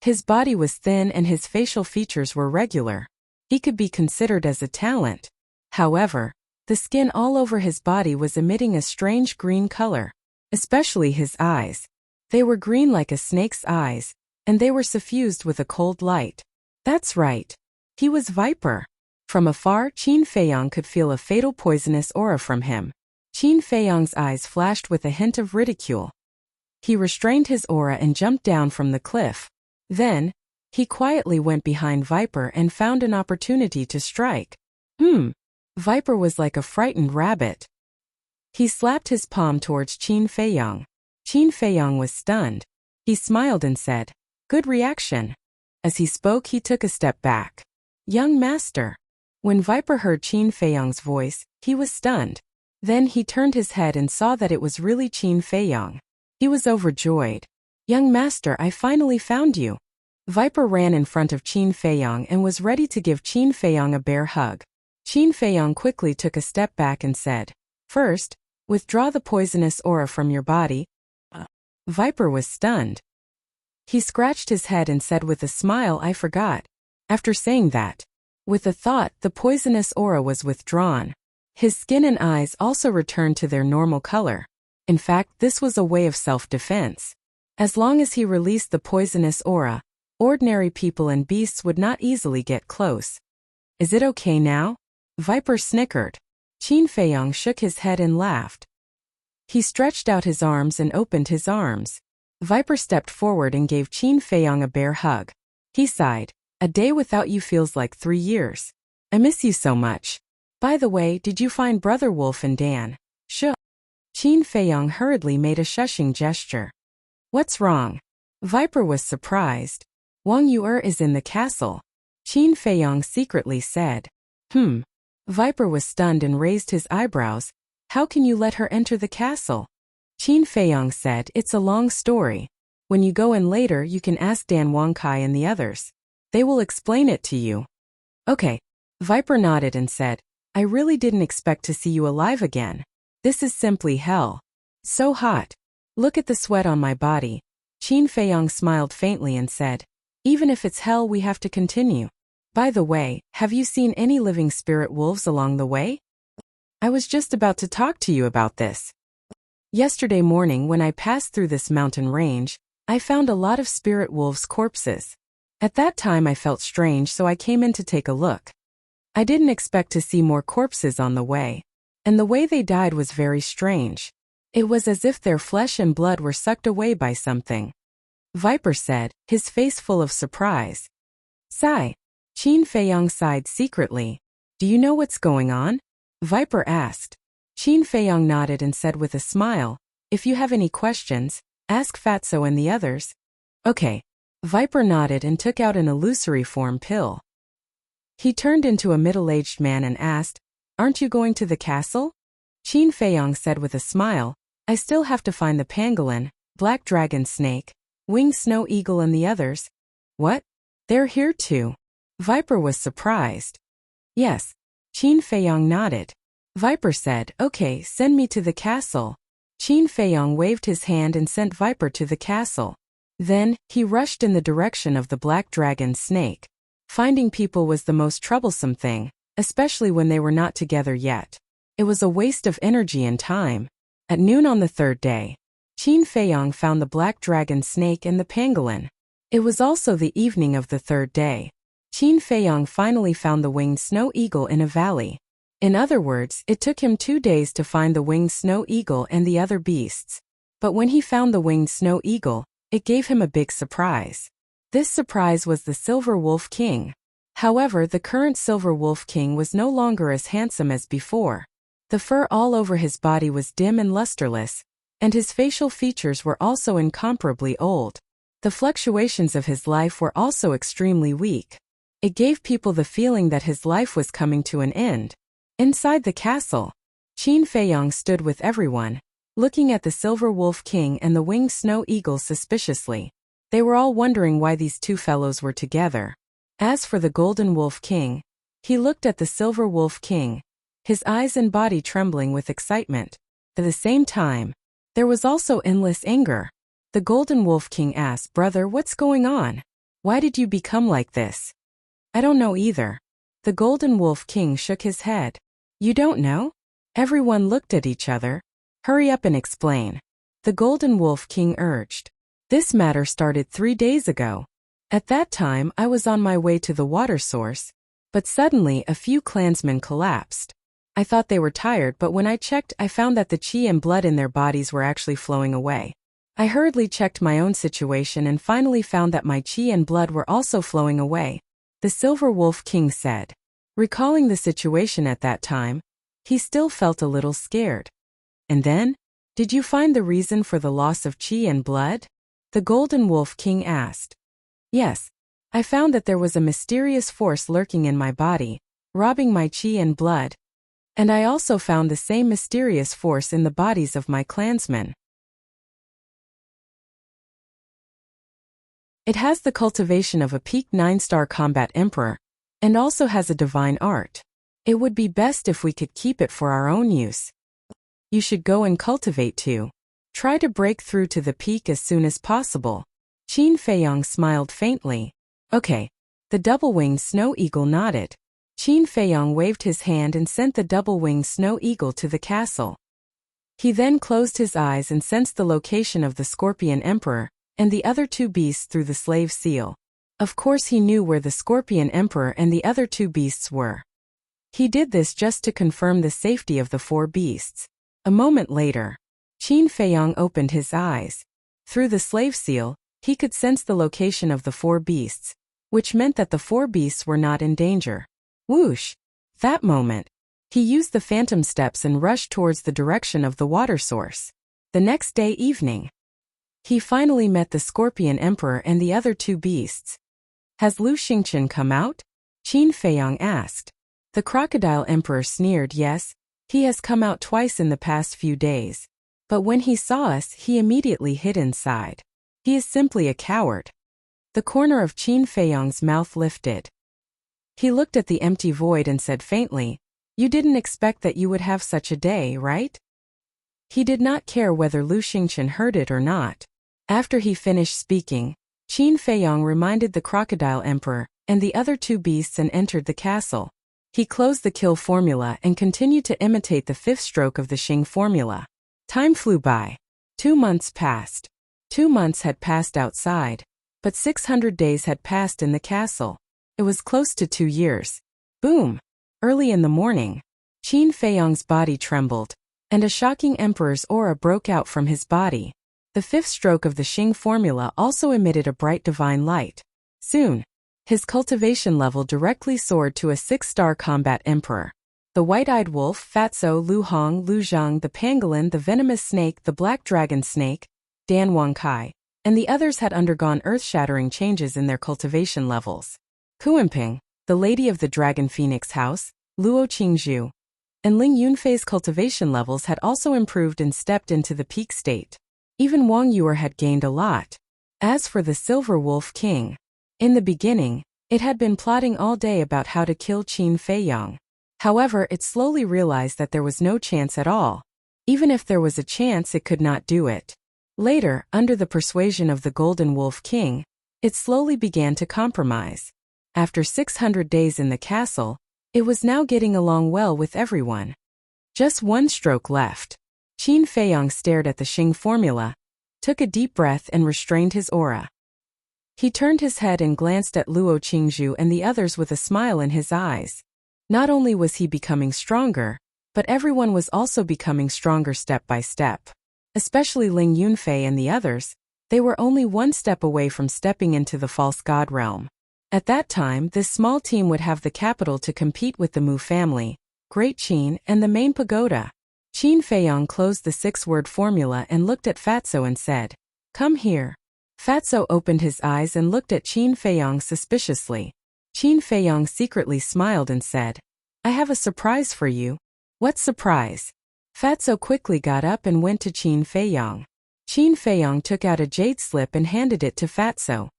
His body was thin and his facial features were regular. He could be considered as a talent. However, the skin all over his body was emitting a strange green color, especially his eyes. They were green like a snake's eyes, and they were suffused with a cold light. That's right. He was Viper. From afar, Qin Feiyang could feel a fatal poisonous aura from him. Qin Feiyang's eyes flashed with a hint of ridicule. He restrained his aura and jumped down from the cliff. Then, he quietly went behind Viper and found an opportunity to strike. Viper was like a frightened rabbit. He slapped his palm towards Qin Feiyang. Qin Feiyang was stunned. He smiled and said, "Good reaction." As he spoke, he took a step back. "Young master." When Viper heard Qin Feiyang's voice, he was stunned. Then he turned his head and saw that it was really Qin Feiyang. He was overjoyed. "Young master, I finally found you." Viper ran in front of Qin Feiyang and was ready to give Qin Feiyang a bear hug. Qin Feiyang quickly took a step back and said, "First, withdraw the poisonous aura from your body." Viper was stunned. He scratched his head and said with a smile, "I forgot." After saying that, with a thought, the poisonous aura was withdrawn. His skin and eyes also returned to their normal color. In fact, this was a way of self-defense. As long as he released the poisonous aura, ordinary people and beasts would not easily get close. "Is it okay now?" Viper snickered. Qin Feiyang shook his head and laughed. He stretched out his arms and opened his arms. Viper stepped forward and gave Qin Feiyang a bear hug. He sighed. "A day without you feels like 3 years. I miss you so much. By the way, did you find Brother Wolf and Dan?" "Sure." Qin Feiyang hurriedly made a shushing gesture. "What's wrong?" Viper was surprised. "Wang Yu'er is in the castle," Qin Feiyang secretly said. Viper was stunned and raised his eyebrows. "How can you let her enter the castle?" Qin Feiyang said, "It's a long story. When you go in later, you can ask Dan Wangkai and the others. They will explain it to you." "Okay." Viper nodded and said, "I really didn't expect to see you alive again. This is simply hell. So hot. Look at the sweat on my body." Qin Feiyang smiled faintly and said, "Even if it's hell, we have to continue. By the way, have you seen any living spirit wolves along the way?" "I was just about to talk to you about this. Yesterday morning when I passed through this mountain range, I found a lot of spirit wolves' corpses. At that time I felt strange, so I came in to take a look. I didn't expect to see more corpses on the way, and the way they died was very strange. It was as if their flesh and blood were sucked away by something." Viper said, his face full of surprise. "Sigh." Qin Feiyang sighed secretly. "Do you know what's going on?" Viper asked. Qin Feiyang nodded and said with a smile, "If you have any questions, ask Fatso and the others." "Okay." Viper nodded and took out an illusory form pill. He turned into a middle-aged man and asked, "Aren't you going to the castle?" Qin Feiyang said with a smile, "I still have to find the pangolin, black dragon snake, winged snow eagle and the others." "What? They're here too?" Viper was surprised. "Yes." Qin Feiyang nodded. Viper said, "Okay, send me to the castle." Qin Feiyang waved his hand and sent Viper to the castle. Then, he rushed in the direction of the black dragon snake. Finding people was the most troublesome thing, especially when they were not together yet. It was a waste of energy and time. At noon on the third day, Qin Feiyang found the black dragon snake and the pangolin. It was also the evening of the third day. Qin Feiyang finally found the winged snow eagle in a valley. In other words, it took him 2 days to find the winged snow eagle and the other beasts. But when he found the winged snow eagle, it gave him a big surprise. This surprise was the Silver Wolf King. However, the current Silver Wolf King was no longer as handsome as before. The fur all over his body was dim and lusterless, and his facial features were also incomparably old. The fluctuations of his life were also extremely weak. It gave people the feeling that his life was coming to an end. Inside the castle, Qin Feiyang stood with everyone, looking at the Silver Wolf King and the winged snow eagle suspiciously. They were all wondering why these two fellows were together. As for the Golden Wolf King, he looked at the Silver Wolf King, his eyes and body trembling with excitement. At the same time, there was also endless anger. The Golden Wolf King asked, "Brother, what's going on? Why did you become like this?" "I don't know either." The Golden Wolf King shook his head. "You don't know?" Everyone looked at each other. "Hurry up and explain." The Golden Wolf King urged. "This matter started 3 days ago. At that time, I was on my way to the water source, but suddenly a few clansmen collapsed. I thought they were tired, but when I checked, I found that the qi and blood in their bodies were actually flowing away. I hurriedly checked my own situation and finally found that my qi and blood were also flowing away," the Silver Wolf King said. Recalling the situation at that time, he still felt a little scared. "And then? Did you find the reason for the loss of qi and blood?" the Golden Wolf King asked. "Yes. I found that there was a mysterious force lurking in my body, robbing my qi and blood. And I also found the same mysterious force in the bodies of my clansmen. It has the cultivation of a peak 9-star combat emperor, and also has a divine art. It would be best if we could keep it for our own use. You should go and cultivate too. Try to break through to the peak as soon as possible." Qin Feiyang smiled faintly. "Okay." The double-winged snow eagle nodded. Qin Feiyang waved his hand and sent the double-winged snow eagle to the castle. He then closed his eyes and sensed the location of the Scorpion Emperor and the other 2 beasts through the slave seal. Of course he knew where the Scorpion Emperor and the other 2 beasts were. He did this just to confirm the safety of the 4 beasts. A moment later, Qin Feiyang opened his eyes. Through the slave seal, he could sense the location of the 4 beasts, which meant that the 4 beasts were not in danger. Whoosh! That moment, he used the phantom steps and rushed towards the direction of the water source. The next day evening, he finally met the Scorpion Emperor and the other 2 beasts. "Has Lu Xingqian come out?" Qin Feiyang asked. The Crocodile Emperor sneered. "Yes, he has come out twice in the past few days. But when he saw us, he immediately hid inside. He is simply a coward." The corner of Qin Feiyang's mouth lifted. He looked at the empty void and said faintly, "You didn't expect that you would have such a day, right?" He did not care whether Lu Xingqian heard it or not. After he finished speaking, Qin Feiyang reminded the Crocodile Emperor and the other 2 beasts and entered the castle. He closed the kill formula and continued to imitate the 5th stroke of the Xing formula. Time flew by. 2 months passed. 2 months had passed outside, but 600 days had passed in the castle. It was close to 2 years. Boom! Early in the morning, Qin Feiyang's body trembled, and a shocking emperor's aura broke out from his body. The 5th stroke of the Xing formula also emitted a bright divine light. Soon, his cultivation level directly soared to a 6-star combat emperor. The white-eyed wolf, Fatso, Lu Hong, Lu Zhang, the pangolin, the venomous snake, the black dragon snake, Dan Wangkai, and the others had undergone earth-shattering changes in their cultivation levels. Kuimping, the lady of the dragon phoenix house, Luo Qingzhu, and Ling Yunfei's cultivation levels had also improved and stepped into the peak state. Even Wang Yuer had gained a lot. As for the Silver Wolf King, in the beginning, it had been plotting all day about how to kill Qin Feiyang. However, it slowly realized that there was no chance at all. Even if there was a chance, it could not do it. Later, under the persuasion of the Golden Wolf King, it slowly began to compromise. After 600 days in the castle, it was now getting along well with everyone. Just 1 stroke left. Qin Feiyang stared at the Xing formula, took a deep breath and restrained his aura. He turned his head and glanced at Luo Qingzhu and the others with a smile in his eyes. Not only was he becoming stronger, but everyone was also becoming stronger step by step. Especially Ling Yunfei and the others, they were only one step away from stepping into the false god realm. At that time, this small team would have the capital to compete with the Mu family, Great Qin, and the main pagoda. Qin Feiyong closed the 6-word formula and looked at Fatso and said, "Come here." Fatso opened his eyes and looked at Qin Feiyong suspiciously. Qin Feiyong secretly smiled and said, "I have a surprise for you." "What surprise?" Fatso quickly got up and went to Qin Feiyong. Qin Feiyong took out a jade slip and handed it to Fatso.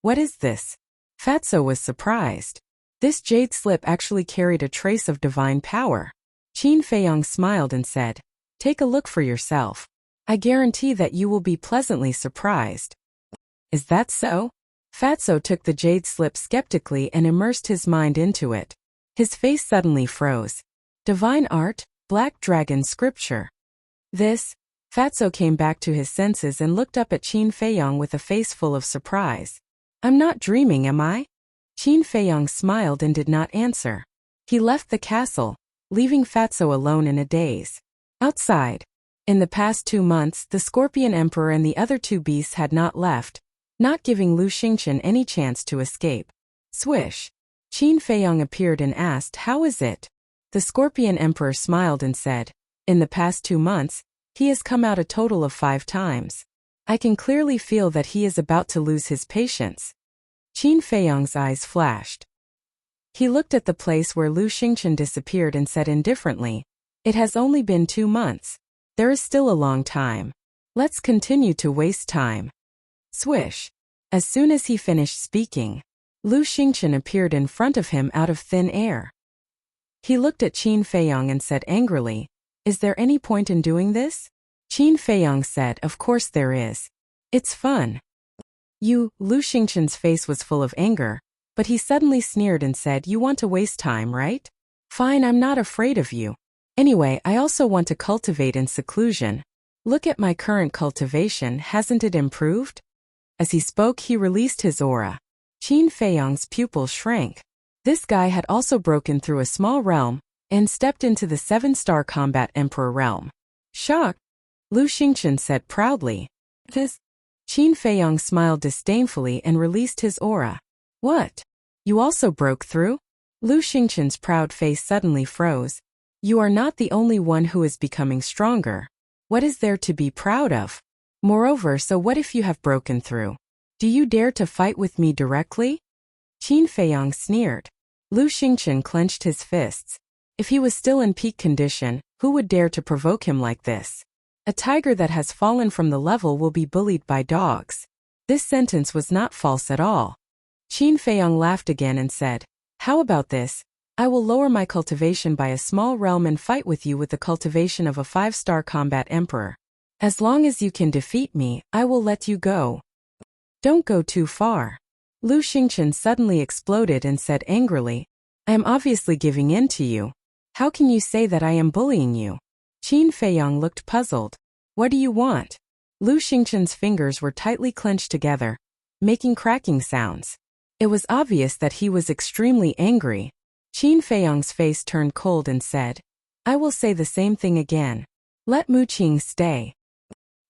"What is this?" Fatso was surprised. This jade slip actually carried a trace of divine power. Qin Feiyong smiled and said, "Take a look for yourself. I guarantee that you will be pleasantly surprised." "Is that so?" Fatso took the jade slip skeptically and immersed his mind into it. His face suddenly froze. Divine art, Black Dragon scripture. This? Fatso came back to his senses and looked up at Qin Feiyong with a face full of surprise. "I'm not dreaming, am I?" Qin Feiyong smiled and did not answer. He left the castle, leaving Fatso alone in a daze. Outside. In the past 2 months, the Scorpion Emperor and the other 2 beasts had not left, not giving Lu Xingchen any chance to escape. Swish. Qin Feiyong appeared and asked, "How is it?" The Scorpion Emperor smiled and said, "In the past 2 months, he has come out a total of 5 times. I can clearly feel that he is about to lose his patience." Qin Feiyong's eyes flashed. He looked at the place where Lu Xingchen disappeared and said indifferently, "It has only been 2 months. There is still a long time. Let's continue to waste time." Swish. As soon as he finished speaking, Lu Xingchen appeared in front of him out of thin air. He looked at Qin Feiyong and said angrily, "Is there any point in doing this?" Qin Feiyong said, "Of course there is. It's fun." Lu Xingchen's face was full of anger, but he suddenly sneered and said, "You want to waste time, right? Fine, I'm not afraid of you. Anyway, I also want to cultivate in seclusion. Look at my current cultivation, hasn't it improved?" As he spoke, he released his aura. Qin Feiyong's pupils shrank. This guy had also broken through a small realm and stepped into the 7-star combat emperor realm. Shocked, Lu Xingchen said proudly, "This?" Qin Feiyong smiled disdainfully and released his aura. "What? You also broke through?" Lu Xingchen's proud face suddenly froze. "You are not the only one who is becoming stronger. What is there to be proud of? Moreover, so what if you have broken through? Do you dare to fight with me directly?" Qin Feiyong sneered. Lu Xingchen clenched his fists. If he was still in peak condition, who would dare to provoke him like this? A tiger that has fallen from the level will be bullied by dogs. This sentence was not false at all. Qin Feiyong laughed again and said, "How about this? I will lower my cultivation by a small realm and fight with you with the cultivation of a 5-star combat emperor. As long as you can defeat me, I will let you go." "Don't go too far." Lu Xingchen suddenly exploded and said angrily, "I am obviously giving in to you. How can you say that I am bullying you?" Qin Feiyong looked puzzled. "What do you want?" Lu Xingchen's fingers were tightly clenched together, making cracking sounds. It was obvious that he was extremely angry. Qin Feiyong's face turned cold and said, "I will say the same thing again. Let Mu Qing stay."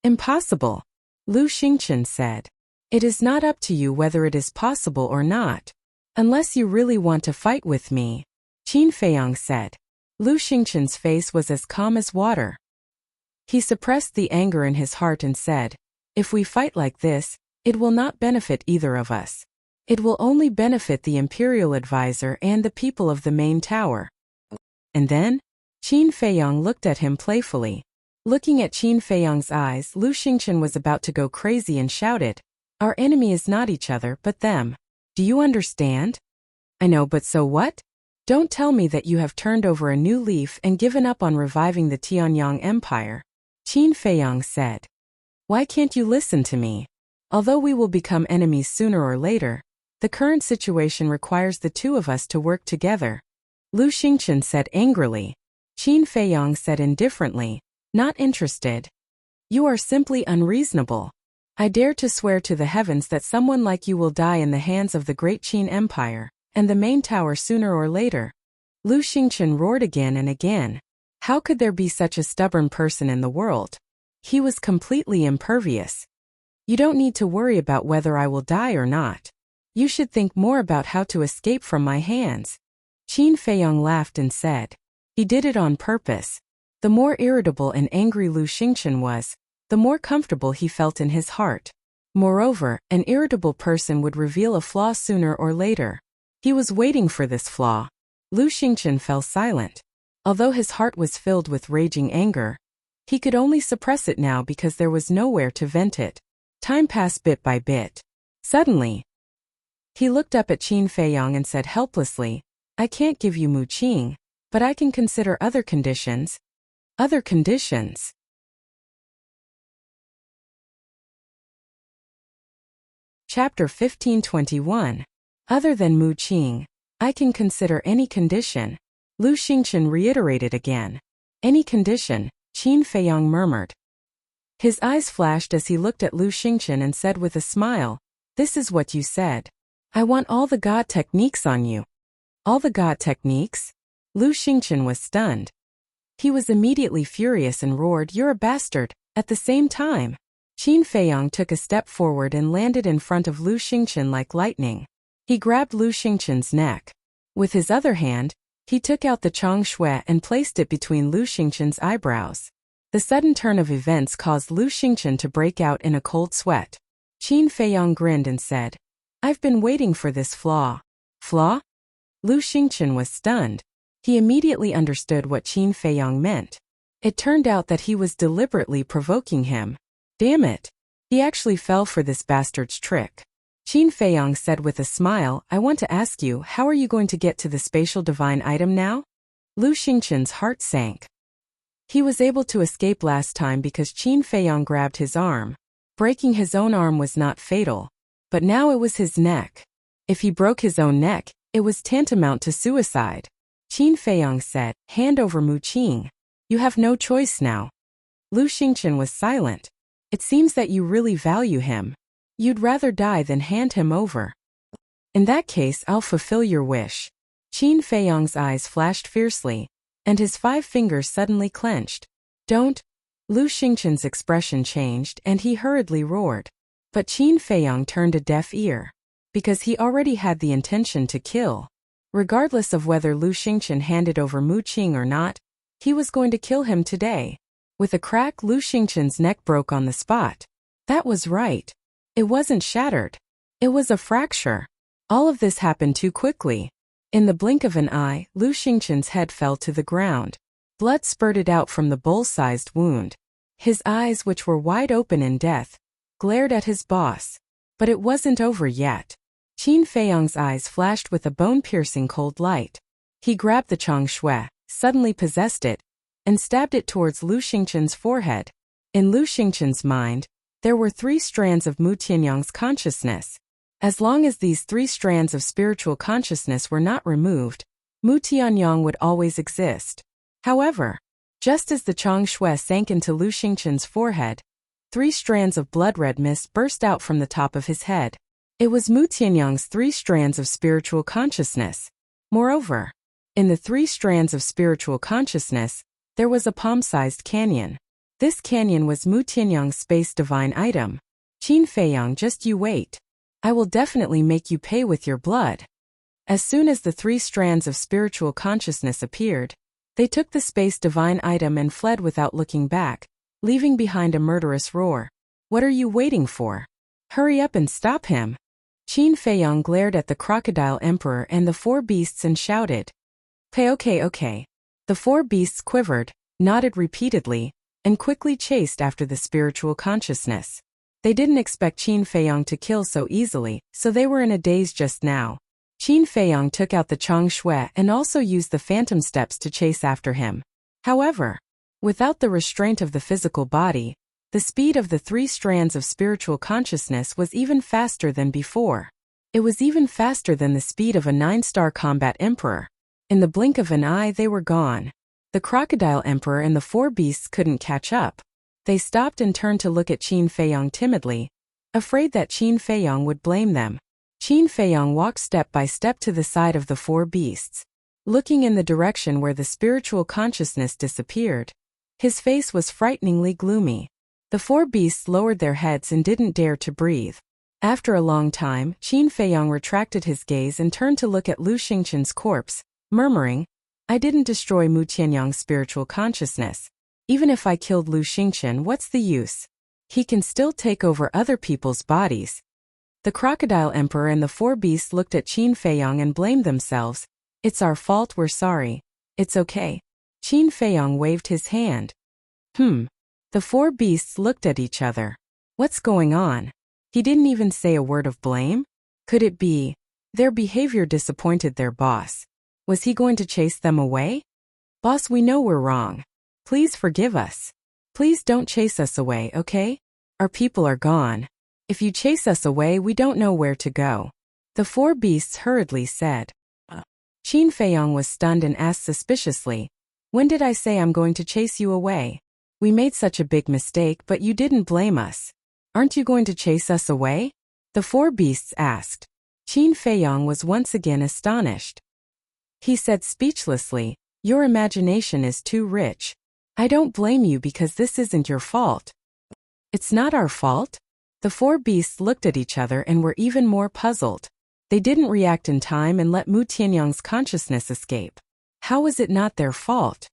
"Impossible," Lu Xingchen said. "It is not up to you whether it is possible or not. Unless you really want to fight with me," Qin Feiyong said. Lu Xingchen's face was as calm as water. He suppressed the anger in his heart and said, "If we fight like this, it will not benefit either of us. It will only benefit the Imperial Advisor and the people of the main tower." And then? Qin Feiyong looked at him playfully. Looking at Qin Feiyong's eyes, Lu Xingchen was about to go crazy and shouted, "Our enemy is not each other, but them. Do you understand?" "I know, but so what? Don't tell me that you have turned over a new leaf and given up on reviving the Tianyang Empire," Qin Feiyong said. "Why can't you listen to me? Although we will become enemies sooner or later, the current situation requires the 2 of us to work together," Lu Xingchen said angrily. Qin Feiyong said indifferently, "Not interested. You are simply unreasonable." I dare to swear to the heavens that someone like you will die in the hands of the great Qin Empire, and the main tower sooner or later. Lu Xingchen roared again and again. How could there be such a stubborn person in the world? He was completely impervious. You don't need to worry about whether I will die or not. You should think more about how to escape from my hands. Qin Feiyong laughed and said. He did it on purpose. The more irritable and angry Lu Xingchen was, the more comfortable he felt in his heart. Moreover, an irritable person would reveal a flaw sooner or later. He was waiting for this flaw. Lu Xingchen fell silent. Although his heart was filled with raging anger, he could only suppress it now because there was nowhere to vent it. Time passed bit by bit. Suddenly, he looked up at Qin Feiyong and said helplessly, I can't give you Mu Qing, but I can consider other conditions. Other conditions? Chapter 1521. Other than Mu Qing, I can consider any condition. Lu Xingchen reiterated again. Any condition, Qin Feiyong murmured. His eyes flashed as he looked at Lu Xingchen and said with a smile, This is what you said. I want all the God techniques on you. All the God techniques? Lu Xingchen was stunned. He was immediately furious and roared, You're a bastard. At the same time, Qin Feiyong took a step forward and landed in front of Lu Xingchen like lightning. He grabbed Lu Xingchen's neck. With his other hand, he took out the Chong Shui and placed it between Lu Xingchen's eyebrows. The sudden turn of events caused Lu Xingchen to break out in a cold sweat. Qin Feiyong grinned and said, I've been waiting for this flaw. Flaw? Lu Xingchen was stunned. He immediately understood what Qin Feiyong meant. It turned out that he was deliberately provoking him. Damn it. He actually fell for this bastard's trick. Qin Feiyong said with a smile, I want to ask you, how are you going to get to the spatial divine item now? Lu Xingchen's heart sank. He was able to escape last time because Qin Feiyong grabbed his arm. Breaking his own arm was not fatal. But now it was his neck. If he broke his own neck, it was tantamount to suicide. Qin Feiyong said, Hand over Mu Qing. You have no choice now. Lu Xingchen was silent. It seems that you really value him. You'd rather die than hand him over. In that case, I'll fulfill your wish. Qin Feiyong's eyes flashed fiercely, and his 5 fingers suddenly clenched. Don't. Lu Xingchen's expression changed and he hurriedly roared. But Qin Feiyong turned a deaf ear. Because he already had the intention to kill. Regardless of whether Lu Xingchen handed over Mu Qing or not, he was going to kill him today. With a crack, Lu Xingchen's neck broke on the spot. That was right. It wasn't shattered. It was a fracture. All of this happened too quickly. In the blink of an eye, Lu Xingchen's head fell to the ground. Blood spurted out from the bull-sized wound. His eyes, which were wide open in death, glared at his boss. But it wasn't over yet. Qin Feiyong's eyes flashed with a bone-piercing cold light. He grabbed the Chong Shui, suddenly possessed it, and stabbed it towards Lu Xingchen's forehead. In Lu Xingchen's mind, there were 3 strands of Mu Tianyang's consciousness. As long as these 3 strands of spiritual consciousness were not removed, Mu Tianyang would always exist. However, just as the Chong Shui sank into Lu Xingchen's forehead, 3 strands of blood-red mist burst out from the top of his head. It was Mu Tianyang's 3 strands of spiritual consciousness. Moreover, in the 3 strands of spiritual consciousness, there was a palm-sized canyon. This canyon was Mu Tianyang's space divine item. Qin Feiyong, just you wait. I will definitely make you pay with your blood. As soon as the 3 strands of spiritual consciousness appeared, they took the space divine item and fled without looking back, leaving behind a murderous roar. What are you waiting for? Hurry up and stop him. Qin Feiyong glared at the crocodile emperor and the 4 beasts and shouted. Okay. The 4 beasts quivered, nodded repeatedly, and quickly chased after the spiritual consciousness. They didn't expect Qin Feiyong to kill so easily, so they were in a daze just now. Qin Feiyong took out the Chong Shui and also used the phantom steps to chase after him. However, without the restraint of the physical body, the speed of the 3 strands of spiritual consciousness was even faster than before. It was even faster than the speed of a 9-star combat emperor. In the blink of an eye they were gone. The crocodile emperor and the 4 beasts couldn't catch up. They stopped and turned to look at Qin Feiyong timidly, afraid that Qin Feiyong would blame them. Qin Feiyong walked step by step to the side of the four beasts, looking in the direction where the spiritual consciousness disappeared. His face was frighteningly gloomy. The four beasts lowered their heads and didn't dare to breathe. After a long time, Qin Feiyong retracted his gaze and turned to look at Lu Xingqian's corpse, murmuring, "I didn't destroy Mu Tianyang's spiritual consciousness. Even if I killed Lu Xingqian, what's the use? He can still take over other people's bodies." The Crocodile Emperor and the four beasts looked at Qin Feiyong and blamed themselves. "It's our fault, we're sorry. It's okay." Qin Feiyong waved his hand. The four beasts looked at each other. What's going on? He didn't even say a word of blame? Could it be their behavior disappointed their boss? Was he going to chase them away? "Boss, we know we're wrong. Please forgive us. Please don't chase us away, okay? Our people are gone. If you chase us away, we don't know where to go," the four beasts hurriedly said. Qin Feiyong was stunned and asked suspiciously, "When did I say I'm going to chase you away? We made such a big mistake, but you didn't blame us. Aren't you going to chase us away?" the four beasts asked. Qin Feiyong was once again astonished. He said speechlessly, "Your imagination is too rich. I don't blame you because this isn't your fault." "It's not our fault?" The four beasts looked at each other and were even more puzzled. They didn't react in time and let Mu Tianyang's consciousness escape. How was it not their fault?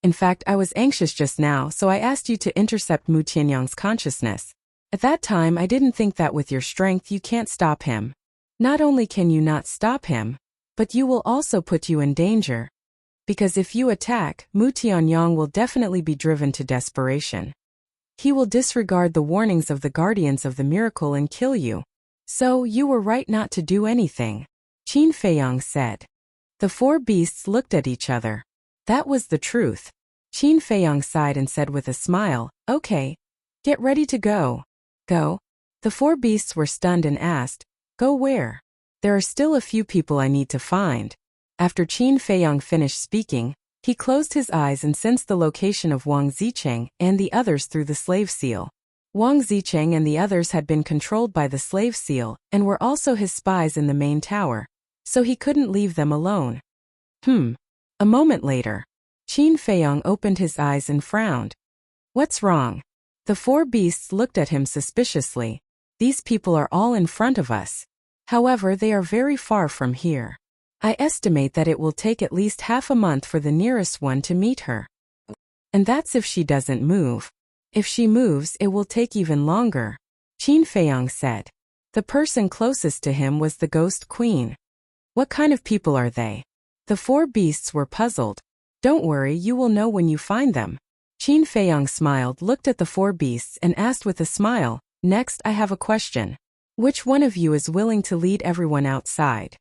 "In fact, I was anxious just now, so I asked you to intercept Mu Tianyang's consciousness. At that time, I didn't think that with your strength you can't stop him. Not only can you not stop him, but you will also put you in danger. Because if you attack, Mu Tianyang will definitely be driven to desperation. He will disregard the warnings of the guardians of the miracle and kill you. So, you were right not to do anything," Qin Feiyong said. The four beasts looked at each other. That was the truth. Qin Feiyong sighed and said with a smile, "Okay. Get ready to go." "Go?" The four beasts were stunned and asked, "Go where?" "There are still a few people I need to find." After Qin Feiyong finished speaking, he closed his eyes and sensed the location of Wang Zicheng and the others through the slave seal. Wang Zicheng and the others had been controlled by the slave seal and were also his spies in the main tower, so he couldn't leave them alone. A moment later, Qin Feiyong opened his eyes and frowned. "What's wrong?" The four beasts looked at him suspiciously. "These people are all in front of us. However, they are very far from here. I estimate that it will take at least half a month for the nearest one to meet her. And that's if she doesn't move. If she moves, it will take even longer," Qin Feiyong said. The person closest to him was the Ghost Queen. "What kind of people are they?" The four beasts were puzzled. "Don't worry, you will know when you find them." Qin Feiyong smiled, looked at the four beasts and asked with a smile, "Next, I have a question. Which one of you is willing to lead everyone outside?"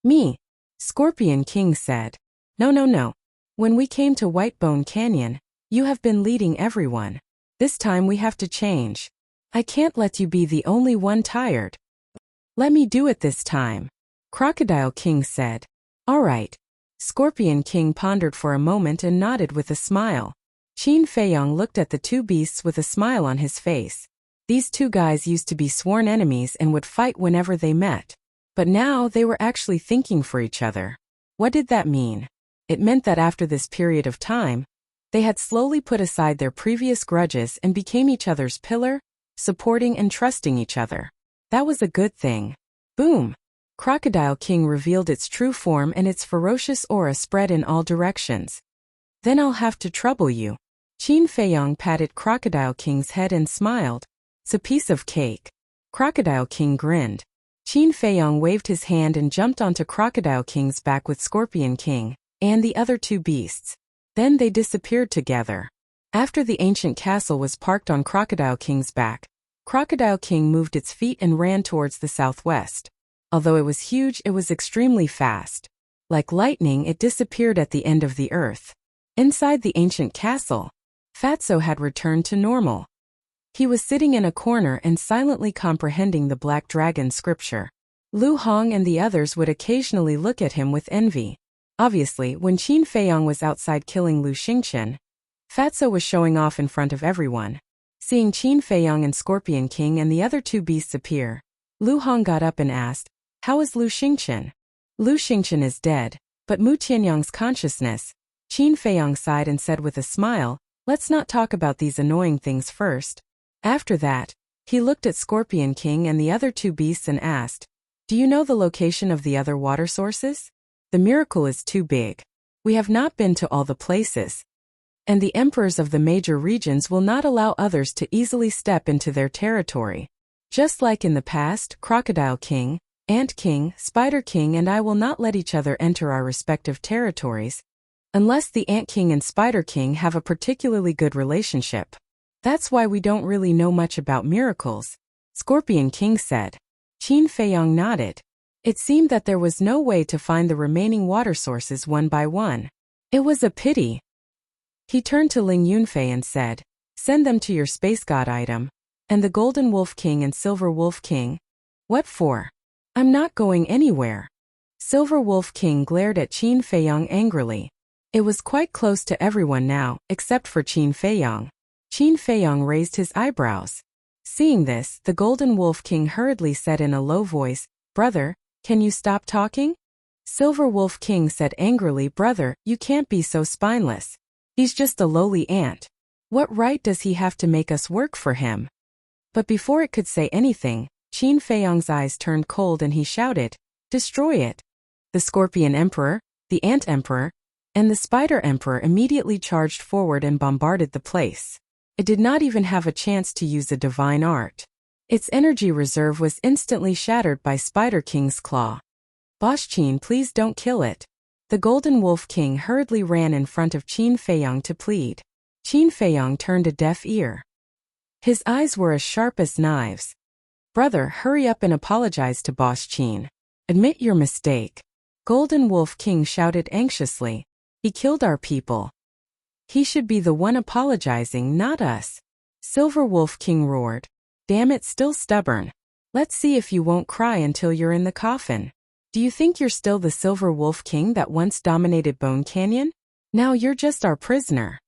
"Me," Scorpion King said. No. When we came to Whitebone Canyon, you have been leading everyone. This time we have to change. I can't let you be the only one tired." "Let me do it this time," Crocodile King said. "All right." Scorpion King pondered for a moment and nodded with a smile. Qin Feiyong looked at the two beasts with a smile on his face. These two guys used to be sworn enemies and would fight whenever they met. But now they were actually thinking for each other. What did that mean? It meant that after this period of time, they had slowly put aside their previous grudges and became each other's pillar, supporting and trusting each other. That was a good thing. Boom! Crocodile King revealed its true form and its ferocious aura spread in all directions. "Then I'll have to trouble you." Qin Feiyong patted Crocodile King's head and smiled. "It's a piece of cake." Crocodile King grinned. Qin Feiyong waved his hand and jumped onto Crocodile King's back with Scorpion King and the other two beasts. Then they disappeared together. After the ancient castle was parked on Crocodile King's back, Crocodile King moved its feet and ran towards the southwest. Although it was huge, it was extremely fast. Like lightning, it disappeared at the end of the earth. Inside the ancient castle, Fatso had returned to normal. He was sitting in a corner and silently comprehending the Black Dragon scripture. Lu Hong and the others would occasionally look at him with envy. Obviously, when Qin Feiyong was outside killing Lu Xingqian, Fatso was showing off in front of everyone. Seeing Qin Feiyang and Scorpion King and the other two beasts appear, Lu Hong got up and asked, "How is Lu Xingqian?" "Lu Xingqian is dead, but Mu Tianyang's consciousness." Qin Feiyang sighed and said with a smile, "Let's not talk about these annoying things first." After that, he looked at Scorpion King and the other two beasts and asked, "Do you know the location of the other water sources? The miracle is too big. We have not been to all the places, and the emperors of the major regions will not allow others to easily step into their territory. Just like in the past, Crocodile King, Ant King, Spider King and I will not let each other enter our respective territories, unless the Ant King and Spider King have a particularly good relationship. That's why we don't really know much about miracles," Scorpion King said. Qin Feiyang nodded. It seemed that there was no way to find the remaining water sources one by one. It was a pity. He turned to Ling Yunfei and said, "Send them to your space god item." "And the Golden Wolf King and Silver Wolf King?" "What for? I'm not going anywhere." Silver Wolf King glared at Qin Feiyang angrily. It was quite close to everyone now, except for Qin Feiyang. Qin Feiyang raised his eyebrows. Seeing this, the Golden Wolf King hurriedly said in a low voice, "Brother, can you stop talking?" Silver Wolf King said angrily, "Brother, you can't be so spineless. He's just a lowly ant. What right does he have to make us work for him?" But before it could say anything, Qin Feiyang's eyes turned cold and he shouted, "Destroy it!" The Scorpion Emperor, the Ant Emperor, and the Spider Emperor immediately charged forward and bombarded the place. It did not even have a chance to use a divine art. Its energy reserve was instantly shattered by Spider King's claw. "Boss Qin, please don't kill it." The Golden Wolf King hurriedly ran in front of Qin Feiyang to plead. Qin Feiyang turned a deaf ear. His eyes were as sharp as knives. "Brother, hurry up and apologize to Boss Qin. Admit your mistake." Golden Wolf King shouted anxiously. "He killed our people. He should be the one apologizing, not us." Silver Wolf King roared. "Damn it, still stubborn. Let's see if you won't cry until you're in the coffin. Do you think you're still the Silver Wolf King that once dominated Bone Canyon? Now you're just our prisoner."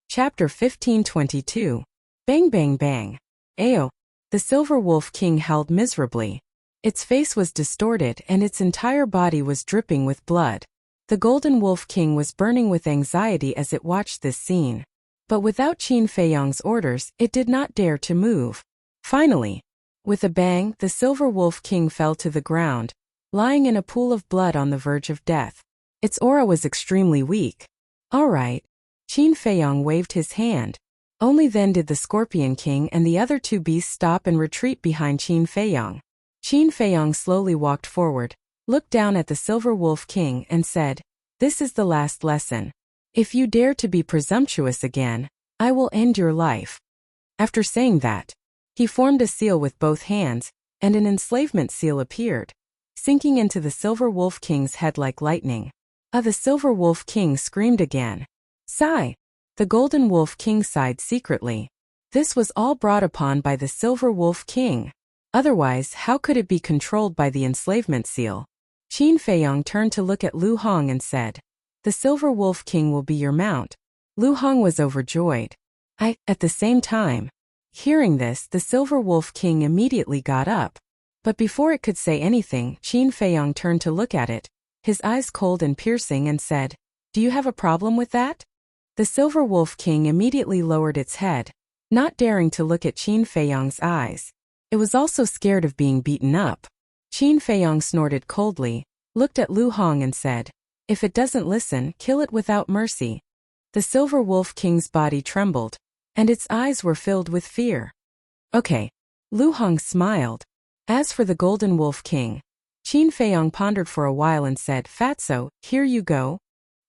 Chapter 1522. Bang Bang Bang. Ayo. The Silver Wolf King howled miserably. Its face was distorted and its entire body was dripping with blood. The Golden Wolf King was burning with anxiety as it watched this scene. But without Qin Feiyang's orders, it did not dare to move. Finally, with a bang, the Silver Wolf King fell to the ground, lying in a pool of blood on the verge of death. Its aura was extremely weak. "All right." Qin Feiyang waved his hand. Only then did the Scorpion King and the other two beasts stop and retreat behind Qin Feiyang. Qin Feiyang slowly walked forward, looked down at the Silver Wolf King and said, "This is the last lesson. If you dare to be presumptuous again, I will end your life." After saying that, he formed a seal with both hands, and an enslavement seal appeared, sinking into the Silver Wolf King's head like lightning. The Silver Wolf King screamed again. "Sigh!" The Golden Wolf King sighed secretly. This was all brought upon by the Silver Wolf King. Otherwise, how could it be controlled by the enslavement seal? Qin Feiyang turned to look at Lu Hong and said, "The Silver Wolf King will be your mount." Lu Hong was overjoyed. At the same time. Hearing this, the Silver Wolf King immediately got up. But before it could say anything, Qin Feiyang turned to look at it, his eyes cold and piercing, and said, "Do you have a problem with that?" The Silver Wolf King immediately lowered its head, not daring to look at Qin Feiyang's eyes. It was also scared of being beaten up. Qin Feiyang snorted coldly, looked at Lu Hong and said, "If it doesn't listen, kill it without mercy." The Silver Wolf King's body trembled, and its eyes were filled with fear. "Okay." Lu Hong smiled. As for the Golden Wolf King, Qin Feiyang pondered for a while and said, "Fatso, here you go."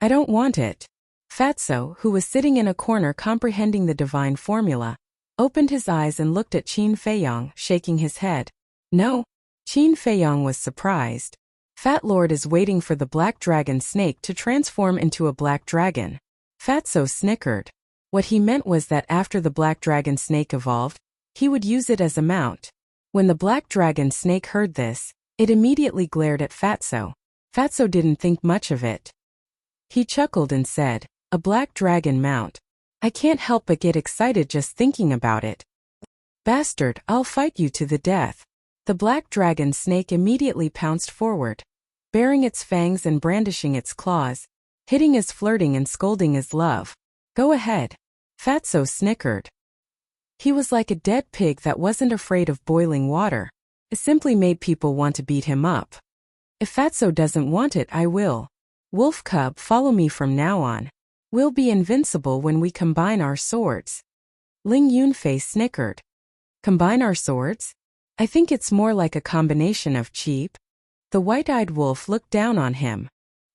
"I don't want it." Fatso, who was sitting in a corner comprehending the divine formula, opened his eyes and looked at Qin Feiyang, shaking his head. "No." Qin Feiyang was surprised. "Fat Lord is waiting for the black dragon snake to transform into a black dragon." Fatso snickered. What he meant was that after the black dragon snake evolved, he would use it as a mount. When the black dragon snake heard this, it immediately glared at Fatso. Fatso didn't think much of it. He chuckled and said, "A black dragon mount. I can't help but get excited just thinking about it. Bastard, I'll fight you to the death." The black dragon snake immediately pounced forward, baring its fangs and brandishing its claws, hitting as flirting and scolding as love. "Go ahead." Fatso snickered. He was like a dead pig that wasn't afraid of boiling water. It simply made people want to beat him up. "If Fatso doesn't want it, I will. Wolf cub, follow me from now on. We'll be invincible when we combine our swords." Ling Yunfei snickered. "Combine our swords? I think it's more like a combination of cheap." The white-eyed wolf looked down on him.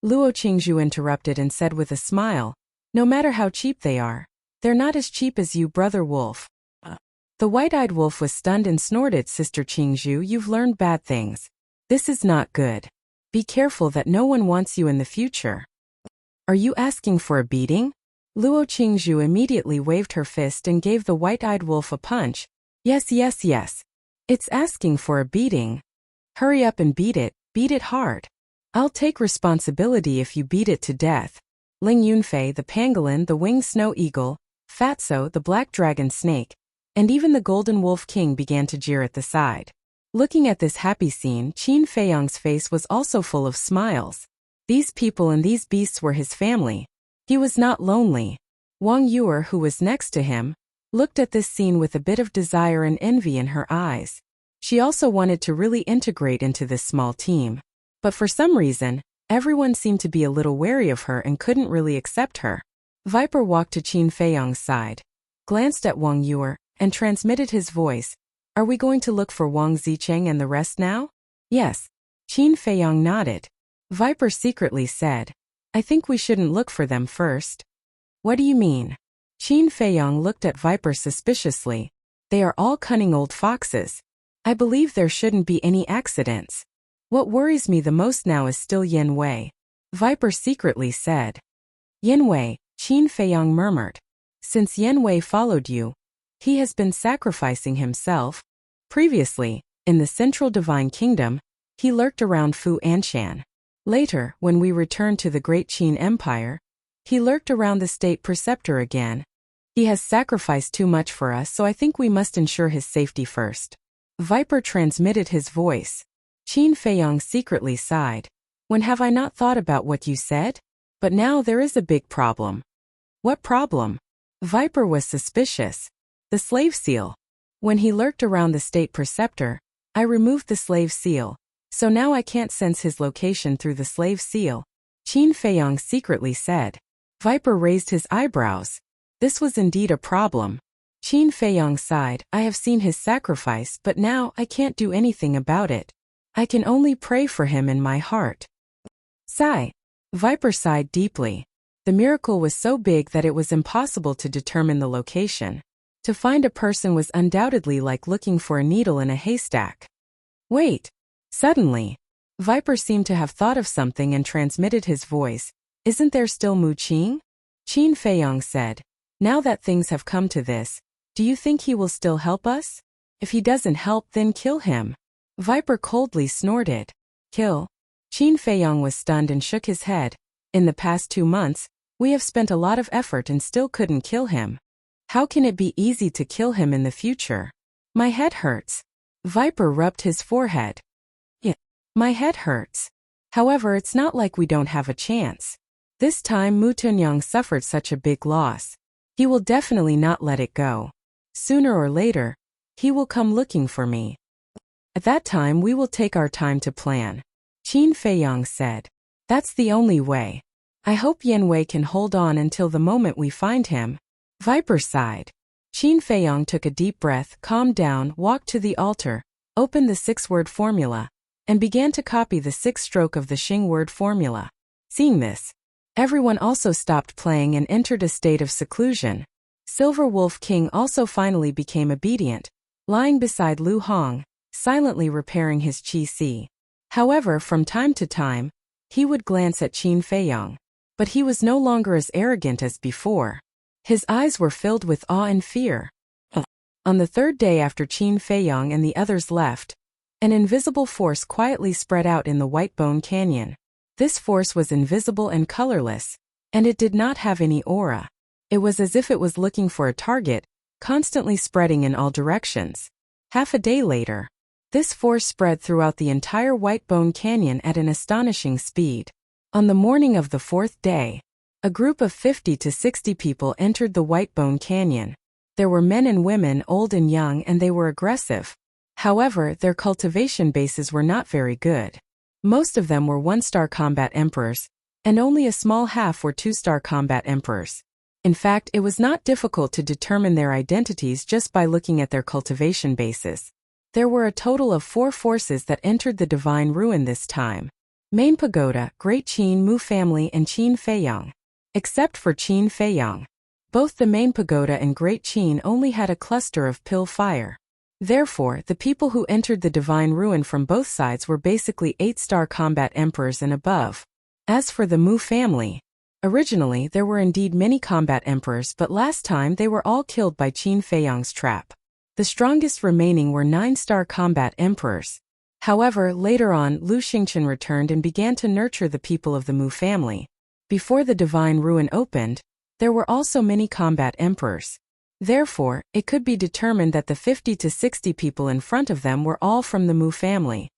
Luo Qingzhu interrupted and said with a smile, "No matter how cheap they are, they're not as cheap as you, brother wolf." The white-eyed wolf was stunned and snorted, "Sister Qingzhu, you've learned bad things. This is not good. Be careful that no one wants you in the future." "Are you asking for a beating?" Luo Qingzhu immediately waved her fist and gave the white-eyed wolf a punch. Yes. It's asking for a beating. Hurry up and beat it hard. I'll take responsibility if you beat it to death." Ling Yunfei, the pangolin, the winged snow eagle, Fatso, the black dragon snake, and even the golden wolf king began to jeer at the side. Looking at this happy scene, Qin Feiyang's face was also full of smiles. These people and these beasts were his family. He was not lonely. Wang Yuer, who was next to him, looked at this scene with a bit of desire and envy in her eyes. She also wanted to really integrate into this small team. But for some reason, everyone seemed to be a little wary of her and couldn't really accept her. Viper walked to Qin Feiyang's side, glanced at Wang Yuer, and transmitted his voice. "Are we going to look for Wang Zicheng and the rest now?" "Yes." Qin Feiyang nodded. Viper secretly said, "I think we shouldn't look for them first." "What do you mean?" Qin Feiyang looked at Viper suspiciously. "They are all cunning old foxes. I believe there shouldn't be any accidents. What worries me the most now is still Yen Wei," Viper secretly said. "Yen Wei," Qin Feiyang murmured. "Since Yen Wei followed you, he has been sacrificing himself. Previously, in the Central Divine Kingdom, he lurked around Fu Anshan. Later, when we returned to the Great Qin Empire, he lurked around the State Preceptor again. He has sacrificed too much for us, so I think we must ensure his safety first." Viper transmitted his voice. Qin Feiyang secretly sighed. "When have I not thought about what you said? But now there is a big problem." "What problem?" Viper was suspicious. "The slave seal. When he lurked around the State Preceptor, I removed the slave seal, so now I can't sense his location through the slave seal," Qin Feiyang secretly said. Viper raised his eyebrows. This was indeed a problem. Qin Feiyang sighed. "I have seen his sacrifice, but now I can't do anything about it. I can only pray for him in my heart." Sigh. Viper sighed deeply. The miracle was so big that it was impossible to determine the location. To find a person was undoubtedly like looking for a needle in a haystack. Wait. Suddenly, Viper seemed to have thought of something and transmitted his voice. "Isn't there still Mu Qing?" Qin Feiyang said. "Now that things have come to this, do you think he will still help us? If he doesn't help, then kill him." Viper coldly snorted. "Kill?" Qin Feiyang was stunned and shook his head. "In the past 2 months, we have spent a lot of effort and still couldn't kill him. How can it be easy to kill him in the future? My head hurts." Viper rubbed his forehead. "Yeah, my head hurts. However, it's not like we don't have a chance. This time Mu Tunyang suffered such a big loss. He will definitely not let it go. Sooner or later, he will come looking for me. At that time we will take our time to plan," Qin Feiyang said. "That's the only way. I hope Yen Wei can hold on until the moment we find him." Viper sighed. Qin Feiyang took a deep breath, calmed down, walked to the altar, opened the 6-word formula, and began to copy the 6th stroke of the Xing word formula. Seeing this, everyone also stopped playing and entered a state of seclusion. Silver Wolf King also finally became obedient, lying beside Lu Hong, silently repairing his qi. However, from time to time, he would glance at Qin Feiyang. But he was no longer as arrogant as before. His eyes were filled with awe and fear. On the 3rd day after Qin Feiyang and the others left, an invisible force quietly spread out in the White Bone Canyon. This force was invisible and colorless, And it did not have any aura. It was as if it was looking for a target, constantly spreading in all directions. Half a day later, this force spread throughout the entire Whitebone Canyon at an astonishing speed. On the morning of the fourth day, a group of 50 to 60 people entered the Whitebone Canyon. There were men and women, old and young, and they were aggressive. However, their cultivation bases were not very good. Most of them were 1-star combat emperors, and only a small half were 2-star combat emperors. In fact, it was not difficult to determine their identities just by looking at their cultivation bases. There were a total of 4 forces that entered the Divine Ruin this time. Main Pagoda, Great Qin Mu family and Qin Feiyang. Except for Qin Feiyang. Both the Main Pagoda and Great Qin only had a cluster of pill fire. Therefore, the people who entered the Divine Ruin from both sides were basically 8-star combat emperors and above. As for the Mu family, originally there were indeed many combat emperors, but last time they were all killed by Qin Feiyang's trap. The strongest remaining were 9-star combat emperors. However, later on, Lu Xingchen returned and began to nurture the people of the Mu family. Before the Divine Ruin opened, there were also many combat emperors. Therefore, it could be determined that the 50 to 60 people in front of them were all from the Mu family.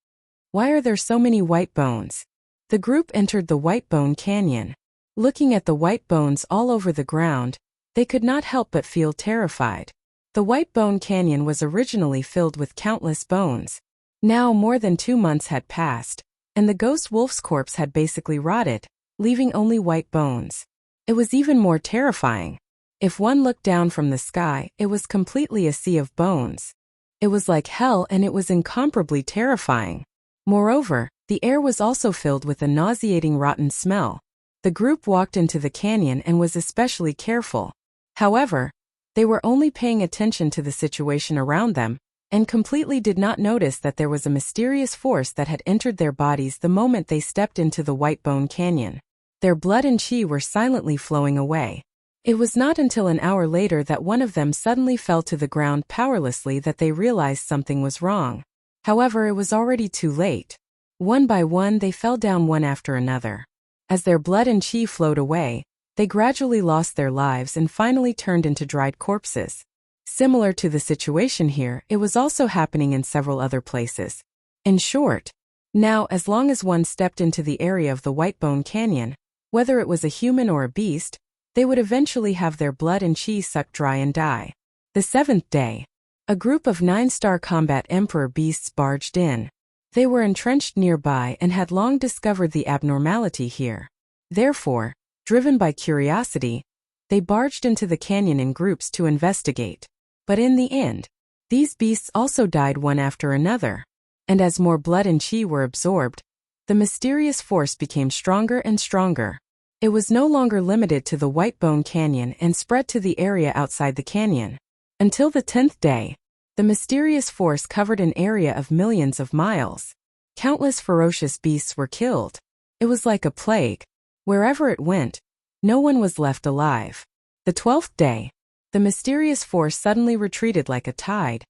Why are there so many white bones? The group entered the Whitebone Canyon. Looking at the white bones all over the ground, they could not help but feel terrified. The Whitebone Canyon was originally filled with countless bones. Now more than 2 months had passed, and the ghost wolf's corpse had basically rotted, leaving only white bones. It was even more terrifying. If one looked down from the sky, it was completely a sea of bones. It was like hell, and it was incomparably terrifying. Moreover, the air was also filled with a nauseating rotten smell. The group walked into the canyon and was especially careful. However, they were only paying attention to the situation around them, and completely did not notice that there was a mysterious force that had entered their bodies the moment they stepped into the Whitebone Canyon. Their blood and chi were silently flowing away. It was not until an hour later that one of them suddenly fell to the ground powerlessly that they realized something was wrong. However, it was already too late. One by one they fell down one after another. As their blood and chi flowed away, they gradually lost their lives and finally turned into dried corpses. Similar to the situation here, it was also happening in several other places. In short, now as long as one stepped into the area of the Whitebone Canyon, whether it was a human or a beast, they would eventually have their blood and chi sucked dry and die. The 7th day, a group of 9-star combat emperor beasts barged in. They were entrenched nearby and had long discovered the abnormality here. Therefore, driven by curiosity, they barged into the canyon in groups to investigate. But in the end, these beasts also died one after another. And as more blood and chi were absorbed, the mysterious force became stronger and stronger. It was no longer limited to the Whitebone Canyon and spread to the area outside the canyon. Until the 10th day, the mysterious force covered an area of millions of miles. Countless ferocious beasts were killed. It was like a plague. Wherever it went, no one was left alive. The 12th day, the mysterious force suddenly retreated like a tide,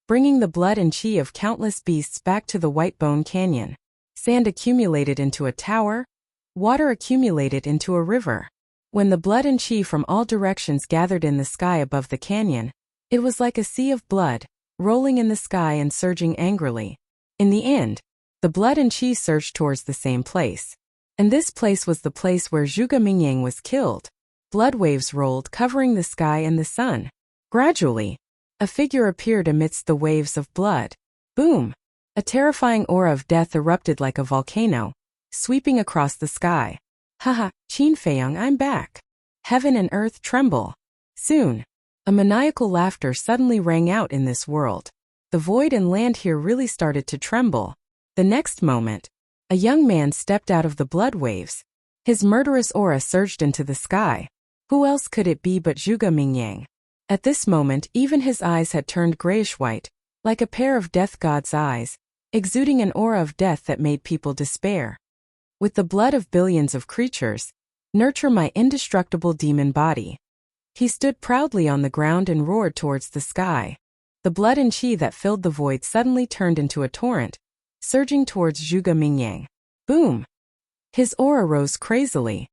bringing the blood and chi of countless beasts back to the Whitebone Canyon. Sand accumulated into a tower, water accumulated into a river. When the blood and chi from all directions gathered in the sky above the canyon, it was like a sea of blood, rolling in the sky and surging angrily. In the end, the blood and chi surged towards the same place. And this place was the place where Zhuge Mingyang was killed. Blood waves rolled, covering the sky and the sun. Gradually, a figure appeared amidst the waves of blood. Boom! A terrifying aura of death erupted like a volcano, sweeping across the sky. Haha, Qin Feiyang, I'm back. Heaven and earth tremble. Soon, a maniacal laughter suddenly rang out in this world. The void and land here really started to tremble. The next moment, a young man stepped out of the blood waves. His murderous aura surged into the sky. Who else could it be but Zhuge Mingyang? At this moment, even his eyes had turned grayish-white, like a pair of death god's eyes, exuding an aura of death that made people despair. With the blood of billions of creatures, nurture my indestructible demon body. He stood proudly on the ground and roared towards the sky. The blood and chi that filled the void suddenly turned into a torrent, surging towards Zhuge Mingyang. Boom! His aura rose crazily.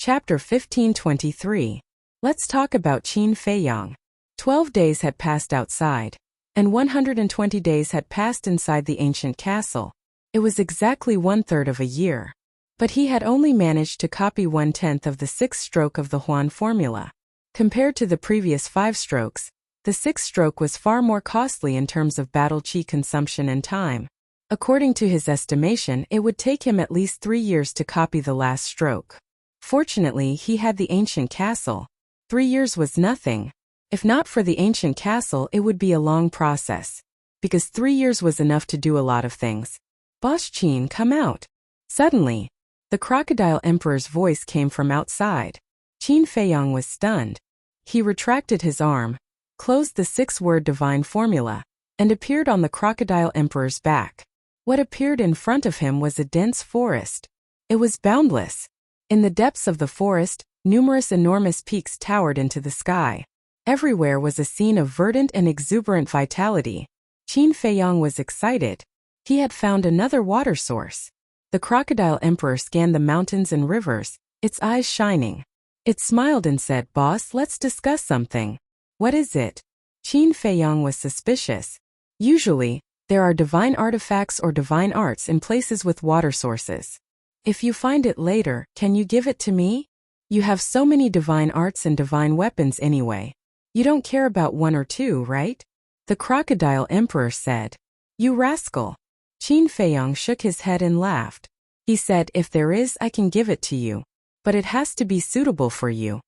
Chapter 1523. Let's talk about Qin Feiyang. 12 days had passed outside, and 120 days had passed inside the ancient castle. It was exactly 1/3 of a year. But he had only managed to copy 1/10 of the 6th stroke of the Huan formula. Compared to the previous 5 strokes, the 6th stroke was far more costly in terms of battle qi consumption and time. According to his estimation, it would take him at least 3 years to copy the last stroke. Fortunately, he had the ancient castle. 3 years was nothing. If not for the ancient castle, it would be a long process. Because 3 years was enough to do a lot of things. "Boss Qin, come out." Suddenly, the Crocodile Emperor's voice came from outside. Qin Feiyang was stunned. He retracted his arm, closed the 6-word divine formula, and appeared on the Crocodile Emperor's back. What appeared in front of him was a dense forest. It was boundless. In the depths of the forest, numerous enormous peaks towered into the sky. Everywhere was a scene of verdant and exuberant vitality. Qin Feiyang was excited. He had found another water source. The Crocodile Emperor scanned the mountains and rivers, its eyes shining. It smiled and said, "Boss, let's discuss something." "What is it?" Qin Feiyang was suspicious. Usually, there are divine artifacts or divine arts in places with water sources. If you find it later, can you give it to me? You have so many divine arts and divine weapons anyway. You don't care about 1 or 2, right? The Crocodile Emperor said. "You rascal." Qin Feiyang shook his head and laughed. He said, "If there is, I can give it to you. But it has to be suitable for you."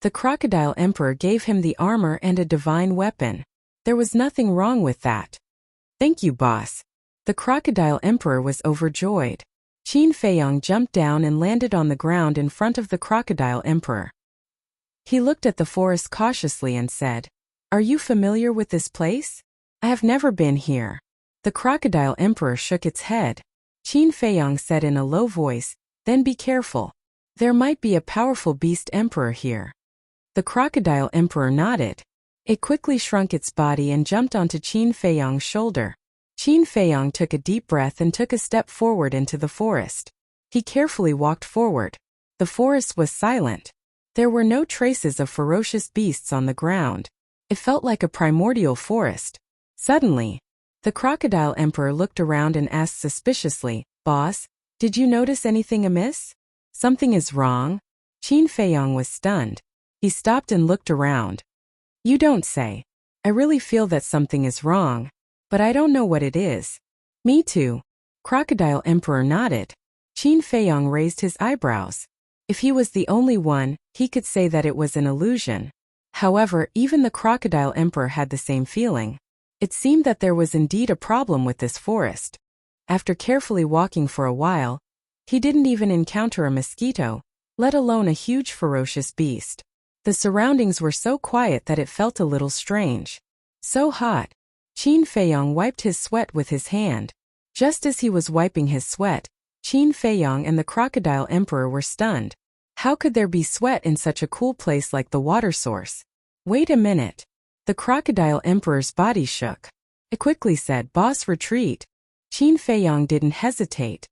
The Crocodile Emperor gave him the armor and a divine weapon. There was nothing wrong with that. "Thank you, boss." The Crocodile Emperor was overjoyed. Qin Feiyang jumped down and landed on the ground in front of the Crocodile Emperor. He looked at the forest cautiously and said, "Are you familiar with this place?" "I have never been here." The Crocodile Emperor shook its head. Qin Feiyang said in a low voice, "Then be careful. There might be a powerful beast emperor here." The Crocodile Emperor nodded. It quickly shrunk its body and jumped onto Qin Feiyang's shoulder. Qin Feiyang took a deep breath and took a step forward into the forest. He carefully walked forward. The forest was silent. There were no traces of ferocious beasts on the ground. It felt like a primordial forest. Suddenly, the Crocodile Emperor looked around and asked suspiciously, "Boss, did you notice anything amiss?" "Something is wrong?" Qin Feiyang was stunned. He stopped and looked around. "You don't say. I really feel that something is wrong. But I don't know what it is." "Me too." Crocodile Emperor nodded. Qin Feiyang raised his eyebrows. If he was the only one, he could say that it was an illusion. However, even the Crocodile Emperor had the same feeling. It seemed that there was indeed a problem with this forest. After carefully walking for a while, he didn't even encounter a mosquito, let alone a huge ferocious beast. The surroundings were so quiet that it felt a little strange. So hot. Qin Feiyang wiped his sweat with his hand. Just as he was wiping his sweat, Qin Feiyang and the Crocodile Emperor were stunned. How could there be sweat in such a cool place like the water source? "Wait a minute." The Crocodile Emperor's body shook. It quickly said, "Boss, retreat." Qin Feiyang didn't hesitate.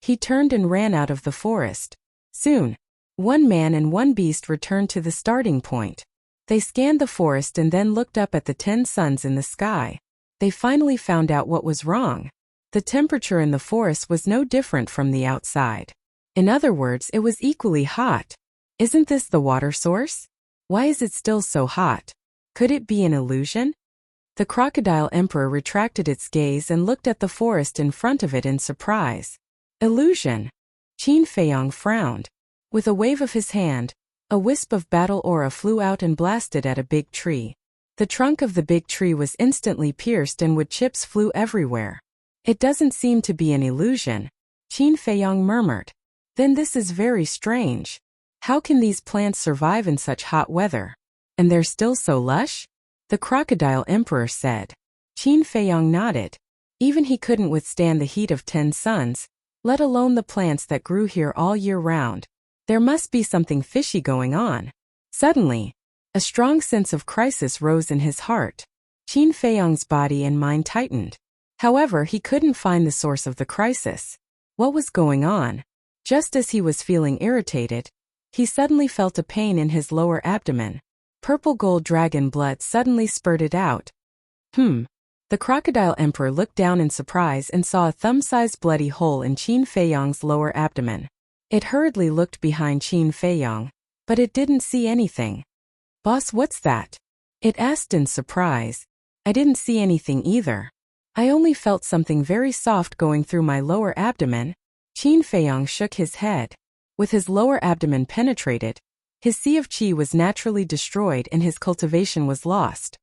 He turned and ran out of the forest. Soon, 1 man and 1 beast returned to the starting point. They scanned the forest and then looked up at the 10 suns in the sky. They finally found out what was wrong. The temperature in the forest was no different from the outside. In other words, it was equally hot. Isn't this the water source? Why is it still so hot? Could it be an illusion? The Crocodile Emperor retracted its gaze and looked at the forest in front of it in surprise. Illusion? Qin Feiyang frowned. With a wave of his hand, a wisp of battle aura flew out and blasted at a big tree. The trunk of the big tree was instantly pierced and wood chips flew everywhere. "It doesn't seem to be an illusion," Qin Feiyang murmured. "Then this is very strange. How can these plants survive in such hot weather? And they're still so lush?" The Crocodile Emperor said. Qin Feiyang nodded. Even he couldn't withstand the heat of 10 suns, let alone the plants that grew here all year round. There must be something fishy going on. Suddenly, a strong sense of crisis rose in his heart. Qin Feiyang's body and mind tightened. However, he couldn't find the source of the crisis. What was going on? Just as he was feeling irritated, He suddenly felt a pain in his lower abdomen. Purple gold dragon blood suddenly spurted out. The crocodile emperor looked down in surprise and saw a thumb-sized bloody hole in Qin Feiyong's lower abdomen. It hurriedly looked behind Qin Feiyong, but it didn't see anything. "Boss, what's that?" it asked in surprise. "I didn't see anything either. I only felt something very soft going through my lower abdomen." Qin Feiyong shook his head. With his lower abdomen penetrated, his sea of qi was naturally destroyed and his cultivation was lost.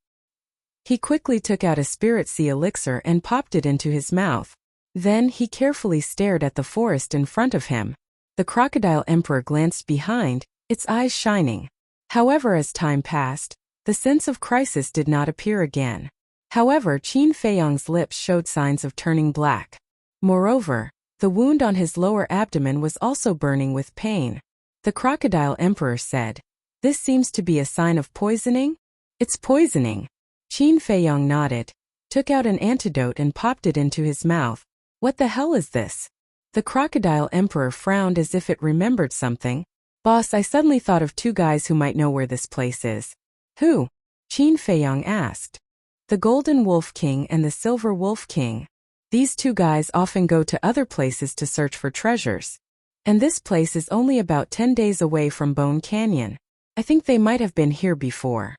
He quickly took out a spirit sea elixir and popped it into his mouth. Then he carefully stared at the forest in front of him. The crocodile emperor glanced behind, its eyes shining. However, as time passed, the sense of crisis did not appear again. However, Qin Feiyong's lips showed signs of turning black. Moreover, the wound on his lower abdomen was also burning with pain. The crocodile emperor said, "This seems to be a sign of poisoning?" "It's poisoning." Qin Feiyong nodded, took out an antidote and popped it into his mouth. "What the hell is this?" The crocodile emperor frowned as if it remembered something. "Boss, I suddenly thought of two guys who might know where this place is." "Who?" Qin Feiyong asked. "The Golden Wolf King and the Silver Wolf King. These two guys often go to other places to search for treasures. And this place is only about 10 days away from Bone Canyon. I think they might have been here before."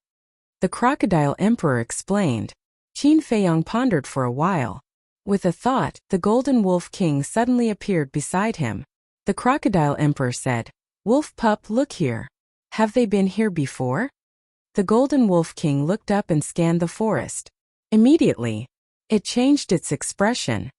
The crocodile emperor explained. Qin Feiyong pondered for a while. With a thought, the Golden Wolf King suddenly appeared beside him. The crocodile emperor said, "Wolf pup, look here. Have they been here before?" The Golden Wolf King looked up and scanned the forest. Immediately, it changed its expression.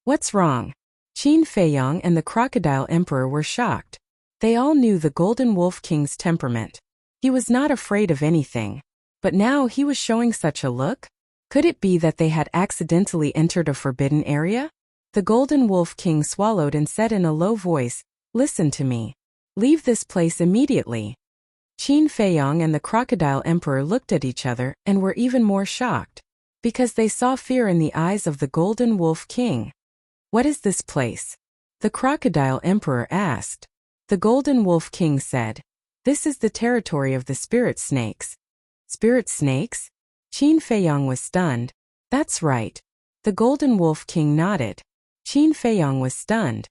"What's wrong?" Qin Feiyong and the crocodile emperor were shocked. They all knew the Golden Wolf King's temperament. He was not afraid of anything. But now he was showing such a look? Could it be that they had accidentally entered a forbidden area? The Golden Wolf King swallowed and said in a low voice, "Listen to me. Leave this place immediately." Qin Feiyong and the crocodile emperor looked at each other and were even more shocked, because they saw fear in the eyes of the Golden Wolf King. "What is this place?" the crocodile emperor asked. The Golden Wolf King said, "This is the territory of the spirit snakes." "Spirit snakes?" Qin Feiyong was stunned. "That's right." The Golden Wolf King nodded. Qin Feiyong was stunned.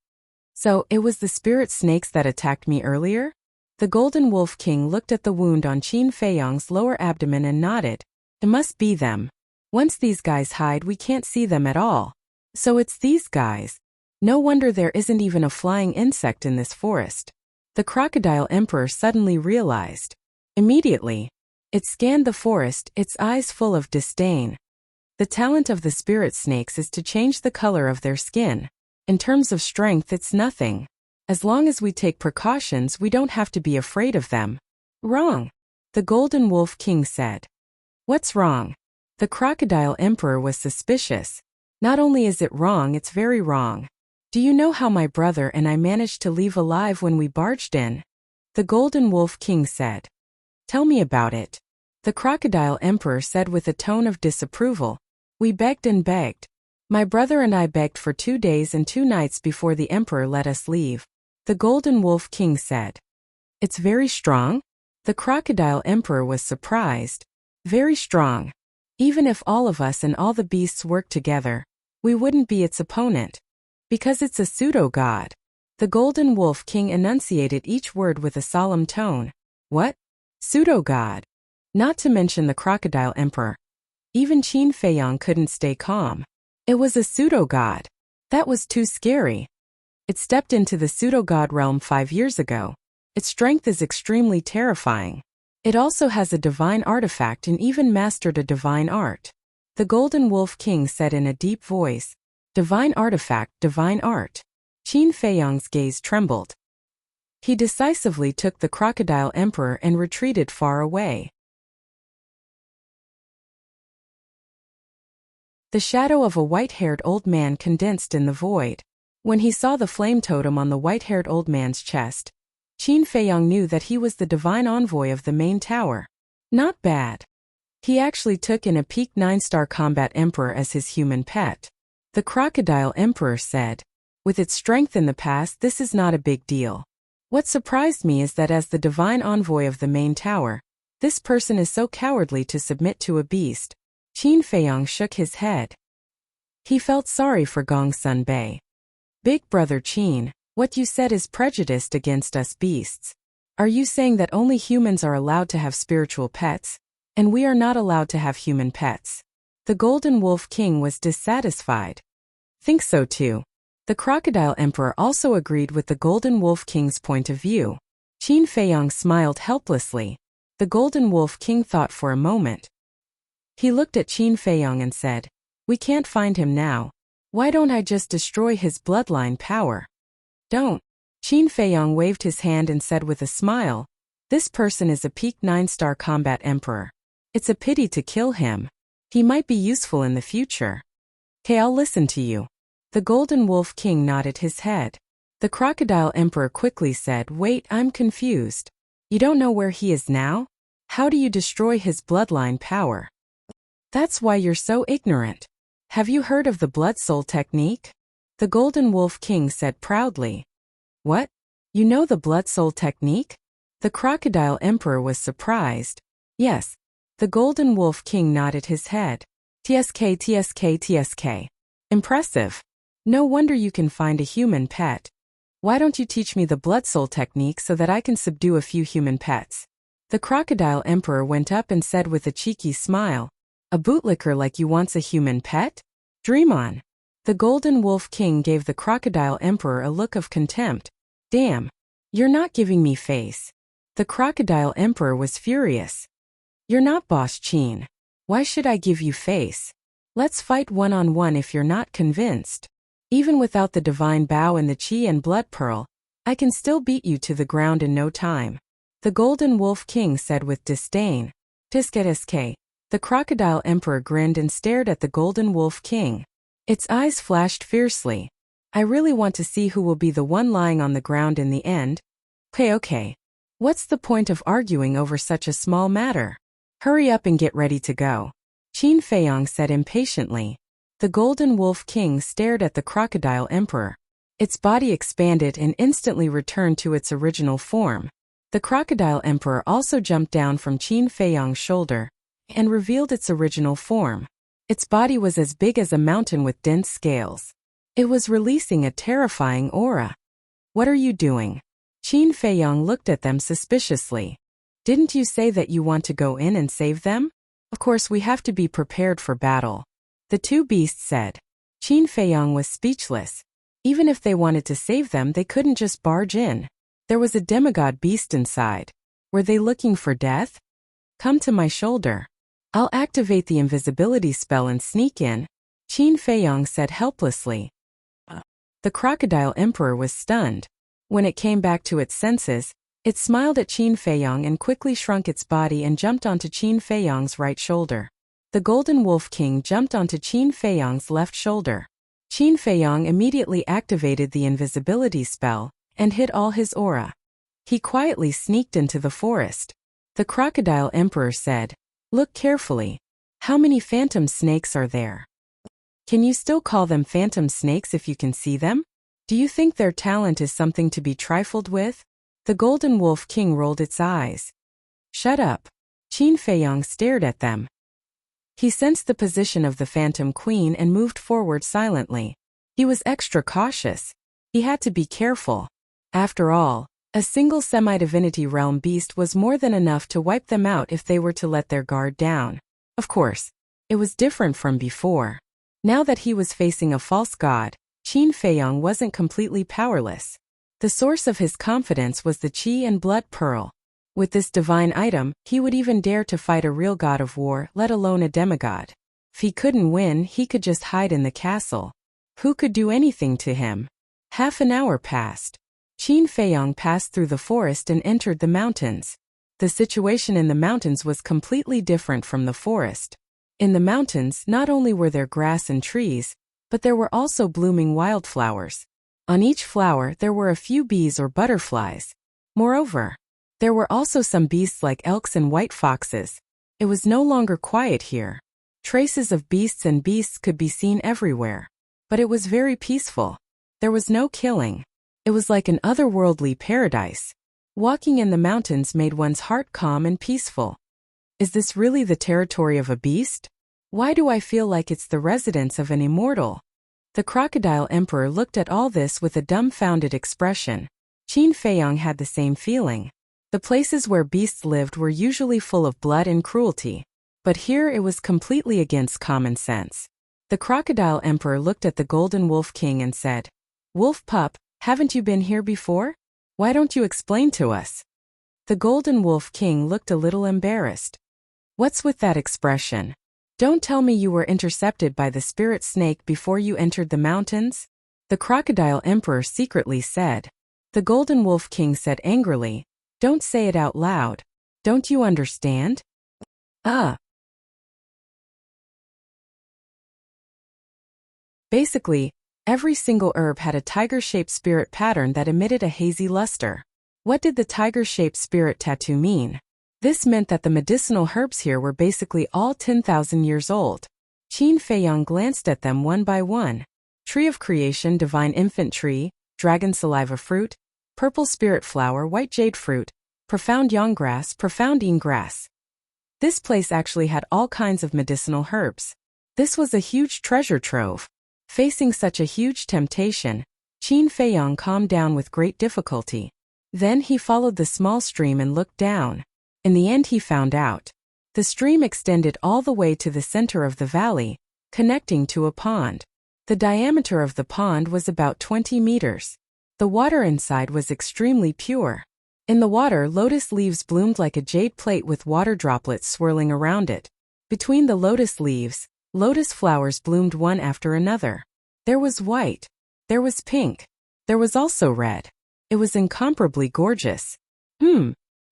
"So, it was the spirit snakes that attacked me earlier?" The Golden Wolf King looked at the wound on Qin Feiyong's lower abdomen and nodded. "It must be them. Once these guys hide, we can't see them at all. So it's these guys. No wonder there isn't even a flying insect in this forest." The crocodile emperor suddenly realized. Immediately, it scanned the forest, its eyes full of disdain. The talent of the spirit snakes is to change the color of their skin. In terms of strength, it's nothing. As long as we take precautions, we don't have to be afraid of them. "Wrong," the Golden Wolf King said. "What's wrong?" The crocodile emperor was suspicious. "Not only is it wrong, it's very wrong. Do you know how my brother and I managed to leave alive when we barged in?" The Golden Wolf King said. "Tell me about it." The crocodile emperor said with a tone of disapproval. "We begged and begged. My brother and I begged for 2 days and 2 nights before the emperor let us leave." The Golden Wolf King said. "It's very strong?" The crocodile emperor was surprised. "Very strong. Even if all of us and all the beasts worked together, we wouldn't be its opponent. Because it's a pseudo-god." The Golden Wolf King enunciated each word with a solemn tone. "What? Pseudo-god?" Not to mention the crocodile emperor. Even Qin Feiyong couldn't stay calm. It was a pseudo-god. That was too scary. It stepped into the pseudo-god realm 5 years ago. Its strength is extremely terrifying. It also has a divine artifact and even mastered a divine art. The Golden Wolf King said in a deep voice, "Divine artifact, divine art." Qin Feiyong's gaze trembled. He decisively took the crocodile emperor and retreated far away. The shadow of a white-haired old man condensed in the void. When he saw the flame totem on the white-haired old man's chest, Qin Feiyong knew that he was the divine envoy of the main tower. Not bad. He actually took in a peak 9-star combat emperor as his human pet. The crocodile emperor said, "With its strength in the past, this is not a big deal. What surprised me is that as the divine envoy of the main tower, this person is so cowardly to submit to a beast. Qin Feiyang shook his head. He felt sorry for Gongsun Bei. Big brother Qin, what you said is prejudiced against us beasts. Are you saying that only humans are allowed to have spiritual pets, and we are not allowed to have human pets? The Golden Wolf King was dissatisfied. Think so too. The Crocodile Emperor also agreed with the Golden Wolf King's point of view. Qin Feiyang smiled helplessly. The Golden Wolf King thought for a moment. He looked at Qin Feiyang and said, "We can't find him now. Why don't I just destroy his bloodline power?" "Don't." Qin Feiyang waved his hand and said with a smile, "This person is a peak 9-star combat emperor. It's a pity to kill him. He might be useful in the future." "Okay, I'll listen to you." The Golden Wolf King nodded his head. The Crocodile Emperor quickly said, "Wait, I'm confused. You don't know where he is now? How do you destroy his bloodline power?" "That's why you're so ignorant. Have you heard of the Blood Soul technique?" The Golden Wolf King said proudly. "What? You know the Blood Soul technique?" The Crocodile Emperor was surprised. "Yes." The Golden Wolf King nodded his head. "TSK, TSK, TSK. Impressive. No wonder you can find a human pet. Why don't you teach me the Blood Soul technique so that I can subdue a few human pets?" The Crocodile Emperor went up and said with a cheeky smile, "A bootlicker like you wants a human pet? Dream on." The Golden Wolf King gave the Crocodile Emperor a look of contempt. "Damn. You're not giving me face." The Crocodile Emperor was furious. "You're not Boss Qin. Why should I give you face? Let's fight one-on-one if you're not convinced. Even without the divine bow and the Qi and blood pearl, I can still beat you to the ground in no time." The Golden Wolf King said with disdain. "Tisketiske." The Crocodile Emperor grinned and stared at the Golden Wolf King. Its eyes flashed fiercely. "I really want to see who will be the one lying on the ground in the end. Okay. What's the point of arguing over such a small matter? Hurry up and get ready to go." Qin Feiyang said impatiently. The Golden Wolf King stared at the Crocodile Emperor. Its body expanded and instantly returned to its original form. The Crocodile Emperor also jumped down from Qin Feiyang's shoulder and revealed its original form. Its body was as big as a mountain with dense scales. It was releasing a terrifying aura. "What are you doing?" Qin Feiyang looked at them suspiciously. "Didn't you say that you want to go in and save them? Of course we have to be prepared for battle." The two beasts said. Qin Feiyang was speechless. Even if they wanted to save them, they couldn't just barge in. There was a demigod beast inside. Were they looking for death? "Come to my shoulder. I'll activate the invisibility spell and sneak in," Qin Feiyang said helplessly. The Crocodile Emperor was stunned. When it came back to its senses, it smiled at Qin Feiyang and quickly shrunk its body and jumped onto Qin Feiyang's right shoulder. The Golden Wolf King jumped onto Qin Feiyang's left shoulder. Qin Feiyang immediately activated the invisibility spell and hid all his aura. He quietly sneaked into the forest. The Crocodile Emperor said, "Look carefully. How many phantom snakes are there? Can you still call them phantom snakes if you can see them? Do you think their talent is something to be trifled with?" The Golden Wolf King rolled its eyes. "Shut up." Qin Feiyang stared at them. He sensed the position of the Phantom Queen and moved forward silently. He was extra cautious. He had to be careful. After all, a single semi-divinity realm beast was more than enough to wipe them out if they were to let their guard down. Of course, it was different from before. Now that he was facing a false god, Qin Feiyang wasn't completely powerless. The source of his confidence was the Qi and blood pearl. With this divine item, he would even dare to fight a real god of war, let alone a demigod. If he couldn't win, he could just hide in the castle. Who could do anything to him? Half an hour passed. Qin Feiyang passed through the forest and entered the mountains. The situation in the mountains was completely different from the forest. In the mountains, not only were there grass and trees, but there were also blooming wildflowers. On each flower there were a few bees or butterflies. Moreover, there were also some beasts like elks and white foxes. It was no longer quiet here. Traces of beasts and beasts could be seen everywhere. But it was very peaceful. There was no killing. It was like an otherworldly paradise. Walking in the mountains made one's heart calm and peaceful. Is this really the territory of a beast? Why do I feel like it's the residence of an immortal? The crocodile emperor looked at all this with a dumbfounded expression. Qin Feiyong had the same feeling. The places where beasts lived were usually full of blood and cruelty. But here it was completely against common sense. The crocodile emperor looked at the golden wolf king and said, "Wolf pup, haven't you been here before? Why don't you explain to us?" The golden wolf king looked a little embarrassed. "What's with that expression? Don't tell me you were intercepted by the spirit snake before you entered the mountains?" The crocodile emperor secretly said. The golden wolf king said angrily, "Don't say it out loud. Don't you understand?" Basically, every single herb had a tiger-shaped spirit pattern that emitted a hazy luster. What did the tiger-shaped spirit tattoo mean? This meant that the medicinal herbs here were basically all 10,000 years old. Qin Feiyong glanced at them one by one. Tree of Creation, Divine Infant Tree, Dragon Saliva Fruit, Purple Spirit Flower, White Jade Fruit, Profound Yang Grass, Profound Yin Grass. This place actually had all kinds of medicinal herbs. This was a huge treasure trove. Facing such a huge temptation, Qin Feiyong calmed down with great difficulty. Then he followed the small stream and looked down. In the end he found out. The stream extended all the way to the center of the valley, connecting to a pond. The diameter of the pond was about 20 meters. The water inside was extremely pure. In the water, lotus leaves bloomed like a jade plate with water droplets swirling around it. Between the lotus leaves, lotus flowers bloomed one after another. There was white. There was pink. There was also red. It was incomparably gorgeous.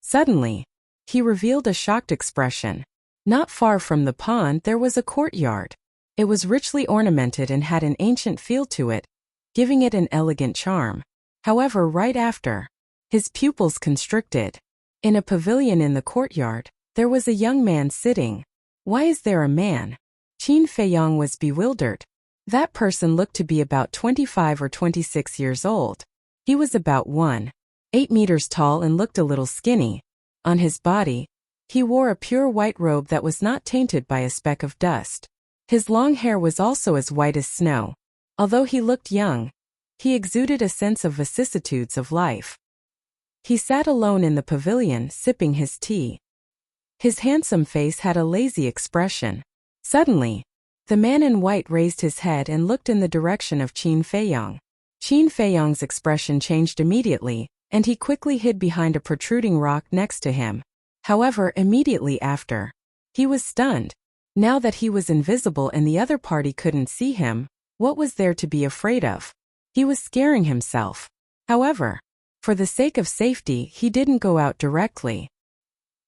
Suddenly, he revealed a shocked expression. Not far from the pond there was a courtyard. It was richly ornamented and had an ancient feel to it, giving it an elegant charm. However, right after, his pupils constricted. In a pavilion in the courtyard, there was a young man sitting. Why is there a man? Qin Feiyong was bewildered. That person looked to be about 25 or 26 years old. He was about 1.8 meters tall and looked a little skinny. On his body, he wore a pure white robe that was not tainted by a speck of dust. His long hair was also as white as snow. Although he looked young, he exuded a sense of vicissitudes of life. He sat alone in the pavilion, sipping his tea. His handsome face had a lazy expression. Suddenly, the man in white raised his head and looked in the direction of Qin Feiyong. Qin Feiyong's expression changed immediately, and he quickly hid behind a protruding rock next to him. However, immediately after, he was stunned. Now that he was invisible and the other party couldn't see him, what was there to be afraid of? He was scaring himself. However, for the sake of safety, he didn't go out directly.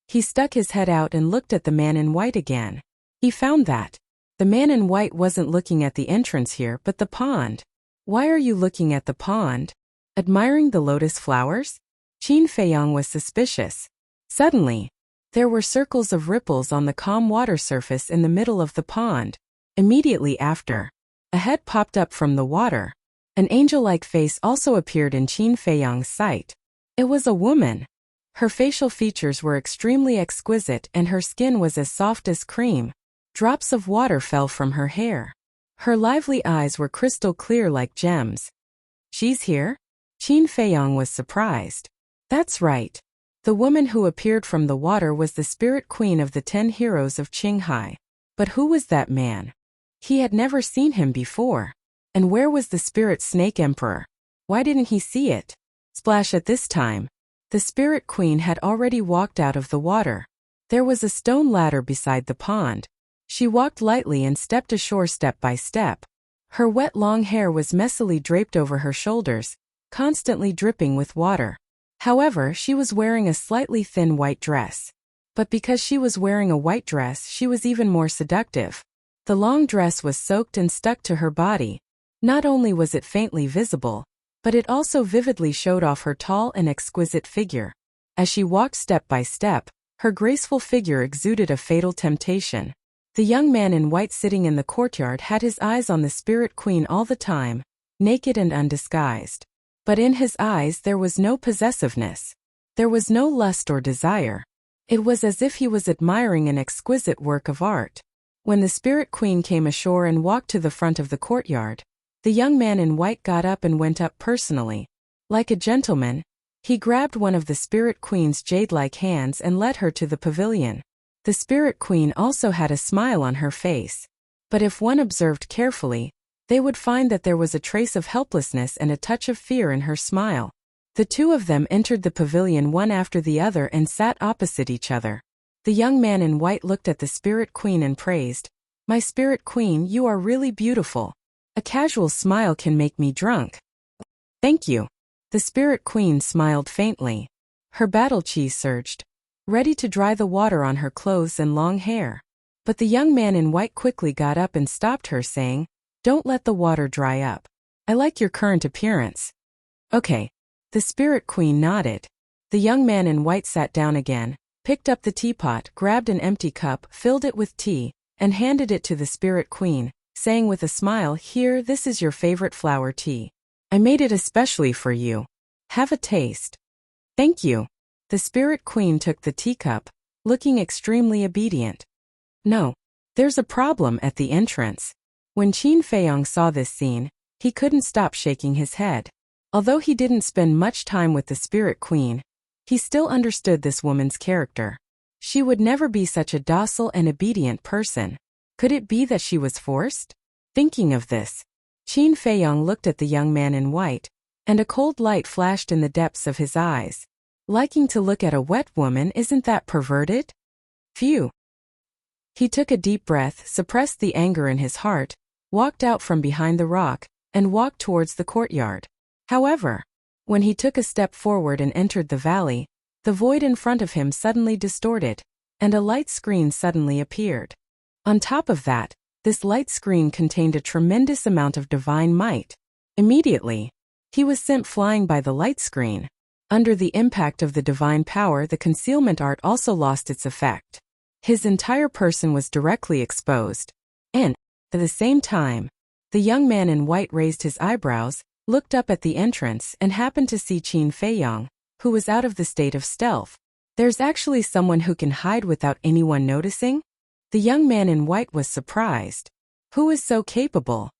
He stuck his head out and looked at the man in white again. He found that the man in white wasn't looking at the entrance here but the pond. "Why are you looking at the pond? Admiring the lotus flowers?" Qin Feiyong was suspicious. Suddenly, there were circles of ripples on the calm water surface in the middle of the pond. Immediately after, a head popped up from the water. An angel-like face also appeared in Qin Feiyong's sight. It was a woman. Her facial features were extremely exquisite and her skin was as soft as cream. Drops of water fell from her hair. Her lively eyes were crystal clear like gems. "She's here?" Qin Feiyong was surprised. That's right. The woman who appeared from the water was the spirit queen of the 10 heroes of Qinghai. But who was that man? He had never seen him before. And where was the spirit snake emperor? Why didn't he see it? Splash! At this time, the spirit queen had already walked out of the water. There was a stone ladder beside the pond. She walked lightly and stepped ashore step by step. Her wet long hair was messily draped over her shoulders, constantly dripping with water. However, she was wearing a slightly thin white dress. But because she was wearing a white dress, she was even more seductive. The long dress was soaked and stuck to her body. Not only was it faintly visible, but it also vividly showed off her tall and exquisite figure. As she walked step by step, her graceful figure exuded a fatal temptation. The young man in white sitting in the courtyard had his eyes on the spirit queen all the time, naked and undisguised. But in his eyes there was no possessiveness. There was no lust or desire. It was as if he was admiring an exquisite work of art. When the Spirit Queen came ashore and walked to the front of the courtyard, the young man in white got up and went up personally. Like a gentleman, he grabbed one of the Spirit Queen's jade-like hands and led her to the pavilion. The Spirit Queen also had a smile on her face. But if one observed carefully, they would find that there was a trace of helplessness and a touch of fear in her smile. The two of them entered the pavilion one after the other and sat opposite each other. The young man in white looked at the Spirit Queen and praised, "My Spirit Queen, you are really beautiful. A casual smile can make me drunk." "Thank you." The Spirit Queen smiled faintly. Her battle chi surged, ready to dry the water on her clothes and long hair. But the young man in white quickly got up and stopped her, saying, "Don't let the water dry up. I like your current appearance." "Okay." The Spirit Queen nodded. The young man in white sat down again, picked up the teapot, grabbed an empty cup, filled it with tea, and handed it to the Spirit Queen, saying with a smile, "Here, this is your favorite flower tea. I made it especially for you. Have a taste." "Thank you." The Spirit Queen took the teacup, looking extremely obedient. "No. There's a problem at the entrance." When Qin Feiyong saw this scene, he couldn't stop shaking his head. Although he didn't spend much time with the Spirit Queen, he still understood this woman's character. She would never be such a docile and obedient person. Could it be that she was forced? Thinking of this, Qin Feiyong looked at the young man in white, and a cold light flashed in the depths of his eyes. Liking to look at a wet woman, isn't that perverted? Phew. He took a deep breath, suppressed the anger in his heart, walked out from behind the rock, and walked towards the courtyard. However, when he took a step forward and entered the valley, the void in front of him suddenly distorted, and a light screen suddenly appeared. On top of that, this light screen contained a tremendous amount of divine might. Immediately, he was sent flying by the light screen. Under the impact of the divine power, the concealment art also lost its effect. His entire person was directly exposed. And, at the same time, the young man in white raised his eyebrows, looked up at the entrance, and happened to see Qin Feiyong, who was out of the state of stealth. "There's actually someone who can hide without anyone noticing?" The young man in white was surprised. "Who is so capable?"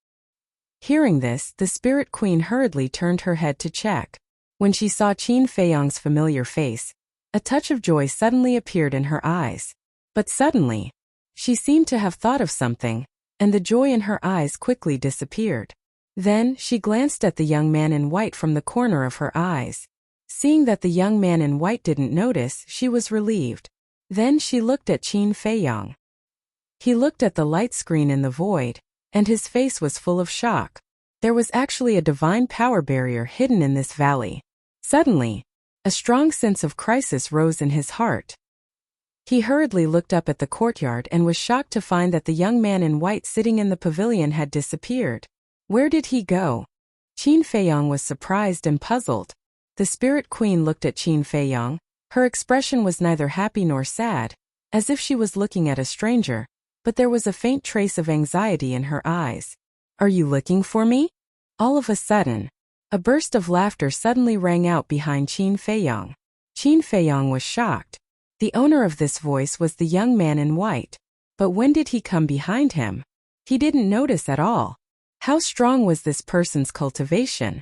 Hearing this, the Spirit Queen hurriedly turned her head to check. When she saw Qin Feiyong's familiar face, a touch of joy suddenly appeared in her eyes. But suddenly, she seemed to have thought of something, and the joy in her eyes quickly disappeared. Then, she glanced at the young man in white from the corner of her eyes. Seeing that the young man in white didn't notice, she was relieved. Then she looked at Qin Feiyong. He looked at the light screen in the void, and his face was full of shock. There was actually a divine power barrier hidden in this valley. Suddenly, a strong sense of crisis rose in his heart. He hurriedly looked up at the courtyard and was shocked to find that the young man in white sitting in the pavilion had disappeared. Where did he go? Qin Feiyong was surprised and puzzled. The Spirit Queen looked at Qin Feiyong. Her expression was neither happy nor sad, as if she was looking at a stranger, but there was a faint trace of anxiety in her eyes. "Are you looking for me?" All of a sudden, a burst of laughter suddenly rang out behind Qin Feiyong. Qin Feiyong was shocked. The owner of this voice was the young man in white. But when did he come behind him? He didn't notice at all. How strong was this person's cultivation?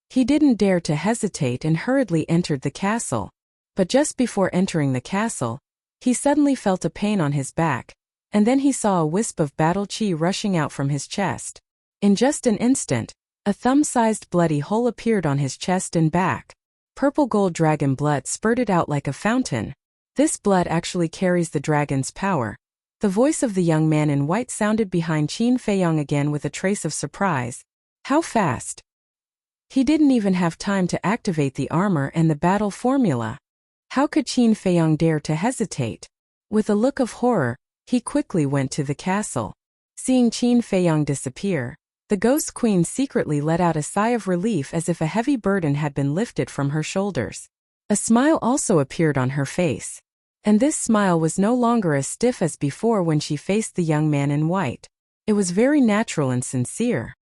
He didn't dare to hesitate and hurriedly entered the castle. But just before entering the castle, he suddenly felt a pain on his back, and then he saw a wisp of battle chi rushing out from his chest. In just an instant, a thumb-sized bloody hole appeared on his chest and back. Purple gold dragon blood spurted out like a fountain. This blood actually carries the dragon's power. The voice of the young man in white sounded behind Qin Feiyong again with a trace of surprise. How fast? He didn't even have time to activate the armor and the battle formula. How could Qin Feiyong dare to hesitate? With a look of horror, he quickly went to the castle. Seeing Qin Feiyong disappear, the Ghost Queen secretly let out a sigh of relief as if a heavy burden had been lifted from her shoulders. A smile also appeared on her face. And this smile was no longer as stiff as before when she faced the young man in white. It was very natural and sincere.